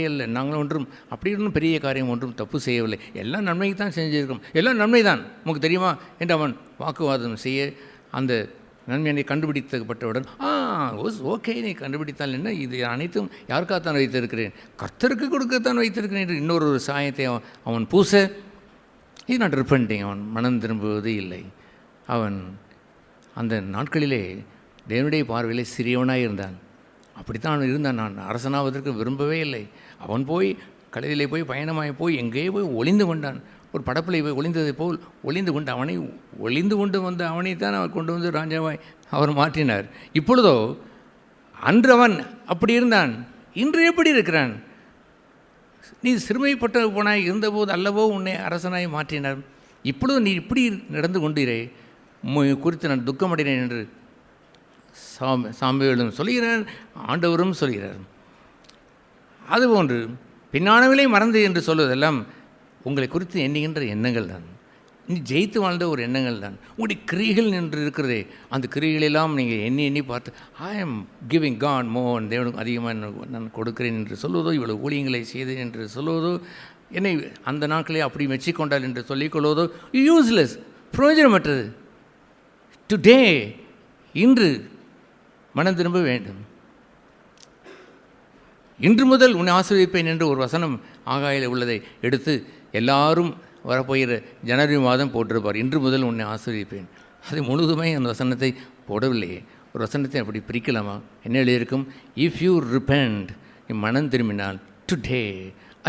அல்ல நாங்கள் ஒன்றும் பெரிய காரியம் ஒன்றும் தப்பு செய்யவில்லை, எல்லாம் நன்மைக்கு தான் செஞ்சுருக்கோம், எல்லாம் நன்மை தான் உங்களுக்கு தெரியுமா என்று அவன் வாக்குவாதம் செய்ய அந்த நன்மையை கண்டுபிடிக்கப்பட்டவுடன் ஓகே நீ கண்டுபிடித்தால் என்ன, இது அனைத்தும் யாருக்காகத்தான் வைத்திருக்கிறேன், கர்த்தருக்கு கொடுக்கத்தான் வைத்திருக்கிறேன் என்று இன்னொரு சாயத்தை அவன் பூச இது நாட் ரிப்பண்டிங், அவன் மனம் திரும்புவது இல்லை. அவன் அந்த நாட்களிலே தேவனுடைய பார்வையிலே சிறியவனாக இருந்தான். அப்படித்தான் அவன் இருந்தான். நான் அரசனாவதற்கு விரும்பவே இல்லை. அவன் போய் கடலிலே போய் பயணமாய் போய் எங்கேயோ போய் ஒளிந்து கொண்டான். ஒரு படப்பிலை போய் ஒளிந்ததை போல் ஒளிந்து கொண்டு வந்த அவனைத்தான் அவர் கொண்டு வந்து ராஜாவாய் அவர் மாற்றினார். இப்பொழுதோ அன்று அவன் அப்படி இருந்தான், இன்று எப்படி இருக்கிறான்? நீ சிறுமைப்பட்ட போனாய் இருந்தபோது அல்லவோ உன்னை அரசனாய் மாற்றினார், இப்பொழுது நீ இப்படி நடந்து கொண்டீரே குறித்து நான் துக்கமடைகிறேன் என்று சாமுவேலும் சொல்கிறார், ஆண்டவரும் சொல்கிறார். அதுபோன்று பின்னானவளை மறந்து என்று சொல்வதெல்லாம் உங்களை குறித்து எண்ணுகின்ற எண்ணங்கள் தான், நீ ஜெயித்து வாழ்ந்த ஒரு எண்ணங்கள் தான். உங்களுடைய கிரிகள் என்று இருக்கிறதே அந்த கிரிகளெல்லாம் நீங்கள் எண்ணி பார்த்து ஐ ஆம் கிவிங் காட் மோர், தேவனுக்கு அதிகமாக நான் கொடுக்கிறேன் என்று சொல்வதோ, இவ்வளோ ஊழியங்களை செய்தேன் என்று சொல்வதோ, என்னை அந்த நாட்களே அப்படி மெச்சிக்கொண்டால் என்று சொல்லிக்கொள்வதோ யூஸ்லெஸ், பிரயோஜனமற்றது. டுடே இன்று மனம் திரும்ப வேண்டும். இன்று முதல் உன்னை ஆசீர்வதிப்பேன் என்று ஒரு வசனம் ஆகாயில் உள்ளதை எடுத்து எல்லாரும் வரப்போகிற ஜனவரி மாதம் போட்டிருப்பார். இன்று முதல் உன்னை ஆசீர்வதிப்பேன். அது முழுதுமே அந்த வசனத்தை போடவில்லையே. ஒரு வசனத்தை அப்படி பிரிக்கலாமா? என்ன எழுதியிருக்கும்? இஃப் யூ ரிப்பெண்ட், நீ மனம் திரும்பினால் today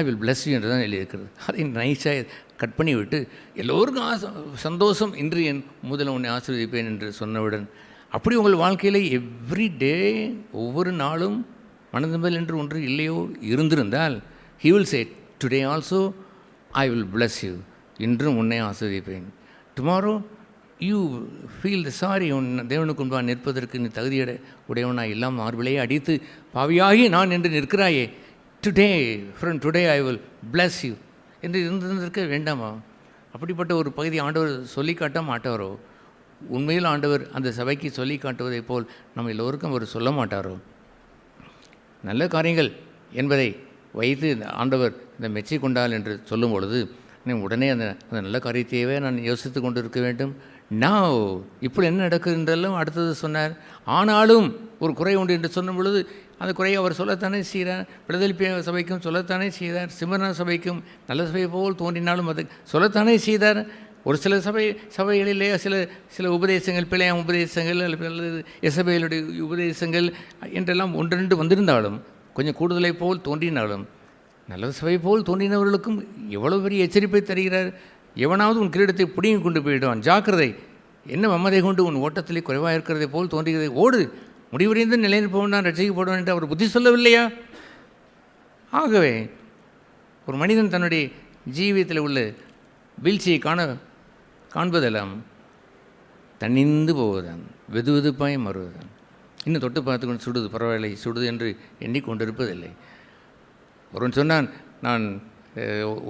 I will bless you என்று தான் எழுதியிருக்கிறது. அதை நைஸாக கட் பண்ணி விட்டு எல்லோருக்கும் சந்தோஷம், இன்று என் முதல் உன்னை ஆசீர்வதிப்பேன் என்று சொன்னவுடன் அப்படி உங்கள் வாழ்க்கையில் எவ்ரி டே ஒவ்வொரு நாளும் மனதில் என்று ஒன்று இல்லையோ இருந்திருந்தால் he will say today also I will bless you, இன்றும் உன்னை ஆசீர்வதிப்பேன். tomorrow you feel the sorry, உன் தேவனுக்கு முன்பாக நிற்பதற்கு நீ தகுதியட உடையவனாய் எல்லாம் மார்பிளையே அடித்து பாவியாகி நான் என்று நிற்கிறாயே, today from today I will bless you என்று இருந்திருக்க வேண்டாமா? அப்படிப்பட்ட ஒரு பகுதி ஆண்டவர் சொல்லி காட்ட மாட்டாரோ? உண்மையில் ஆண்டவர் அந்த சபைக்கு சொல்லி காட்டுவதைப் போல் நம்ம எல்லோருக்கும் அவர் சொல்ல மாட்டாரோ? நல்ல காரியங்கள் என்பதை வைத்து ஆண்டவர் இந்த மெச்சி கொண்டால் என்று சொல்லும் பொழுது உடனே அந்த நல்ல காரியத்தையவே நான் யோசித்து கொண்டு இருக்க வேண்டும். நான் இப்படி என்ன நடக்குதுன்றெல்லாம் அடுத்தது சொன்னார். ஆனாலும் ஒரு குறை உண்டு என்று சொன்ன பொழுது அந்த குறையை அவர் சொல்லத்தானே செய்கிறார். பிலதெல்பியா சபைக்கும் சொல்லத்தானே செய்தார். சிமர்னா சபைக்கும் நல்ல சபை போல் தோன்றினாலும் அது சொல்லத்தானே செய்தார். ஒரு சில சபைகளிலே சில உபதேசங்கள், பிழையாம் உபதேசங்கள் அல்லது எசபேலுடைய உபதேசங்கள் என்றெல்லாம் ஒன்றெண்டு வந்திருந்தாலும், கொஞ்சம் கூடுதலை போல் தோன்றினாலும், நல்ல சபை போல் தோன்றினவர்களுக்கும் எவ்வளோ பெரிய எச்சரிப்பை தருகிறார். எவனாவது உன் கிரீடத்தை பிடிங்கி கொண்டு போயிடுவான், ஜாக்கிரதை, என்ன மம்மதை கொண்டு உன் ஓட்டத்திலே குறைவாக இருக்கிறதை போல் தோன்றுகிறதை ஓடு, முடிவடைந்து நிலைநிற்பவன் தான் ரட்சிக்கப்படுவான் என்று அவர் புத்தி சொல்லவில்லையா? ஆகவே ஒரு மனிதன் தன்னுடைய ஜீவியத்தில் உள்ள வீழ்ச்சியை காண்பதெல்லாம் தணிந்து போவதுதான், வெது வெதுப்பாய் மாறுவதுதான். இன்னும் தொட்டு பார்த்து கொண்டு சுடுது, பரவாயில்லை சுடுது என்று எண்ணிக்கொண்டிருப்பதில்லை. ஒருவன் சொன்னான், நான்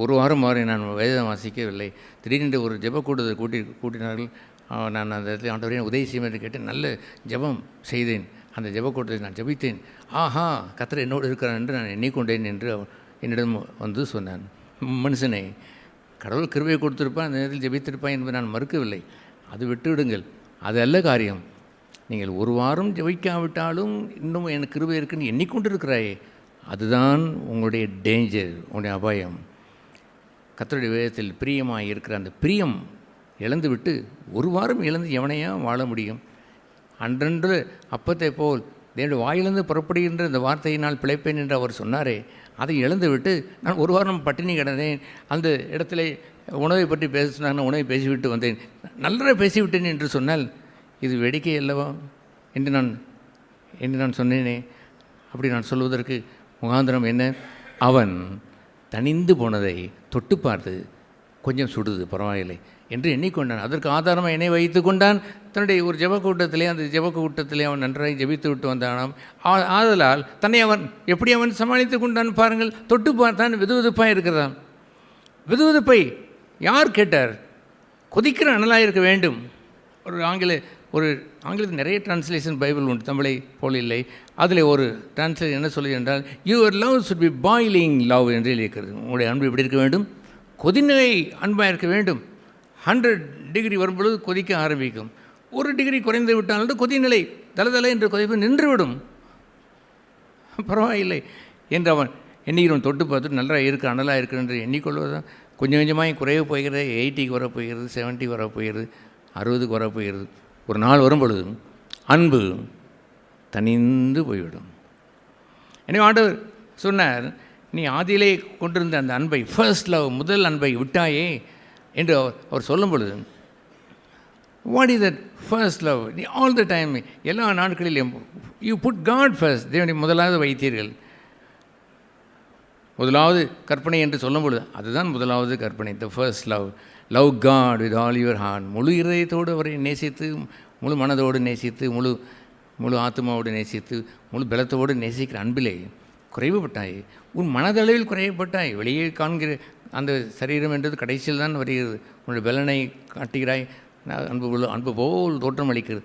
ஒரு வாரம் மாறி நான் வேதம் வாசிக்கவில்லை, திடீரென்று ஒரு ஜெப கூட்டத்தை கூட்டினார்கள். நான் அந்த இடத்துல ஆண்டவரே உதவி செய்யும் என்று கேட்டு நல்ல ஜெபம் செய்தேன். அந்த ஜெப கூட்டத்தை நான் ஜெபித்தேன். ஆஹா, கர்த்தர் என்னோடு இருக்கிறான் என்று நான் எண்ணிக்கொண்டேன் என்று என்னிடம் வந்து சொன்னான். மனுஷனே, கடவுள் கிருபையை கொடுத்திருப்பான், அந்த நேரத்தில் ஜெபித்திருப்பான் என்பதை நான் மறுக்கவில்லை. அது விட்டுவிடுங்கள், அது அல்ல காரியம். நீங்கள் ஒரு வாரம் ஜெபிக்காவிட்டாலும் இன்னும் எனக்கு கிருபை இருக்குன்னு எண்ணிக்கொண்டிருக்கிறாயே, அதுதான் உங்களுடைய டேஞ்சர், உங்களுடைய அபாயம். கர்த்தருடைய வேதத்தில் பிரியமாக இருக்கிற அந்த பிரியம் இழந்துவிட்டு ஒரு வாரம் இழந்து எவனையா வாழ முடியும்? அன்றன்று அப்பத்தை போல் தேவனுடைய வாயிலிருந்து புறப்படுகின்ற இந்த வார்த்தையினால் பிழைப்பேன் என்று அவர் சொன்னாரே, அதை இழந்துவிட்டு நான் ஒரு வாரம் பட்டினி கிடந்தேன், அந்த இடத்துல உணவை பற்றி பேச சொன்னாங்க, உணவை பேசிவிட்டு வந்தேன், நல்ல பேசிவிட்டேன் என்று சொன்னால் இது வேடிக்கை அல்லவா என்று நான் சொன்னேனே. அப்படி நான் சொல்வதற்கு முகாந்திரம் என்ன? அவன் தணிந்து போனதை தொட்டு பார்த்து கொஞ்சம் சுடுது, பரவாயில்லை என்று எண்ணிக்கொண்டான். அதற்கு ஆதாரமாக என்னை வைத்து கொண்டான். தன்னுடைய ஒரு ஜெப கூட்டத்திலே, அந்த ஜெப கூட்டத்திலே அவன் நன்றாக ஜெபித்து விட்டு வந்தானாம். ஆதலால் தன்னை அவன் எப்படி அவன் சமாளித்து கொண்டான் பாருங்கள். தொட்டு பார்த்தான், வெதுவெதுப்பாக இருக்கிறான். வெதுவெதுப்பை யார் கேட்டார்? கொதிக்கிற அனலாக இருக்க வேண்டும். ஒரு ஆங்கிலத்தில் நிறைய டிரான்ஸ்லேஷன் பைபிள் உண்டு, தமிழை போல் இல்லை. அதில் ஒரு டிரான்ஸ்லேஷன் என்ன சொல்லுது என்றால், your love should be boiling love என்று இருக்கிறது. உங்களுடைய அன்பு எப்படி இருக்க வேண்டும்? கொதிநிலை அன்பாக இருக்க வேண்டும். 100 டிகிரி வரும்பொழுது கொதிக்க ஆரம்பிக்கும். 1 டிகிரி குறைந்து விட்டாலும் கொதிநிலை தளதள என்று கொதிப்பு நின்றுவிடும். பரவாயில்லை என்று அவன் எண்ணிக்கிறவன் தொட்டு பார்த்துட்டு நல்லா இருக்குது, அனலாக இருக்குது என்று எண்ணிக்கொள்வதுதான். கொஞ்சம் கொஞ்சமாக குறைய போகிறது. 80க்கு வரப்போகிறது, 70க்கு வரப்போகிறது, 60க்கு வரப்போகிறது. ஒரு நாள் வரும்பொழுது அன்பு தணிந்து போய்விடும். எனவே ஆண்டவர் சொன்னார், நீ ஆதியிலே கொண்டிருந்த அந்த அன்பை, ஃபர்ஸ்ட் லவ், முதல் அன்பை விட்டாயே என்று அவர் சொல்லும் பொழுது, what is that first love? நீ ஆல் த டைம், எல்லா நாட்களிலும் யூ புட் காட் ஃபர்ஸ்ட், தேவனை முதலாவது வைத்தீர்கள். முதலாவது கற்பனை என்று சொல்லும் பொழுது அதுதான் முதலாவது கற்பனை, the first love. Love God with all your heart. முழு இதயத்தோடு அவரை நேசித்து, முழு மனதோடு நேசித்து, முழு ஆத்மாவோடு நேசித்து, முழு பலத்தோடு நேசிக்கிற அன்பிலே குறைவுபட்டாய். உன் மனதளவில் குறைவுபட்டாய். வெளியே காண்கிற அந்த சரீரம் என்றது கடைசியில் தான் வருகிறது. உன்னுடைய பலனை காட்டுகிறாய், அன்பு போல் தோற்றம் அளிக்கிறது.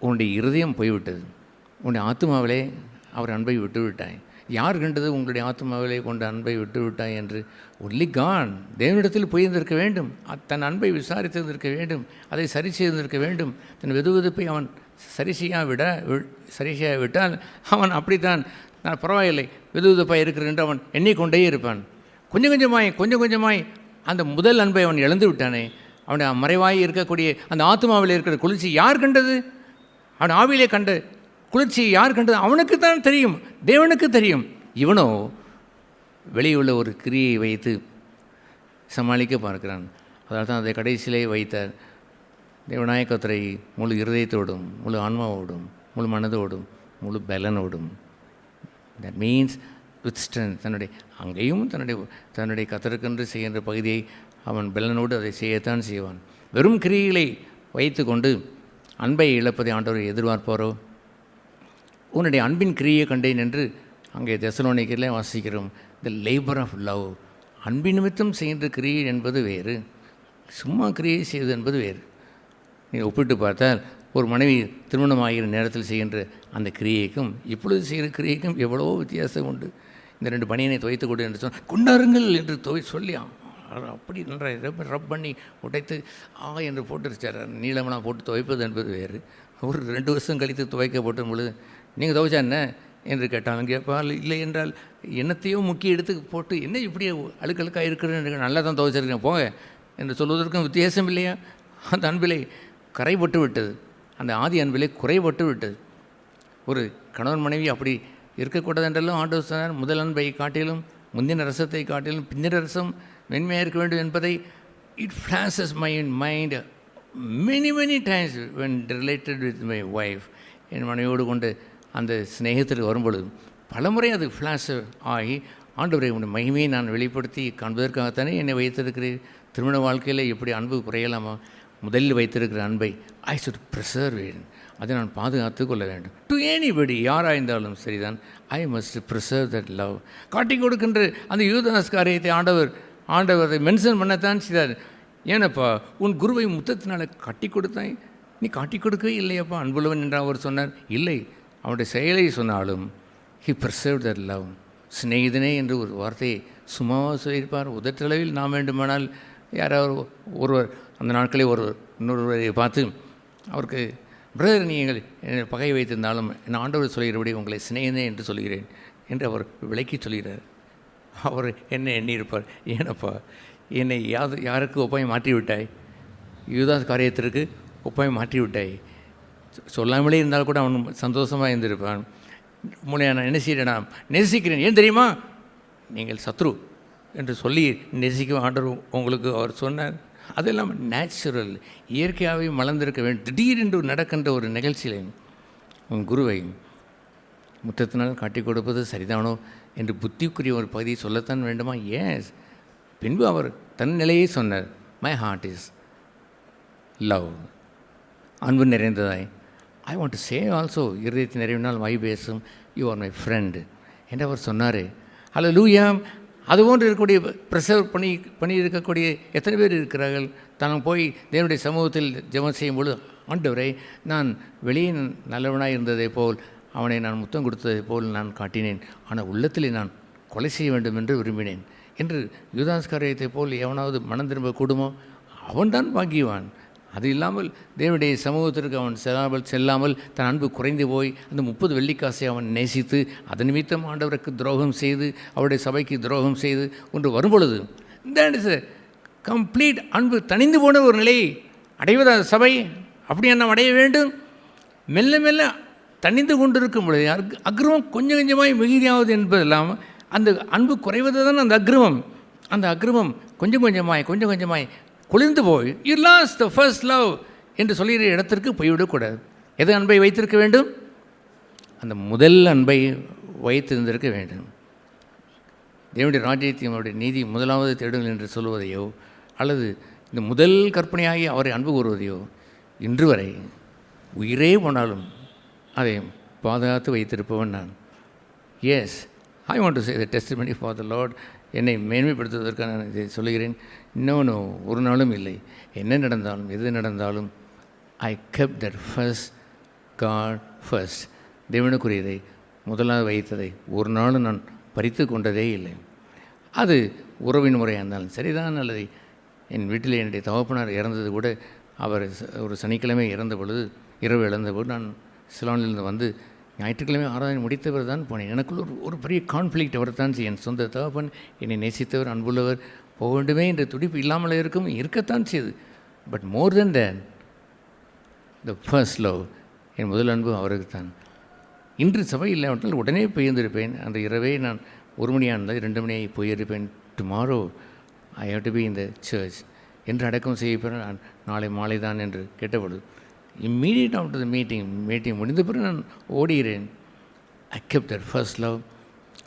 உன்னுடைய இருதயம் போய்விட்டது. உன்னுடைய ஆத்மாவிலே அவர் அன்பை விட்டுவிட்டாய். யார் கண்டது உங்களுடைய ஆத்மாவிலே கொண்ட அன்பை விட்டுவிட்டாய் என்று? Only God. தேவனிடத்தில் போயிருந்திருக்க வேண்டும், தன் அன்பை விசாரித்திருந்திருக்க வேண்டும், அதை சரி செய்திருக்க வேண்டும். தன் வெதுவெதுப்பை அவன் சரி செய்ய விட்டால் அவன் அப்படித்தான், நான் பரவாயில்லை வெதுவெதுப்பாக இருக்கிறேன் என்று அவன் எண்ணிக்கொண்டே இருப்பான். கொஞ்சம் கொஞ்சமாய் அந்த முதல் அன்பை அவன் இழந்து விட்டானே. அவனுடைய மறைவாய் இருக்கக்கூடிய அந்த ஆத்மாவில் இருக்கிற குளிர்ச்சி யார் கண்டது? அவன் ஆவியிலே கண்ட குளிர்ச்சி யார் கண்டது? அவனுக்கு தான் தெரியும், தேவனுக்கு தெரியும். இவனோ வெளியுள்ள ஒரு கிரியை வைத்து சமாளிக்க பார்க்கிறான். அதனால் தான் அதை கடைசியிலே வைத்தார். தேவனாய கர்த்தரை முழு இருதயத்தோடும், முழு ஆன்மாவோடும், முழு மனதோடும், முழு பலனோடும், தட் மீன்ஸ் வித் ஸ்ட்ரென்த், அங்கேயும் தன்னுடைய கர்த்தருக்கென்று செய்கின்ற பகுதியை அவன் பலனோடு அதை செய்யத்தான் செய்வான். வெறும் கிரியைகளை வைத்து கொண்டு அன்பை இழப்பதை ஆண்டவர் எதிர்பார்ப்பாரோ? உன்னுடைய அன்பின் கிரியை கண்டேன் என்று அங்கே தெசலோனிக்கேயிலே வாசிக்கிறோம். The labour of love. அன்பின் நிமித்தம் செய்கின்ற கிரியை என்பது வேறு, சும்மா கிரியை செய்வது என்பது வேறு. நீங்கள் ஒப்பிட்டு பார்த்தால் ஒரு மனைவி திருமணமாகிற நேரத்தில் செய்கின்ற அந்த கிரியைக்கும் இப்பொழுது செய்கிற கிரியைக்கும் எவ்வளோ வித்தியாசம் உண்டு. இந்த 2 பனியனை துவைத்து கொடு என்று சொன்னால் கொண்டாருங்கள் என்று சொல்லி அப்படி நன்றாக ரப் பண்ணி உடைத்து என்று போட்டுருச்சார். நீளமெல்லாம் போட்டு துவைப்பது என்பது வேறு. ஒரு 2 வருஷம் கழித்து துவைக்கப்படும் பொழுது நீங்கள் துவைச்சா என்ன என்று கேட்டாலும் கேட்பால். இல்லை என்றால் என்னத்தையோ முக்கி எடுத்து போட்டு என்ன இப்படி அழுக்கழுக்காக இருக்கிறேன், நல்லா தான் துவைச்சிருக்கேன் போங்க என்று சொல்வதற்கும் வித்தியாசம் இல்லையா? அந்த அன்பிலே கரைபட்டு விட்டது, அந்த ஆதி அன்பிலே குறைபட்டு விட்டது. ஒரு கணவன் மனைவி அப்படி இருக்கக்கூடாது என்றெல்லாம் ஆண்டவர் சொன்னார். முதல் அன்பை காட்டிலும், முந்தின ரசத்தை காட்டிலும் பின்னிற ரசம் மென்மையாக இருக்க வேண்டும் என்பதை it flashes my mind many times when related with my wife. என் மனைவியோடு கொண்டு அந்த ஸ்நேகத்தில் வரும்பொழுது பலமுறை அது ஃப்ளாஷ் ஆகி, ஆண்டவரை உடைய மகிமையை நான் வெளிப்படுத்தி காண்பதற்காகத்தானே என்னை வைத்திருக்கிறேன், திருமண வாழ்க்கையில் எப்படி அன்பு குறையலாமா? முதலில் வைத்திருக்கிற அன்பை ஐ சுட் ப்ரிசர்வ் இட், அதை நான் பாதுகாத்து கொள்ள வேண்டும். டு எனிபடி, யாராக இருந்தாலும் சரிதான், I must preserve that love. காட்டி கொடுக்கின்ற அந்த யூதாஸ் காரியத்தை ஆண்டவர் மென்ஷன் பண்ணத்தான் செய்தார். ஏனப்பா உன் குருவை முத்தத்தினால கட்டி கொடுத்தாய், நீ காட்டி கொடுக்கவே இல்லையப்பா அன்புள்ளவன் என்று அவர் சொன்னார். இல்லை, அவனுடைய செயலை சொன்னாலும் ஹி ப்ரிசர்வ் தட் லவ். சிநேகிதனே என்று ஒரு வார்த்தையை சும்மாவாக சொல்லியிருப்பார். உதட்டளவில் நாம் வேண்டுமானால் யாராவது ஒருவர் அந்த நாட்களே இன்னொருவரை பார்த்து அவருக்கு, பிரதர் நீங்கள் பகை வைத்திருந்தாலும் என் ஆண்டவர் சொல்கிறபடி உங்களை சிநேகிதனே என்று சொல்கிறேன் என்று அவர் விளக்கி சொல்கிறார். அவர் என்ன எண்ணியிருப்பார், ஏனப்பா என்னை யாருக்கு ஒப்பாய் மாற்றிவிட்டாய், யூதாஸ் காரியத்திற்கு ஒப்பாய் மாற்றிவிட்டாய். சொல்லாமலே இருந்தால் கூட அவன் சந்தோஷமாக இருந்திருப்பான். உங்களை நான் என்ன செய்கிறேன், நான் நேசிக்கிறேன், ஏன் தெரியுமா, நீங்கள் சத்ரு என்று சொல்லி நேசிக்க ஆண்டவர் உங்களுக்கு அவர் சொன்னார். அதெல்லாம் நேச்சுரல், இயற்கையாகவே மலர்ந்திருக்க வேண்டும். திடீரென்று நடக்கின்ற ஒரு நிகழ்ச்சியில் உன் குருவை முத்தத்தினால் காட்டி கொடுப்பது சரிதானோ என்று புத்திக்குரிய ஒரு பகுதியை சொல்லத்தான் வேண்டுமா? ஏஸ். பின்பு அவர் தன் நிலையை சொன்னார், மை ஹார்ட் இஸ் லவ், அன்பு நிறைந்ததாய். I want to say also, இருதயத்தை நிறைவினால் வாய் பேசும், யூ ஆர் மை ஃப்ரெண்டு என்று அவர் சொன்னார். ஹல்லேலூயா. அதுபோன்று இருக்கக்கூடிய ப்ரிசர்வ் பண்ணி இருக்கக்கூடிய எத்தனை பேர் இருக்கிறார்கள்? தான் போய் தேவனுடைய சமூகத்தில் ஜெபம் செய்யும்பொழுது, ஆண்டவரை நான் வெளியே நல்லவனாக இருந்ததை போல் அவனை நான் முத்தம் கொடுத்ததை போல் நான் காட்டினேன், ஆனால் உள்ளத்திலே நான் கொலை செய்ய வேண்டும் என்று விரும்பினேன் என்று யூதாஸ் காரியத்தை போல் எவனாவது மனம் திரும்ப கூடுமோ? அவன்தான் பாக்கியவான். அது இல்லாமல் தேவனுடைய சமூகத்திற்கு அவன் செல்லாமல் தன் அன்பு குறைந்து போய் அந்த 30 வெள்ளிக்காசை அவன் நேசித்து அதன் நிமித்தம் ஆண்டவருக்கு துரோகம் செய்து அவருடைய சபைக்கு துரோகம் செய்து ஒன்று வரும்பொழுது, தட் இஸ் கம்ப்ளீட் அன்பு தணிந்து போன ஒரு நிலையை அடைவதா சபை? அப்படியே நாம் அடைய வேண்டும். மெல்ல மெல்ல தணிந்து கொண்டிருக்கும் பொழுது அக்கிரமம் கொஞ்சம் கொஞ்சமாய் மிகுதியாவது என்பது இல்லாமல் அந்த அன்பு குறைவது தான் அந்த அக்கிரமம். அந்த அக்கிரமம் கொஞ்சம் கொஞ்சமாய் குளிர்ந்து போய் you lost the first love என்று சொல்கிற இடத்திற்கு போய்விடக்கூடாது. எது அன்பை வைத்திருக்க வேண்டும்? அந்த முதல் அன்பை வைத்திருந்திருக்க வேண்டும். தேவனுடைய ராஜ்யத்தையும் அவருடைய நீதி முதலாவது தேடுங்கள் என்று சொல்வதையோ அல்லது இந்த முதல் கற்பனையாகி அவரை அன்பு கூறுவதையோ இன்று வரை உயிரே போனாலும் அதை பாதுகாத்து வைத்திருப்பவன் நான். Yes, I want to say the testimony for the lord. என்னை மேன்மைப்படுத்துவதற்காக நான் இதை சொல்லுகிறேன். இன்னொன்று ஒரு நாளும் இல்லை, என்ன நடந்தாலும் எது நடந்தாலும் I kept that first God first. தேவனுக்குரியதை முதலாவது வைத்ததை ஒரு நாளும் நான் பறித்து கொண்டதே இல்லை. அது உறவின் முறையாக இருந்தாலும் சரிதான். அல்லது என் வீட்டில் என்னுடைய தகப்பனார் இறந்தது கூட, அவர் ஒரு சனிக்கிழமை இறந்த பொழுது, இரவு இழந்தபோது நான் சிலோனிலிருந்து வந்து ஞாயிற்றுக்கிழமை ஆராதனை முடித்தவர் தான் போனேன். எனக்குள்ள ஒரு பெரிய கான்ஃப்ளிக்ட் அவர் தான். என் சொந்த தகப்பன் என்னை நேசித்தவர், அன்புள்ளவர், போக வேண்டுமே என்ற துடிப்பு இல்லாமல் இருக்கத்தான் செய்யுது. But more than than the first love, என் முதல் அன்பு அவருக்கு தான். இன்று சபை இல்லாவிட்டால் உடனே போயிருந்திருப்பேன். அந்த இரவே நான் 1 மணியாக இருந்தால் 2 மணியாக போயிருப்பேன். Tomorrow I have to be in the church என்று அடக்கம் செய்யப்பேன். நான் நாளை மாலை தான் என்று கேட்டபொழுது இம்மீடியட் ஆஃப்டர் த மீட்டிங் முடிந்த பிறகு நான் ஓடுகிறேன். I kept that first love.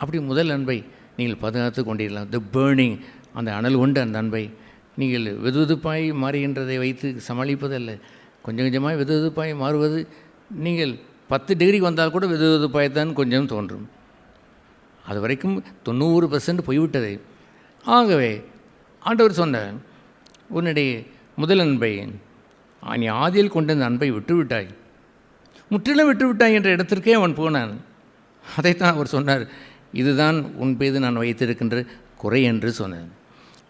அப்படி முதல் அன்பை நீங்கள் பாதுகாத்து கொண்டிருக்கலாம். த பேர்னிங், அந்த அனல் கொண்டு அந்த அன்பை நீங்கள் வெதுவெதுப்பாய் மாறுகின்றதை வைத்து சமாளிப்பதல்ல. கொஞ்சம் கொஞ்சமாக வெதுவெதுப்பாய் மாறுவது, நீங்கள் 10 டிகிரிக்கு வந்தால் கூட வெதுவெதுப்பாய்த்தான் கொஞ்சம் தோன்றும். அது வரைக்கும் 90% போய்விட்டது. ஆகவே ஆண்டவர் சொன்னார், உன்னுடைய முதல் அன்பை நீ ஆதியில் கொண்டு அந்த அன்பை விட்டுவிட்டாய், முற்றிலும் விட்டுவிட்டாய் என்ற இடத்திற்கே அவன் போனான். அதைத்தான் அவர் சொன்னார், இதுதான் உன் மீது நான் வைத்திருக்கின்ற குறை என்று சொன்னார்.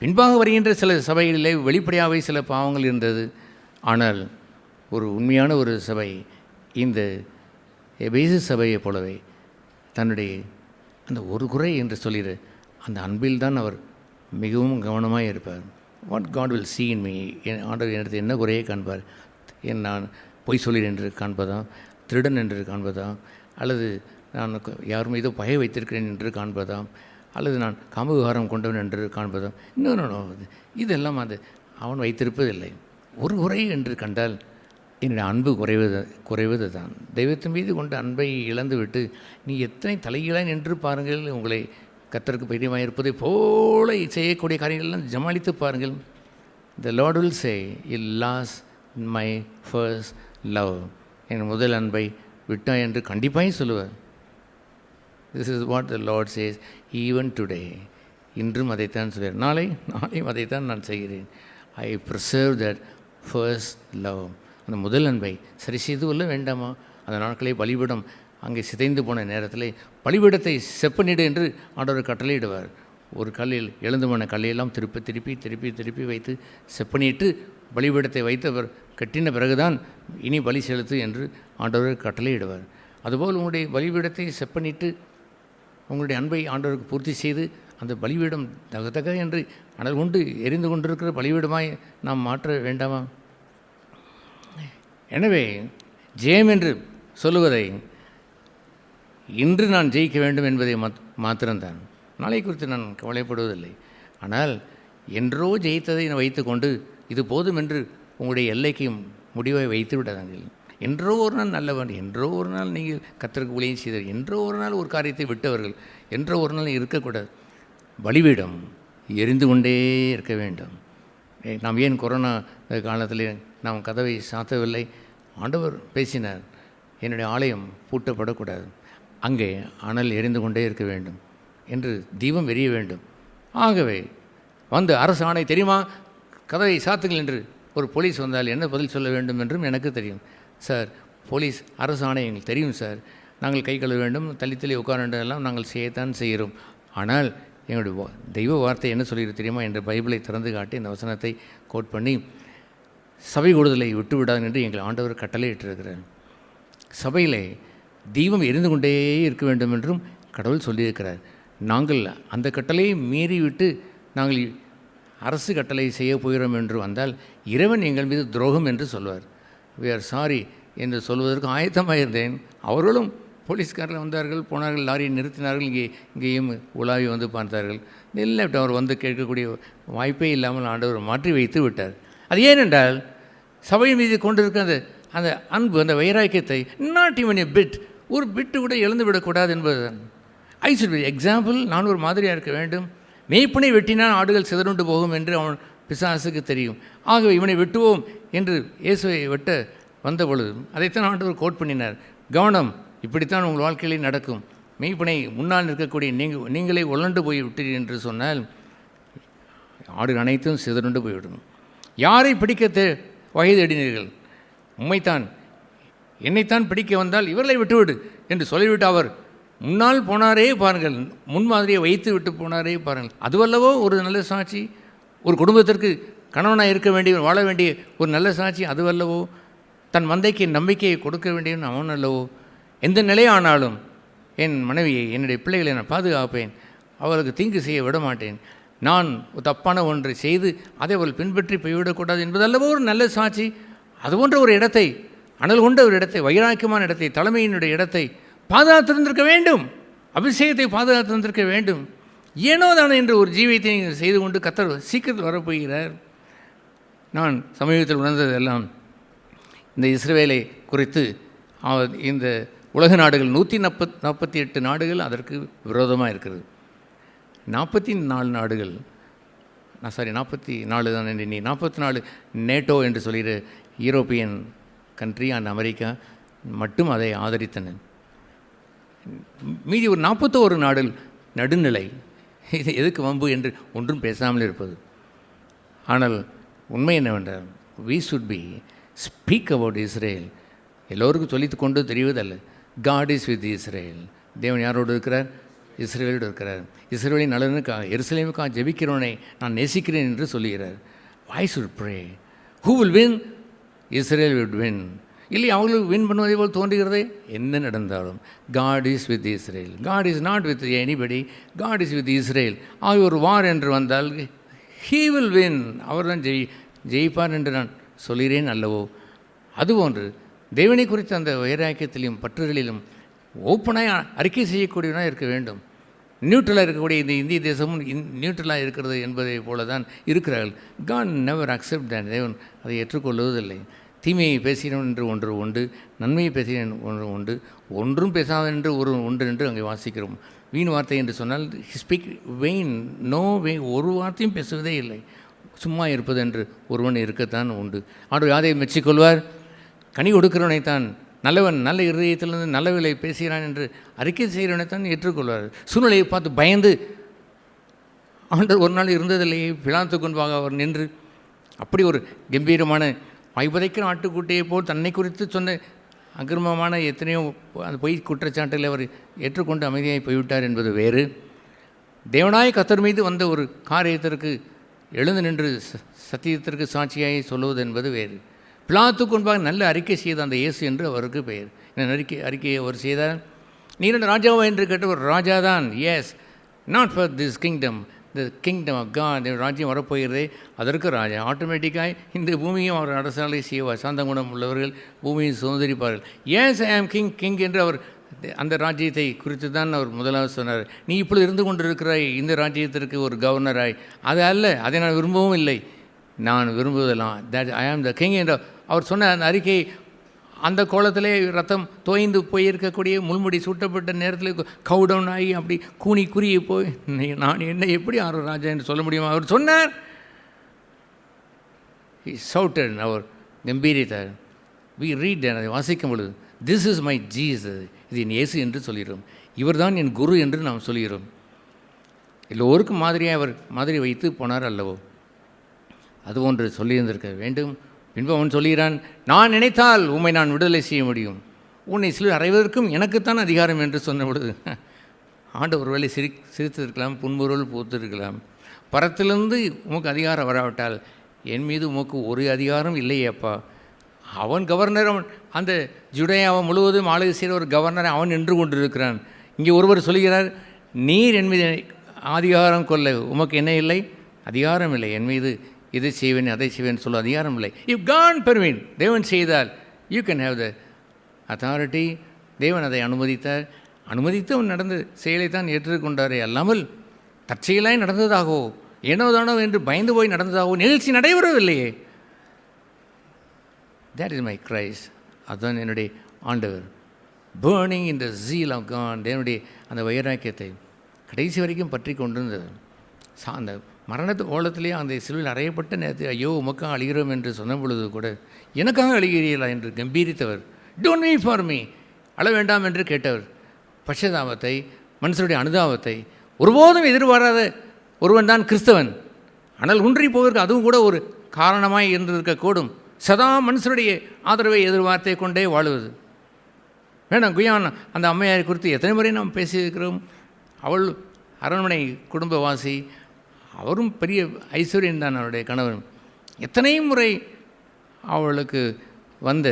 பின்பாக வருகின்ற சில சபைகளிலே வெளிப்படையாகவே சில பாவங்கள் இருந்தது. ஆனால் ஒரு உண்மையான ஒரு சபை இந்த எபேசு சபையை போலவே தன்னுடைய அந்த ஒரு குறை என்று சொல்லிடு அந்த அன்பில்தான் அவர் மிகவும் கவனமாக இருப்பார். What God will see in me, என் ஆண்டவர் என்னிடத்தில் என்ன குறையை காண்பார்? நான் பொய் சொல்லிடு என்று காண்பதா, திருடன் என்று காண்பதா, அல்லது நான் யார் மீதோ பகை வைத்திருக்கிறேன் என்று காண்பதா, அல்லது நான் காமவிகாரம் கொண்டவன் என்று காண்பதா? இன்னும் இதெல்லாம் அது அவன் வைத்திருப்பதில்லை. ஒரு குறை என்று கண்டால் என்னுடைய அன்பு குறைவது தான். தெய்வத்தின் மீது கொண்ட அன்பை இழந்துவிட்டு நீ எத்தனை தலைகீழாய் நின்று பாருங்கள், உங்களை கர்த்தருக்கு பிரியமாக இருப்பதை போல செய்யக்கூடிய காரியங்கள்லாம் ஜமாளித்து பாருங்கள். the Lord will say, you lost my first love. என் முதல் அன்பை விட்டாய் என்று கண்டிப்பாக சொல்லுவார். This is what the Lord says even today. இன்றும் அதைத்தான் சொல்வார். நாளையும் அதைத்தான் நான் செய்கிறேன். I preserve that first love. அந்த முதல் அன்பை சரி செய்து கொள்ள வேண்டாமா? அந்த நாட்களே பலிபீடம் அங்கே சிதைந்து போன நேரத்தில் பலிபீடத்தை செப்பனிடு என்று ஆண்டவர் கட்டளையிடுவார். ஒரு கல்லில் எழுந்து போன கல்லையெல்லாம் திருப்பி வைத்து செப்பனிட்டு பலிபீடத்தை வைத்தவர் கட்டின பிறகுதான் இனி பலி செலுத்து என்று ஆண்டவர் கட்டளையிடுவார். அதுபோல் உங்களுடைய பலிபீடத்தை செப்பனிட்டு உங்களுடைய அன்பை ஆண்டவருக்கு பூர்த்தி செய்து அந்த பலிபீடம் தக என்று அனல் கொண்டு எரிந்து கொண்டிருக்கிற பலிபீடமாய் நாம் மாற்ற வேண்டாமா? எனவே ஜெயம் என்று சொல்லுவதை இன்று நான் ஜெயிக்க வேண்டும் என்பதை மாத்திரம்தான். நாளை குறித்து நான் கவலைப்படுவதில்லை. ஆனால் என்றோ ஜெயித்ததை வைத்து கொண்டு இது போதும் என்று உங்களுடைய எல்லைக்கு முடிவை வைத்து விடாதீர்கள். என்றோ ஒரு நாள் நல்லவன், என்றோ ஒரு நாள் நீங்கள் கர்த்தருக்கு ஊழியம் செய்தவர், என்றோ ஒரு நாள் ஒரு காரியத்தை விட்டவர்கள், என்றோ ஒரு நாள் இருக்கக்கூடாது. பலிபீடம் எரிந்து கொண்டே இருக்க வேண்டும். நாம் ஏன் கொரோனா காலத்தில் நாம் கதவை சாத்தவில்லை? ஆண்டவர் பேசினார், என்னுடைய ஆலயம் பூட்டப்படக்கூடாது, அங்கே அனல் எரிந்து கொண்டே இருக்க வேண்டும் என்று தீபம் எரிய வேண்டும். ஆகவே வந்து அரசு ஆணை தெரியுமா, கதவை சாத்துங்கள் என்று ஒரு போலீஸ் வந்தால் என்ன பதில் சொல்ல வேண்டும் என்றும் எனக்கு தெரியும். சார், போலீஸ் அரசு ஆணை எங்களுக்கு தெரியும் சார், நாங்கள் கை கழுவ வேண்டும், தள்ளி உட்கார வேண்டும், எல்லாம் நாங்கள் செய்யத்தான் செய்கிறோம். ஆனால் எங்களுடைய தெய்வ வார்த்தை என்ன சொல்லியிருக்கு தெரியுமா என்ற பைபிளை திறந்து காட்டி இந்த வசனத்தை கோட் பண்ணி சபை கூடுதலை விட்டு விடாது என்று எங்கள் ஆண்டவர் கட்டளை இட்டிருக்கிறார். சபையிலே தீபம் எரிந்து கொண்டே இருக்க வேண்டும் என்றும் கடவுள் சொல்லியிருக்கிறார். நாங்கள் அந்த கட்டளையை மீறிவிட்டு நாங்கள் அரசு கட்டளை செய்ய போகிறோம் என்று வந்தால் இறைவன் எங்கள் மீது துரோகம் என்று சொல்வார். we are sorry என்று சொல்வதற்கு ஆயத்தமாக இருந்தேன். அவர்களும் போலீஸ்காரில் வந்தார்கள், போனார்கள், லாரியை நிறுத்தினார்கள், இங்கேயும் உலாவி வந்து பார்த்தார்கள். இல்லை, அவர் வந்து கேட்கக்கூடிய வாய்ப்பே இல்லாமல் ஆண்டவர் மாற்றி வைத்து விட்டார். அது ஏனென்றால் சபையின் மீது கொண்டிருக்க அந்த அன்பு, அந்த வைராக்கியத்தை நாட் ஈவன் எ பிட், ஒரு பிட்டு கூட எழுந்து விடக்கூடாது என்பதுதான். I should be example. நான் ஒரு மாதிரியாக இருக்க வேண்டும். மேய்ப்பனை வெட்டினால் ஆடுகள் சிதறுண்டு போகும் என்று அவன் பிசாசுக்கு தெரியும். ஆகவே இவனை வெட்டுவோம் என்று இயேசுவை வெட்ட வந்த பொழுது அதைத்தான் ஆண்டவர் கோட் பண்ணினார். கவனம், இப்படித்தான் உங்கள் வாழ்க்கையிலே நடக்கும். மெய்ப்பனை முன்னால் இருக்கக்கூடிய நீங்களே உழண்டு போய் விட்டீர்கள் என்று சொன்னால் ஆடு அனைத்தும் சிதறுண்டு போய்விடும். யாரை பிடிக்க வகை தேடினீர்கள்? உம்மைத்தான், என்னைத்தான் பிடிக்க வந்தால் இவர்களை விட்டுவிடு என்று சொல்லிவிட்டு அவர் முன்னால் போனாரே பாருங்கள், முன்மாதிரியை வைத்து விட்டு போனாரே பாருங்கள். அதுவல்லவோ ஒரு நல்ல சாட்சி. ஒரு குடும்பத்திற்கு கணவனாக இருக்க வேண்டிய, வாழ வேண்டிய ஒரு நல்ல சாட்சி அதுவல்லவோ. தன் மந்தைக்கு நம்பிக்கையை கொடுக்க வேண்டியவன் அவன் அல்லவோ. எந்த நிலையானாலும் என் மனைவியை, என்னுடைய பிள்ளைகளை நான் பாதுகாப்பேன், அவளுக்கு தீங்கு செய்ய விட மாட்டேன், நான் தப்பான ஒன்றை செய்து அதை அவள் பின்பற்றி போய்விடக்கூடாது என்பதல்லவோ ஒரு நல்ல சாட்சி. அது போன்ற ஒரு இடத்தை, அனல் கொண்ட ஒரு இடத்தை, வைராக்கியமான இடத்தை, தலைமையினுடைய இடத்தை பாதுகாத்திருந்திருக்க வேண்டும். அபிஷேகத்தை பாதுகாத்திருந்திருக்க வேண்டும். ஏனோ தானே என்று ஒரு ஜீவியத்தை நீங்கள் செய்து கொண்டு கர்த்தர் சீக்கிரத்தில் வரப்போகிறார். நான் சமீபத்தில் உணர்ந்ததெல்லாம் இந்த இஸ்ரவேலை குறித்து இந்த உலக நாடுகள் 148 நாடுகள் அதற்கு விரோதமாக இருக்கிறது. 44 நாடுகள், 44 தான் என்று நீ 44 நேட்டோ என்று சொல்கிற யூரோப்பியன் கண்ட்ரி அண்ட் அமெரிக்கா மட்டும் அதை ஆதரித்தன. மீதி ஒரு 41 நாடுகள் நடுநிலை, இது எதுக்கு வம்பு என்று ஒன்றும் பேசாமல் இருப்பது. ஆனால் உண்மை என்னவென்றால் we should be speak about Israel. எல்லோருக்கும் சொல்லித்து கொண்டு தெரிவதல்ல. God is with Israel. தேவன் யாரோடு இருக்கிறார்? இஸ்ரேலோடு இருக்கிறார். இஸ்ரேலின் நலனுக்காக, எருசலேமுக்காக ஜெபிக்கிறவனை நான் நேசிக்கிறேன் என்று சொல்லுகிறார். I should pray. Who will win? Israel will win. இல்லை, அவங்களுக்கு வின் பண்ணுவதை போல் தோன்றுகிறதே. என்ன நடந்தாலும் God is with Israel. God is not with anybody. God is with Israel. ஆக ஒரு வார் என்று வந்தால் he will win. அவர் தான் ஜெயிப்பார் என்று நான் சொல்கிறேன் அல்லவோ. அதுபோன்று தேவனை குறித்த அந்த வைராக்கியத்திலும் பற்றுகளிலும் ஓப்பனாக அறிக்கை செய்யக்கூடியவனாக இருக்க வேண்டும். நியூட்ரலாக இருக்கக்கூடிய இந்த இந்திய தேசமும் நியூட்ரலாக இருக்கிறது என்பதை போல தான் இருக்கிறார்கள். God never accept that. தேவன் அதை ஏற்றுக்கொள்வதில்லை. தீமையை பேசினவன் என்று ஒன்று உண்டு, நன்மையை பேசினவன் ஒன்று உண்டு, ஒன்றும் பேசாதன் என்று ஒன்று என்று அங்கே வாசிக்கிறோம். வீண் வார்த்தை என்று சொன்னால் ஸ்பீக் வெயின், நோ வே, ஒரு வார்த்தையும் பேசுவதே இல்லை. சும்மா இருப்பது என்று ஒருவன் இருக்கத்தான் உண்டு. ஆண்டவர் யாரை மெச்சிக்கொள்வார்? கனி கொடுக்கிறவனைத்தான், நல்லவன் நல்ல இருதயத்திலிருந்து நல்லவிலை பேசுகிறான் என்று அறிக்கை செய்கிறவனைத்தான் ஏற்றுக்கொள்வார். சூழ்நிலையை பார்த்து பயந்து ஆண்டவர் ஒரு நாள் இருந்ததில்லையே, பிலாத்துக்கு முன்பாக அவர் நின்று அப்படி ஒரு கம்பீரமான வாய்ப்பதைக்கிற ஆட்டுக்குட்டியை போல் தன்னை குறித்து சொன்ன அக்கிரமமான எத்தனையோ அந்த பொய் குற்றச்சாட்டுகளை அவர் ஏற்றுக்கொண்டு அமைதியாகி போய்விட்டார் என்பது வேறு. தேவனாய கர்த்தர் மீது வந்த ஒரு காரியத்திற்கு எழுந்து நின்று சத்தியத்திற்கு சாட்சியாகி சொல்லுவது என்பது வேறு. பிலாத்துக்கு முன்பாக நல்ல அறிக்கை செய்த அந்த இயேசு என்று அவருக்கு பெயர். என்ன அறிக்கையை அவர் செய்தார்? நீர் ராஜாவா என்று கேட்ட ஒரு ராஜா தான். Yes, not for this kingdom, the kingdom of God. ராஜ்யம் வரப்போகிறதே, அதற்கு ராஜா. ஆட்டோமேட்டிக்காக இந்த பூமியும் அவர் அரசாலை செய்வார். சாந்த குணம் உள்ளவர்கள் பூமியை சுதந்திரிப்பார்கள். எஸ், ஐ ஆம் கிங் என்று அவர் அந்த ராஜ்யத்தை குறித்து தான் அவர் முதலாவது சொன்னார். நீ இப்பொழுது இருந்து கொண்டிருக்கிறாய் இந்த ராஜ்யத்திற்கு ஒரு கவர்னராய், அது அல்ல, அதை நான் விரும்பவும் இல்லை. நான் விரும்புவதெல்லாம் that I am the king என்ற அவர் சொன்ன அந்த அறிக்கை, அந்த கோலத்திலே ரத்தம் தோய்ந்து போயிருக்கக்கூடிய முள்முடி சூட்டப்பட்ட நேரத்தில் கவுடவுன் ஆகி அப்படி கூனி குறுகி போய் நான் என்ன எப்படி ஆறு ராஜா என்று சொல்ல முடியுமா? அவர் சொன்னார். சவுட்டன், அவர் கம்பீரித்தார். வி ரீட், அதை வாசிக்கும் பொழுது திஸ் இஸ் மை ஜீசஸ், இது என் இயேசு என்று சொல்கிறோம். இவர் தான் என் குரு என்று நாம் சொல்கிறோம். எல்லோருக்கும் மாதிரியாக அவர் மாதிரி வைத்து போனார் அல்லவோ? அது ஒன்று சொல்லியிருந்திருக்க வேண்டும். பின்பு அவன் சொல்கிறான், நான் நினைத்தால் உம்மை நான் விடுதலை செய்ய முடியும், உன்னை சிலர் அறைவதற்கும் எனக்குத்தான் அதிகாரம் என்று சொன்ன பொழுது ஆண்டு ஒருவேளை சிரித்திருக்கலாம், புன்முறுவல் பூத்திருக்கலாம். பரத்திலிருந்து உமக்கு அதிகாரம் வராவிட்டால் என் மீது உமக்கு ஒரு அதிகாரம் இல்லையேப்பா. அவன் கவர்னர், அவன் அந்த ஜுடேயாவை முழுவதும் ஆளுகை செய்கிற ஒரு கவர்னரை அவன் நின்று கொண்டிருக்கிறான். இங்கே ஒருவர் சொல்கிறார், நீர் என் மீது அதிகாரம் கொள்ள உமக்கு என்ன இல்லை? அதிகாரம் இல்லை. என் மீது இதை செய்வேன் அதை செய்வேன் சொல்ல அதிகாரம் இல்லை. இஃப் காட் பெர்மிட், தேவன் செய்தால் you can have the authority. தேவன் அதை அனுமதித்து அவன் நடந்த செயலைத்தான் ஏற்றுக்கொண்டாரே அல்லாமல் தற்செயலாய் நடந்ததாகவோ ஏனோதானோ என்று பயந்து போய் நடந்ததாகவோ நிகழ்ச்சி நடைபெறவில்லையே. That is my Christ. அதுதான் என்னுடைய ஆண்டவர். Burning in the zeal of God. தேவனுடைய அந்த வைராக்கியத்தை கடைசி வரைக்கும் பற்றி கொண்டிருந்தது. அந்த மரணத்து ஓலத்திலேயே அந்த சிலுவையில் அறையப்பட்ட நேரத்தில் ஐயோ உமக்காக அழுகிறோம் என்று சொன்ன பொழுது கூட எனக்காக அழுகிறீர்களா என்று கம்பீரித்தவர். டோன்ட் மீ ஃபார் மீ, அழ வேண்டாம் என்று கேட்டவர். பட்சதாபத்தை, மனுஷருடைய அனுதாபத்தை ஒருபோதும் எதிர்பாராத ஒருவன் தான் கிறிஸ்தவன். ஆனால் ஊன்றி போவதற்கு அதுவும் கூட ஒரு காரணமாய் இருந்திருக்கக்கூடும். சதா மனுஷருடைய ஆதரவை எதிர்பார்த்தை கொண்டே வாழுவது வேண்டாம். குயான் அந்த அம்மையாரை குறித்து எத்தனை முறை நாம் பேசியிருக்கிறோம். அவள் அரண்மனை குடும்பவாசி, அவரும் பெரிய ஐஸ்வர்யன் தான் அவருடைய கணவன். எத்தனை முறை அவளுக்கு வந்த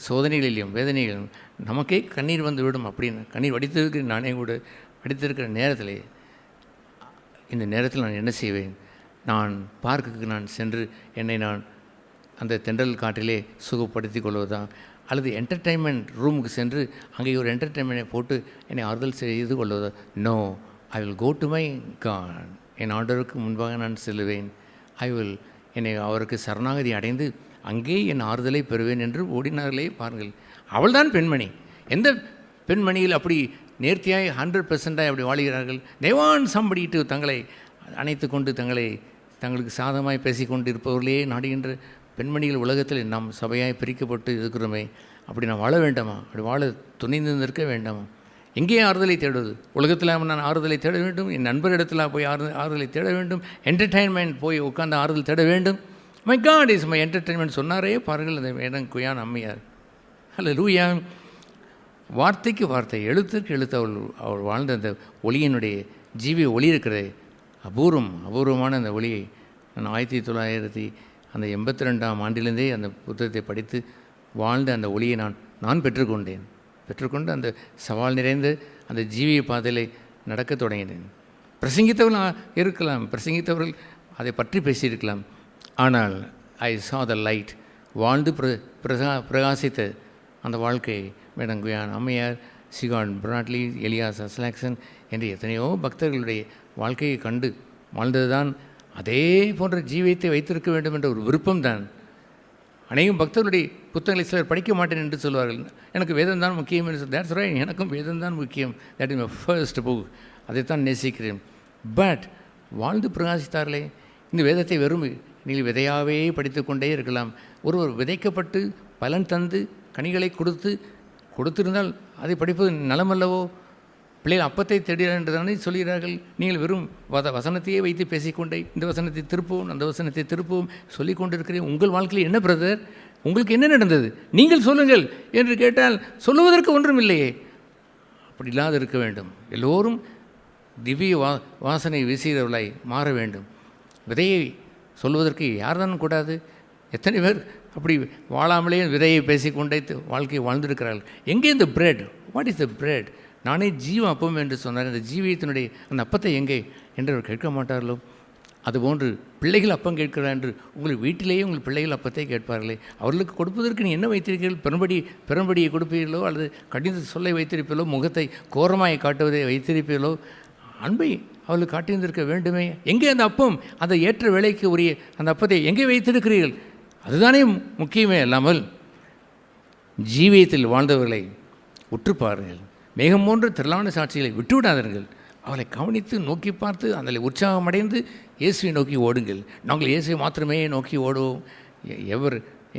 சோதனைகளிலும் வேதனைகளிலும் நமக்கே கண்ணீர் வந்து விடும். அப்படின்னு கண்ணீர் வடித்திருக்கிற நானே கூட வடித்திருக்கிற நேரத்திலே இந்த நேரத்தில் நான் என்ன செய்வேன்? நான் பார்க்குக்கு நான் சென்று என்னை நான் அந்த தென்றல் காட்டிலே சுகப்படுத்தி கொள்வதா, அல்லது என்டர்டெயின்மெண்ட் ரூமுக்கு சென்று அங்கே ஒரு என்டர்டெயின்மெண்ட்டை போட்டு என்னை ஆறுதல் செய்து கொள்வதா? No, I will go to my God. என் ஆண்டவருக்கு முன்பாக நான் செல்லுவேன். ஐ வில் என்னை அவருக்கு சரணாகதி அடைந்து அங்கே என் ஆறுதலை பெறுவேன் என்று ஓடினார்களே பாருங்கள். அவள்தான் பெண்மணி. எந்த பெண்மணியில் அப்படி நேர்த்தியாய் 100% அப்படி வாழுகிறார்கள்? தேவான் சம்படிட்டு தங்களை அணைத்து கொண்டு தங்களுக்கு சாதமாய் பேசிக்கொண்டு இருப்பவர்களே நாடுகின்ற பெண்மணிகள் உலகத்தில் நாம் சபையாய் பிரிக்கப்பட்டு இருக்கிறோமே. அப்படி நான் வாழ வேண்டாமா? அப்படி வாழ துணிந்து நிற்க வேண்டாமா? எங்கேயும் ஆறுதலை தேடுவது? உலகத்தில் நான் ஆறுதலை தேட வேண்டும், என் நண்பரிடத்தில் போய் ஆறுதலை தேட வேண்டும், என்டர்டெயின்மெண்ட் போய் உட்கார்ந்து ஆறுதல் தேட வேண்டும். My God is my entertainment சொன்னாரே பாருங்கள் அந்த வேடம் குயான் அம்மையார். அல்லேலூயா. வார்த்தைக்கு வார்த்தை, எழுத்துக்கு எழுத்து அவள் வாழ்ந்த அந்த ஒளியினுடைய ஜீவிய ஒளி இருக்கிறதே, அபூர்வமான அந்த ஒளியை நான் 1982 ஆண்டிலிருந்தே அந்த புத்தகத்தை படித்து வாழ்ந்த அந்த ஒளியை நான் பெற்றுக்கொண்டு அந்த சவால் நிறைந்த அந்த ஜீவிய பாதையிலே நடக்க தொடங்கினேன். பிரசங்கித்தவர்கள் அதை பற்றி பேசியிருக்கலாம். ஆனால் ஐ சா த லைட். வாழ்ந்து பிரகாசித்த அந்த வாழ்க்கையை மேடம் குயான் அம்மையார், சிகான் பிராட்லி, எலியாஸ் அஸ்லாக்சன் என்று எத்தனையோ பக்தர்களுடைய வாழ்க்கையை கண்டு வாழ்ந்தது தான். அதே போன்ற ஜீவியத்தை வைத்திருக்க வேண்டும் என்ற ஒரு விருப்பம்தான். அநேகம் பக்தர்களுடைய புத்தகங்களை சிலர் படிக்க மாட்டேன் என்று சொல்வார்கள். எனக்கு வேதம் தான் முக்கியம் என்று சொல்லி, தேட்ஸ் ரைட், எனக்கும் வேதம் தான் முக்கியம். That is my first book. அதைத்தான் நேசிக்கிறேன். பட் வாழ்ந்து பிரகாசித்தார்களே, இந்த வேதத்தை வெறும் நீங்கள் விதையாகவே படித்து கொண்டே இருக்கலாம். ஒருவர் விதைக்கப்பட்டு பலன் தந்து கனிகளை கொடுத்திருந்தால் அதை படிப்பது நலமல்லவோ? பிள்ளைகள் அப்பத்தை தேடுகிறார் என்று தானே சொல்கிறார்கள். நீங்கள் வெறும் வசனத்தையே வைத்து பேசிக்கொண்டே இந்த வசனத்தை திருப்பவும் அந்த வசனத்தை திருப்பவும் சொல்லிக் கொண்டிருக்கிறேன். உங்கள் வாழ்க்கையில் என்ன பிரதர், உங்களுக்கு என்ன நடந்தது நீங்கள் சொல்லுங்கள் என்று கேட்டால் சொல்லுவதற்கு ஒன்றும் இல்லையே. அப்படி இல்லாது இருக்க வேண்டும். எல்லோரும் திவ்ய வாசனை வீசுகிறவர்களாய் மாற வேண்டும். விதையை சொல்வதற்கு யார்தான் கூடாது? எத்தனை பேர் அப்படி வாழாமலே விதையை பேசிக்கொண்டே வாழ்க்கையை வாழ்ந்திருக்கிறார்கள். எங்கே இந்த bread? What is the bread? நானே ஜீவ அப்பம் என்று சொன்னார். அந்த ஜீவியத்தினுடைய அந்த அப்பத்தை எங்கே என்று அவர் கேட்க மாட்டார்களோ? அதுபோன்று பிள்ளைகள் அப்பம் கேட்கிறார் என்று உங்கள் வீட்டிலேயே உங்கள் பிள்ளைகள் அப்பத்தை கேட்பார்களே, அவர்களுக்கு கொடுப்பதற்கு நீ என்ன வைத்திருக்கிறீர்கள்? பெரும்படியை கொடுப்பீர்களோ அல்லது கடித சொல்லை வைத்திருப்பீர்களோ, முகத்தை கோரமாய் காட்டுவதை வைத்திருப்பீர்களோ? அன்பை அவளுக்கு காட்டியிருந்திருக்க வேண்டுமே. எங்கே அந்த அப்பம், அந்த ஏற்ற வேலைக்கு உரிய அந்த அப்பத்தை எங்கே வைத்திருக்கிறீர்கள்? அதுதானே முக்கியமே. அல்லாமல் ஜீவியத்தில் வாழ்ந்தவர்களை உற்று பாருங்கள். மேகம் போன்ற திரளான சாட்சிகளை விட்டுவிடாதீர்கள். அவளை கவனித்து நோக்கி பார்த்து அதில் உற்சாகமடைந்து இயேசுவை நோக்கி ஓடுங்கள். நாங்கள் இயேசுவை மாத்திரமே நோக்கி ஓடுவோம்.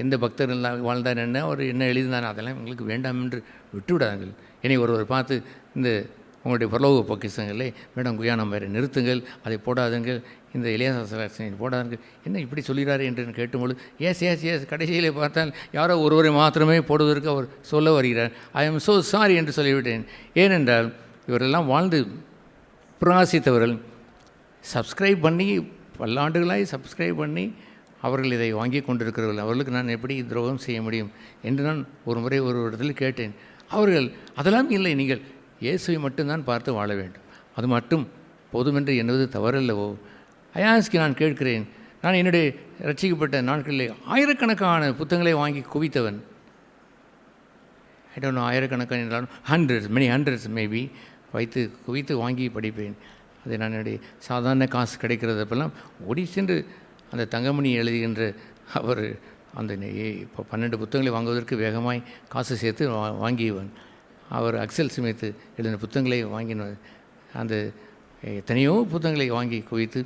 எந்த பக்தர் எல்லாம் வாழ்ந்தார், என்ன அவர் என்ன எழுதினார், அதெல்லாம் எங்களுக்கு வேண்டாம் என்று விட்டுவிடாதீர்கள். என்னை ஒருவர் பார்த்து இந்த உங்களுடைய பரலோக பொக்கிஷங்களே மேடம் குயானம் வேறு நிறுத்துங்கள், அதை போடாதுங்கள், இந்த இளையராசனை போடாதுங்கள், என்ன இப்படி சொல்கிறார் என்று கேட்டும்போது எஸ் கடைசியில் பார்த்தால் யாரோ ஒருவரை மாத்திரமே போடுவதற்கு அவர் சொல்ல வருகிறார். ஐ எம் ஸோ சாரி என்று சொல்லிவிட்டேன். ஏனென்றால் இவரெல்லாம் வாழ்ந்து பிரகாசித்தவர்கள் சப்ஸ்கிரைப் பண்ணி பல்லாண்டுகளாய் சப்ஸ்கிரைப் பண்ணி அவர்கள் இதை வாங்கி கொண்டிருக்கிறவர்கள். அவர்களுக்கு நான் எப்படி துரோகம் செய்ய முடியும் என்று நான் ஒரு முறை ஒரு இடத்தில் கேட்டேன். அவர்கள் அதெல்லாம் இல்லை, நீங்கள் இயேசுவை மட்டும்தான் பார்த்து வாழ வேண்டும், அது மட்டும் போதுமென்று எண்ணுவது தவறல்லவோ? அயாஸ்க்கு நான் கேட்கிறேன். நான் என்னுடைய ரட்சிக்கப்பட்ட நாட்களில் ஆயிரக்கணக்கான புத்தகங்களை வாங்கி குவித்தவன். ஐ டோன்ட் நோ, ஆயிரக்கணக்கான என்றாலும் ஹண்ட்ரட்ஸ் மேபி வைத்து குவித்து வாங்கி படிப்பேன். அதை நான் என்னுடைய சாதாரண காசு கிடைக்கிறதப்பெல்லாம் ஓடி சென்று அந்த தங்கமணி எழுதுகின்ற அவர் அந்த இப்போ 12 புத்தகங்களை வாங்குவதற்கு வேகமாய் காசு சேர்த்து வாங்கியவன். அவர் அக்சல் சிமித்து எழுதின புத்தகங்களை வாங்கினவர். அந்த எத்தனையோ புத்தகங்களை வாங்கி குவித்து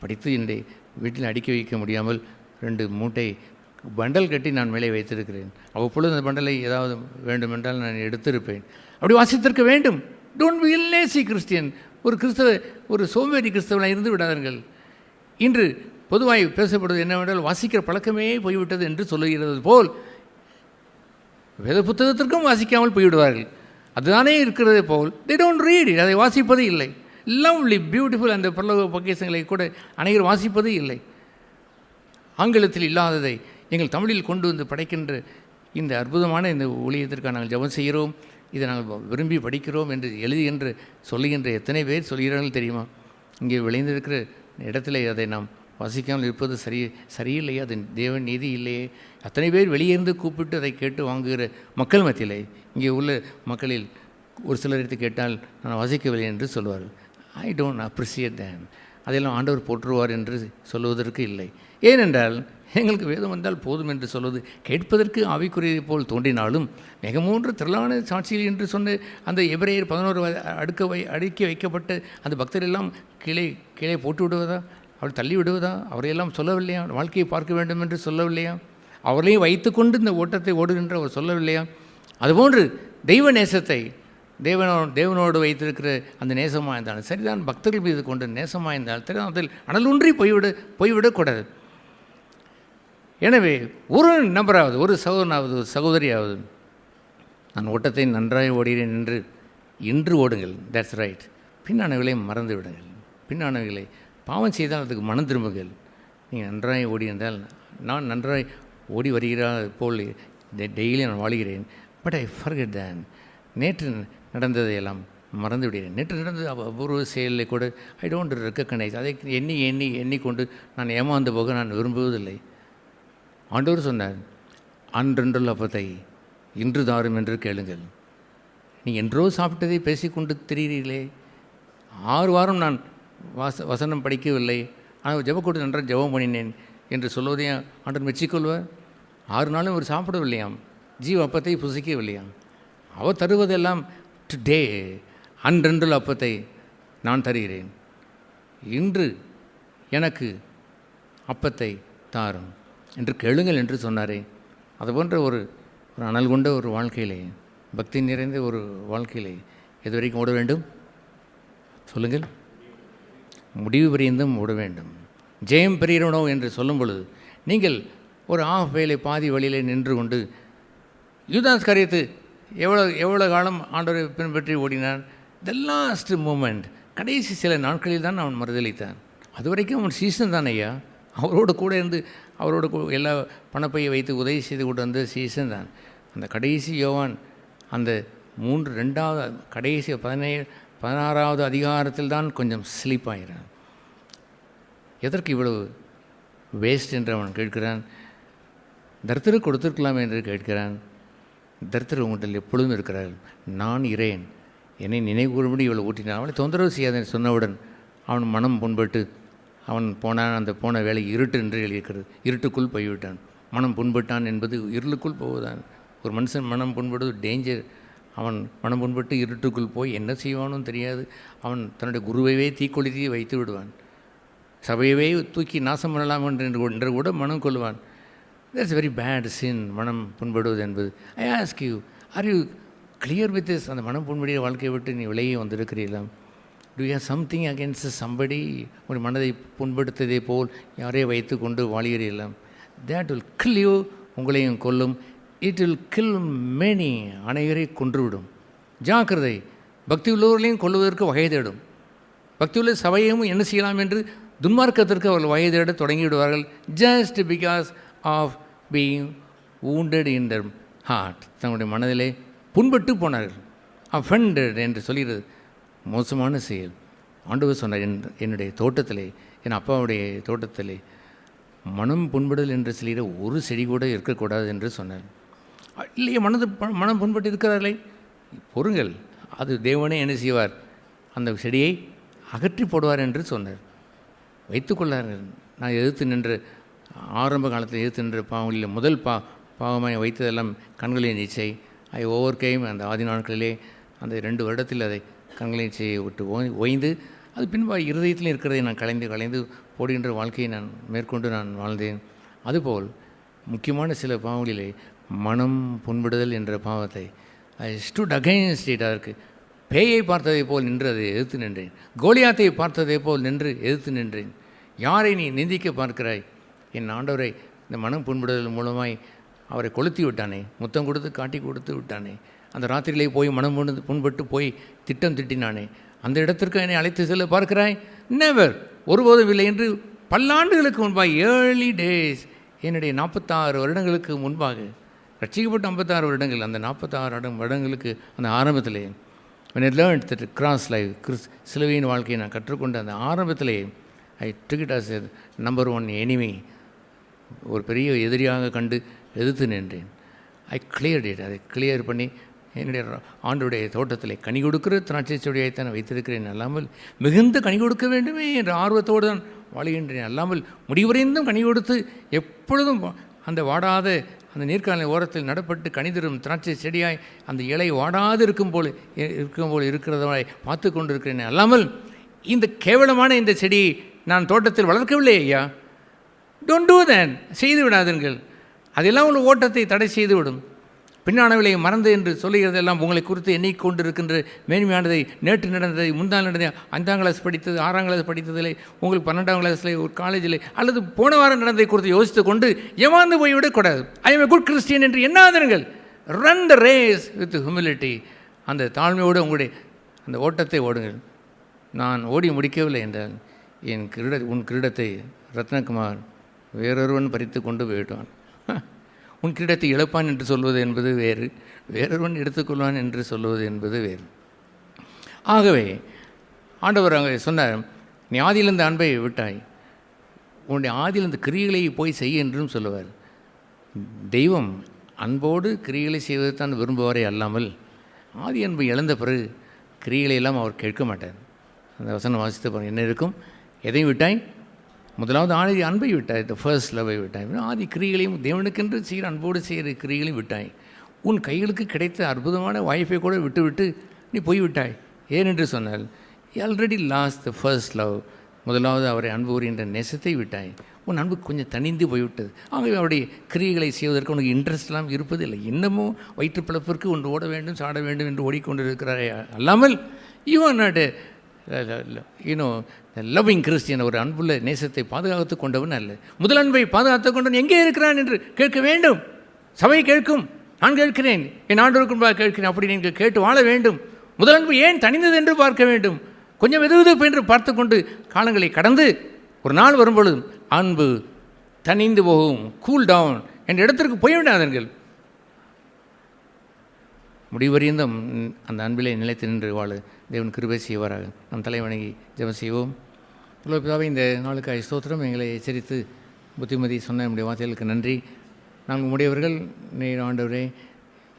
படித்து என்னுடைய வீட்டில் அடுக்கி வைக்க முடியாமல் 2 மூட்டை பண்டல் கட்டி நான் மேலே வைத்திருக்கிறேன். அவ்வப்பொழுது அந்த பண்டலை ஏதாவது வேண்டுமென்றால் நான் எடுத்திருப்பேன். அப்படி வாசித்திருக்க வேண்டும். Don't be lazy Christian. ஒரு சோம்பேறி கிறிஸ்தவனாக இருந்து விடாதீர்கள். இன்று பொதுவாக பேசப்படுவது என்னவென்றால் வாசிக்கிற பழக்கமே போய்விட்டது என்று சொல்லுகிறது போல் வேத புத்தகத்திற்கும் வாசிக்காமல் போய்விடுவார்கள். அதுதானே இருக்கிறதே போல் தே டோன்ட் ரீட் இட். அதை வாசிப்பது இல்லை. லவ்லி பியூட்டிஃபுல் அந்த பரலோக பொக்கிஷங்களை கூட அனைவரும் வாசிப்பது இல்லை. ஆங்கிலத்தில் இல்லாததை எங்கள் தமிழில் கொண்டு வந்து படைக்கின்ற இந்த அற்புதமான இந்த ஊழியத்திற்காக நாங்கள் ஜெபம் செய்கிறோம், இதை நாங்கள் விரும்பி படிக்கிறோம் என்று எழுதுகின்ற சொல்லுகின்ற எத்தனை பேர் சொல்கிறார்கள் தெரியுமா? இங்கே விளைந்திருக்கிற இடத்துல அதை நாம் வாசிக்காமல் இருப்பது சரியில்லையே, அது தேவன் நீதி இல்லையே. அத்தனை பேர் வெளியேருந்து கூப்பிட்டு அதை கேட்டு வாங்குகிற மக்கள் மத்தியிலே இங்கே உள்ள மக்களில் ஒரு சிலர் எடுத்து கேட்டால் நான் வாசிக்கவில்லை என்று சொல்வார்கள். I don't appreciate them. அதெல்லாம் ஆண்டவர் போற்றுவார் என்று சொல்வதற்கு இல்லை. ஏனென்றால் எங்களுக்கு வேதம் வந்தால் போதும் என்று சொல்வது கேட்பதற்கு ஆவிக்குரியதை போல் தோன்றினாலும் மிகமூன்று திரளான சாட்சிகள் என்று சொன்ன அந்த எபிரேயர் 11 அடுக்கி வைக்கப்பட்ட அந்த பக்தரெல்லாம் கீழே போட்டு விடுவதா, அவள் தள்ளி விடுவதா? அவரையெல்லாம் சொல்லவில்லையா? வாழ்க்கையை பார்க்க வேண்டும் என்று சொல்லவில்லையா? அவர்களையும் வைத்துக்கொண்டு இந்த ஓட்டத்தை ஓடுகின்ற அவர் சொல்லவில்லையா? அதுபோன்று தெய்வ நேசத்தை தேவனோடு வைத்திருக்கிற அந்த நேசமாக இருந்தாலும் சரிதான், பக்தர்கள் மீது கொண்டு நேசமாக இருந்தால் அதில் அனலூன்றி போய்விடக்கூடாது. எனவே ஒரு நபராவது, ஒரு சகோதரனாவது, ஒரு சகோதரியாவது நான் ஓட்டத்தை நன்றாக ஓடுகிறேன் என்று இன்று ஓடுங்கள், தட்ஸ் ரைட். பின்னானவர்களை மறந்து விடுங்கள். பின்னானவர்களை பாவம் செய்தால் அதுக்கு மனம் திரும்புங்கள். நீங்கள் நன்றாக ஓடி என்றால் நான் நன்றாக ஓடி வருகிறார் போல் டெய்லி நான் வாழ்கிறேன். பட் ஐ ஃபர்கெட் தேன். நேற்று நடந்ததையெல்லாம் மறந்து விடுகிறேன். நேற்று நடந்தது அபூர்வ செயலில் கூட ஐ டோன்ட் ரெக்கக்னைஸ். அதை எண்ணிக்கொண்டு நான் ஏமாந்து போக நான் விரும்புவதில்லை. ஆண்டவர் சொன்னார், அன்றென்றுள்ள அப்பத்தை இன்று தாரும் என்று கேளுங்கள். நீ என்றோ சாப்பிட்டதை பேசிக்கொண்டு திரிகிறீர்களே. 6 வாரம் நான் வசனம் படிக்கவில்லை, ஆனால் ஜெபக்கூட்டு நன்றாக ஜெபம் பண்ணினேன் என்று சொல்வதையும் ஆண்டவர் மெச்சிக்கொள்வார். 6 நாளும் அவர் சாப்பிடவில்லையாம், ஜீவ அப்பத்தை புசிக்கவில்லையாம். அவர் தருவதெல்லாம் டுடே, அன்றென்றுள்ள அப்பத்தை நான் தருகிறேன். இன்று எனக்கு அப்பத்தை தாரும் என்று கேளுங்கள் என்று சொன்னாரே. அதுபோன்ற ஒரு அனல் கொண்ட ஒரு வாழ்க்கையிலே, பக்தி நிறைந்த ஒரு வாழ்க்கையிலே எது வரைக்கும் ஓட வேண்டும் சொல்லுங்கள்? முடிவு பரியந்தம் ஓட வேண்டும். ஜெயம் பெரியனோ என்று சொல்லும் பொழுது நீங்கள் ஒரு ஆஃப் வேலை பாதி வழியிலே நின்று கொண்டு, யூதாஸ் காரியத்து எவ்வளோ காலம் ஆண்டவரை பின்பற்றி ஓடினான். த லாஸ்ட் மூமெண்ட், கடைசி சில நாட்களில் தான் அவன் மறுதளித்தான். அது வரைக்கும் அவன் சீசன் தான் ஐயா. அவரோடு கூட இருந்து அவரோட எல்லா பணப்பையை வைத்து உதவி செய்து கொண்டு வந்த சீசன் தான். அந்த கடைசி யோவான் அந்த 2வது கடைசி 16வது அதிகாரத்தில் தான் கொஞ்சம் ஸ்லீப் ஆகிறான். எதற்கு இவ்வளவு வேஸ்ட் என்று அவன் கேட்கிறான். தர்த்தர் கொடுத்திருக்கலாம் என்று கேட்கிறான். தர்த்தர் உங்கள்கிட்ட எப்பொழுதும் இருக்கிறார். நான் இரேன், என்னை நினைவுகூறும்படி இவளை ஊட்டினான். அவளை தொந்தரவு செய்யாதன்னு சொன்னவுடன் அவன் மனம் புண்பட்டு அவன் போனான். அந்த போன வேலை இருட்டு என்று எழுதியிருக்கிறது. இருட்டுக்குள் போய்விட்டான். மனம் புண்பட்டான் என்பது இருளுக்குள் போவதான். ஒரு மனுஷன் மனம் புண்படுவது டேஞ்சர். அவன் மனம் புண்பட்டு இருட்டுக்குள் போய் என்ன செய்வானும் தெரியாது. அவன் தன்னுடைய குருவையே தீக்கொளுத்தி வைத்து விடுவான். சபையவே தூக்கி நாசம் பண்ணலாம் என்று கூட மனம் கொள்வான். தட்ஸ் வெரி பேட் சின், மனம் புண்படுவது என்பது. I ask you, are you clear with this? அந்த மனம் புண்படிய வாழ்க்கையை விட்டு நீ விலகி வந்திருக்கிறீர்களா? Do you have something against somebody? உங்கள் மனதை புண்படுத்ததே போல் யாரையே வைத்து கொண்டு வாழ்கிறீர்களா? தேட் வில் கில் யூ, உங்களையும் கொல்லும். இட் வில் கில் மெனி, அனைவரை கொன்றுவிடும். ஜாக்கிரதை, பக்தி உள்ளவர்களையும் கொல்லுவதற்கு வகை தேடும். பக்தியுள்ள சபையும் என்ன செய்யலாம் என்று துன்மார்க்கத்திற்கு அவர்கள் வகை தேட தொடங்கிவிடுவார்கள். Just because of being wounded in their heart, தங்களுடைய மனதிலே புண்பட்டு போனார்கள். offended என்று சொல்கிறது மோசமான செயல். ஆண்டவர் சொன்னார், என்னுடைய தோட்டத்திலே, என் அப்பாவுடைய தோட்டத்திலே மனம் புண்படுதல் என்று சொல்லிட ஒரு செடி கூட இருக்கக்கூடாது என்று சொன்னார். இல்லையே, மனம் புண்பட்டு இருக்கிறார்களே, பொறுங்கள், அது தேவனே என்ன செய்வார், அந்த செடியை அகற்றி போடுவார் என்று சொன்னார். வைத்துக்கொள்ளார்கள். நான் எதிர்த்து நின்று ஆரம்ப காலத்தில் எதிர்த்து நின்ற பாவங்களில் முதல் பாவமாக வைத்ததெல்லாம் கண்களின் இச்சை. ஐ ஓவர் கேம். அந்த ஆதி நாட்களிலே அந்த 2 வருடத்தில் அதை கண்களின் இச்சையை விட்டு ஓய்ந்து அது பின்பாக இருதயத்தில் இருக்கிறதை நான் கலைந்து போடுகின்ற வாழ்க்கையை நான் மேற்கொண்டு நான் வாழ்ந்தேன். அதுபோல் முக்கியமான சில பாவங்களிலே மனம் புண்படுதல் என்ற பாவத்தை ஐ ஸ்டுட் அகைன்ஸ்ட் இட். அதற்கு பேயை பார்த்ததை போல் நின்று அதை எதிர்த்து நின்றேன். கோலியாத்தை பார்த்ததை போல் நின்று எதிர்த்து நின்றேன். யாரை நீ நிந்திக்க பார்க்கிறாய்? என் ஆண்டவரை இந்த மனம் புண்படுதல் மூலமாய் அவரை கொளுத்தி விட்டானே, முத்தம் கொடுத்து காட்டி கொடுத்து விட்டானே, அந்த ராத்திரியிலே போய் மனம் புண்பட்டு போய் திட்டம் திட்டினானே, அந்த இடத்திற்கு என்னை அழைத்து செல்ல பார்க்கிறாய்? நெவர், ஒருபோதும் இல்லை என்று பல்லாண்டுகளுக்கு முன்பாக, ஏர்லி டேஸ், என்னுடைய 46 வருடங்களுக்கு முன்பாக, ரட்சிக்கப்பட்ட 56 வருடங்கள், அந்த 46 வருடங்களுக்கு அந்த ஆரம்பத்திலே when I learned that cross life, சிலுவையின் வாழ்க்கையை நான் கற்றுக்கொண்ட அந்த ஆரம்பத்திலே ஐ took it as a number 1 enemy, ஒரு பெரிய எதிரியாக கண்டு எதிர்த்து நின்றேன். ஐ கிளியர்ட் இட். அதை கிளியர் பண்ணி என்னுடைய ஆண்டுடைய தோட்டத்தில் கனி கொடுக்கிற திராட்சை செடியைத்தான் நான் வைத்திருக்கிறேன். அல்லாமல் மிகுந்த கனி கொடுக்க வேண்டுமே என்ற ஆர்வத்தோடு தான் வாழ்கின்றேன். அல்லாமல் முடிவரைந்தும் கனி கொடுத்து எப்பொழுதும் அந்த வாடாத அந்த நீர்க்கால ஓரத்தில் நடப்பட்டு கனிதரும் திராட்சை செடியாய் அந்த இலை வாடாது இருக்கும் போல் இருக்கிறதாய் பார்த்து கொண்டு இருக்கிறேன். அல்லாமல் இந்த கேவலமான இந்த செடியை நான் தோட்டத்தில் வளர்க்கவில்லை ஐயா. டோன்ட் டூ தட், செய்து விடாதீர்கள். அதெல்லாம் உங்கள் ஓட்டத்தை தடை செய்துவிடும். பின்னானவிலை மறந்து என்று சொல்லுகிறதெல்லாம் உங்களை குறித்து எண்ணிக்கொண்டிருக்கின்ற மேன்மையானதை, நேற்று நடந்ததை, முந்தாள் நடந்ததை, 5ஆம் கிளாஸ் படித்தது, 6ஆம் கிளாஸ் படித்ததில்லை, உங்களுக்கு 12ஆம் கிளாஸில் ஒரு காலேஜில் அல்லது போன வாரம் நடந்ததை குறித்து யோசித்து கொண்டு ஏமாந்து போய்விடக்கூடாது. I am a good Christian என்று எண்ணாதீர்கள். Run the race with humility. அந்த தாழ்மையோடு உங்களுடைய அந்த ஓட்டத்தை ஓடுங்கள். நான் ஓடி முடிக்கவில்லை என்றால் உன் கிரீடத்தை ரத்னகுமார் வேறொருவன் பறித்து கொண்டு போயிட்டான். உன் கிரீடத்தை இழப்பான் என்று சொல்வது என்பது வேறு, வேறொருவன் எடுத்துக்கொள்வான் என்று சொல்வது என்பது வேறு. ஆகவே ஆண்டவர் அங்கே சொன்னார், நீ ஆதியிலிருந்து அன்பை விட்டாய், உன்னுடைய ஆதியிலிருந்து கிரியைகளை போய் செய்ய என்றும் சொல்லுவார். தெய்வம் அன்போடு கிரியைகளை செய்வதை தான் விரும்புவாரே அல்லாமல் ஆதி அன்பை இழந்த பிறகு கிரியைகளை எல்லாம் அவர் கேட்க மாட்டார். அந்த வசனம் வாசித்து பாருங்கள், என்ன இருக்கும்? எதையும் விட்டாய்? முதலாவது ஆதி அன்பை விட்டாய், த ஃபர்ஸ்ட் லவ்வை விட்டாய். ஆதி கிரியைகளையும் தேவனுக்கென்று செய்கிற அன்போடு செய்கிற கிரியைகளையும் விட்டாய். உன் கைகளுக்கு கிடைத்த அற்புதமான வாய்ப்பை கூட விட்டு நீ போய்விட்டாய். ஏனென்று சொன்னால், already lost the first love. முதலாவது அவரை அன்பு கூறுகின்ற நேசத்தை விட்டாய், உன் அன்பு கொஞ்சம் தணிந்து போய்விட்டது. ஆகவே அவருடைய கிரியைகளை செய்வதற்கு உனக்கு இன்ட்ரெஸ்ட்லாம் இருப்பதில்லை. இன்னமும் வயிற்று பிளப்பிற்கு ஒன்று ஓட வேண்டும், சாட வேண்டும் என்று ஓடிக்கொண்டிருக்கிறாரே அல்லாமல் you are not you know loving Christian. ஒரு அன்புள்ள நேசத்தை பாதுகாத்து கொண்டவன் அல்ல. முதல் அன்பை பாதுகாத்து கொண்டவன் எங்கே இருக்கிறான் என்று கேட்க வேண்டும். சபை கேட்கும், நான் கேட்கிறேன், என் ஆண்டவருக்கும் கேட்கிறேன். அப்படி நீங்கள் கேட்டு வாழ வேண்டும். முதல் அன்பு ஏன் தனிந்தது என்று பார்க்க வேண்டும். கொஞ்சம் வெதுவெதுப்பு என்று பார்த்து கொண்டு காலங்களை கடந்து ஒரு நாள் வரும்பொழுது அன்பு தனிந்து போகும், கூல் டவுன் என்ற இடத்திற்கு போய் விடாதீர்கள். முடிவறிந்தும் அந்த அன்பிலே நிலைத்து நின்று வாழ தேவன் கிருபை செய்வாராக. நம் தலைவணங்கி ஜெபம் செய்வோம். பிதாவே, இந்த நாளுக்காய் ஸ்தோத்திரம். எங்களை எச்சரித்து புத்திமதி சொன்ன நம்முடைய வார்த்தைகளுக்கு நன்றி. நாங்கள் உம்முடையவர்கள். நீர் ஆண்டவரே,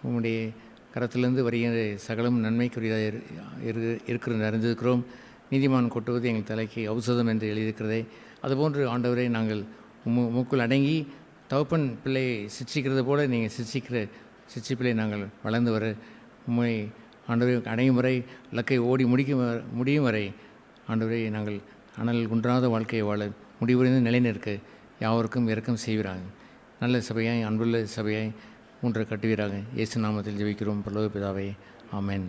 உம்முடைய கரத்திலிருந்து வருகின்ற சகலம் நன்மைக்குரியதாக இருக்கிறது அறிந்திருக்கிறோம். நீதிமான் கொட்டுவது எங்கள் தலைக்கு ஔஷதம் என்று எழுதியிருக்கிறதே, அதுபோன்று ஆண்டவரை நாங்கள் மூக்குள் அடங்கி தகப்பன் பிள்ளையை சிக்ஷிக்கிறது போல நீங்கள் சிக்ஷிப்பிலே நாங்கள் வளர்ந்து வர உண்மை ஆண்டவரை அடையும் வரை, இலக்கை ஓடி முடியும் வரை ஆண்டவரை நாங்கள் அனல் குன்றாத வாழ்க்கையை வாழ முடிவுறிந்து நிலைநிற்க யாவருக்கும் இரக்கம் செய்வீராக. நல்ல சபையாய், அன்புள்ள சபையாய் ஒன்றை கட்டுவீராக. இயேசு நாமத்தில் ஜெபிக்கிறோம் பரலோக பிதாவே, ஆமென்.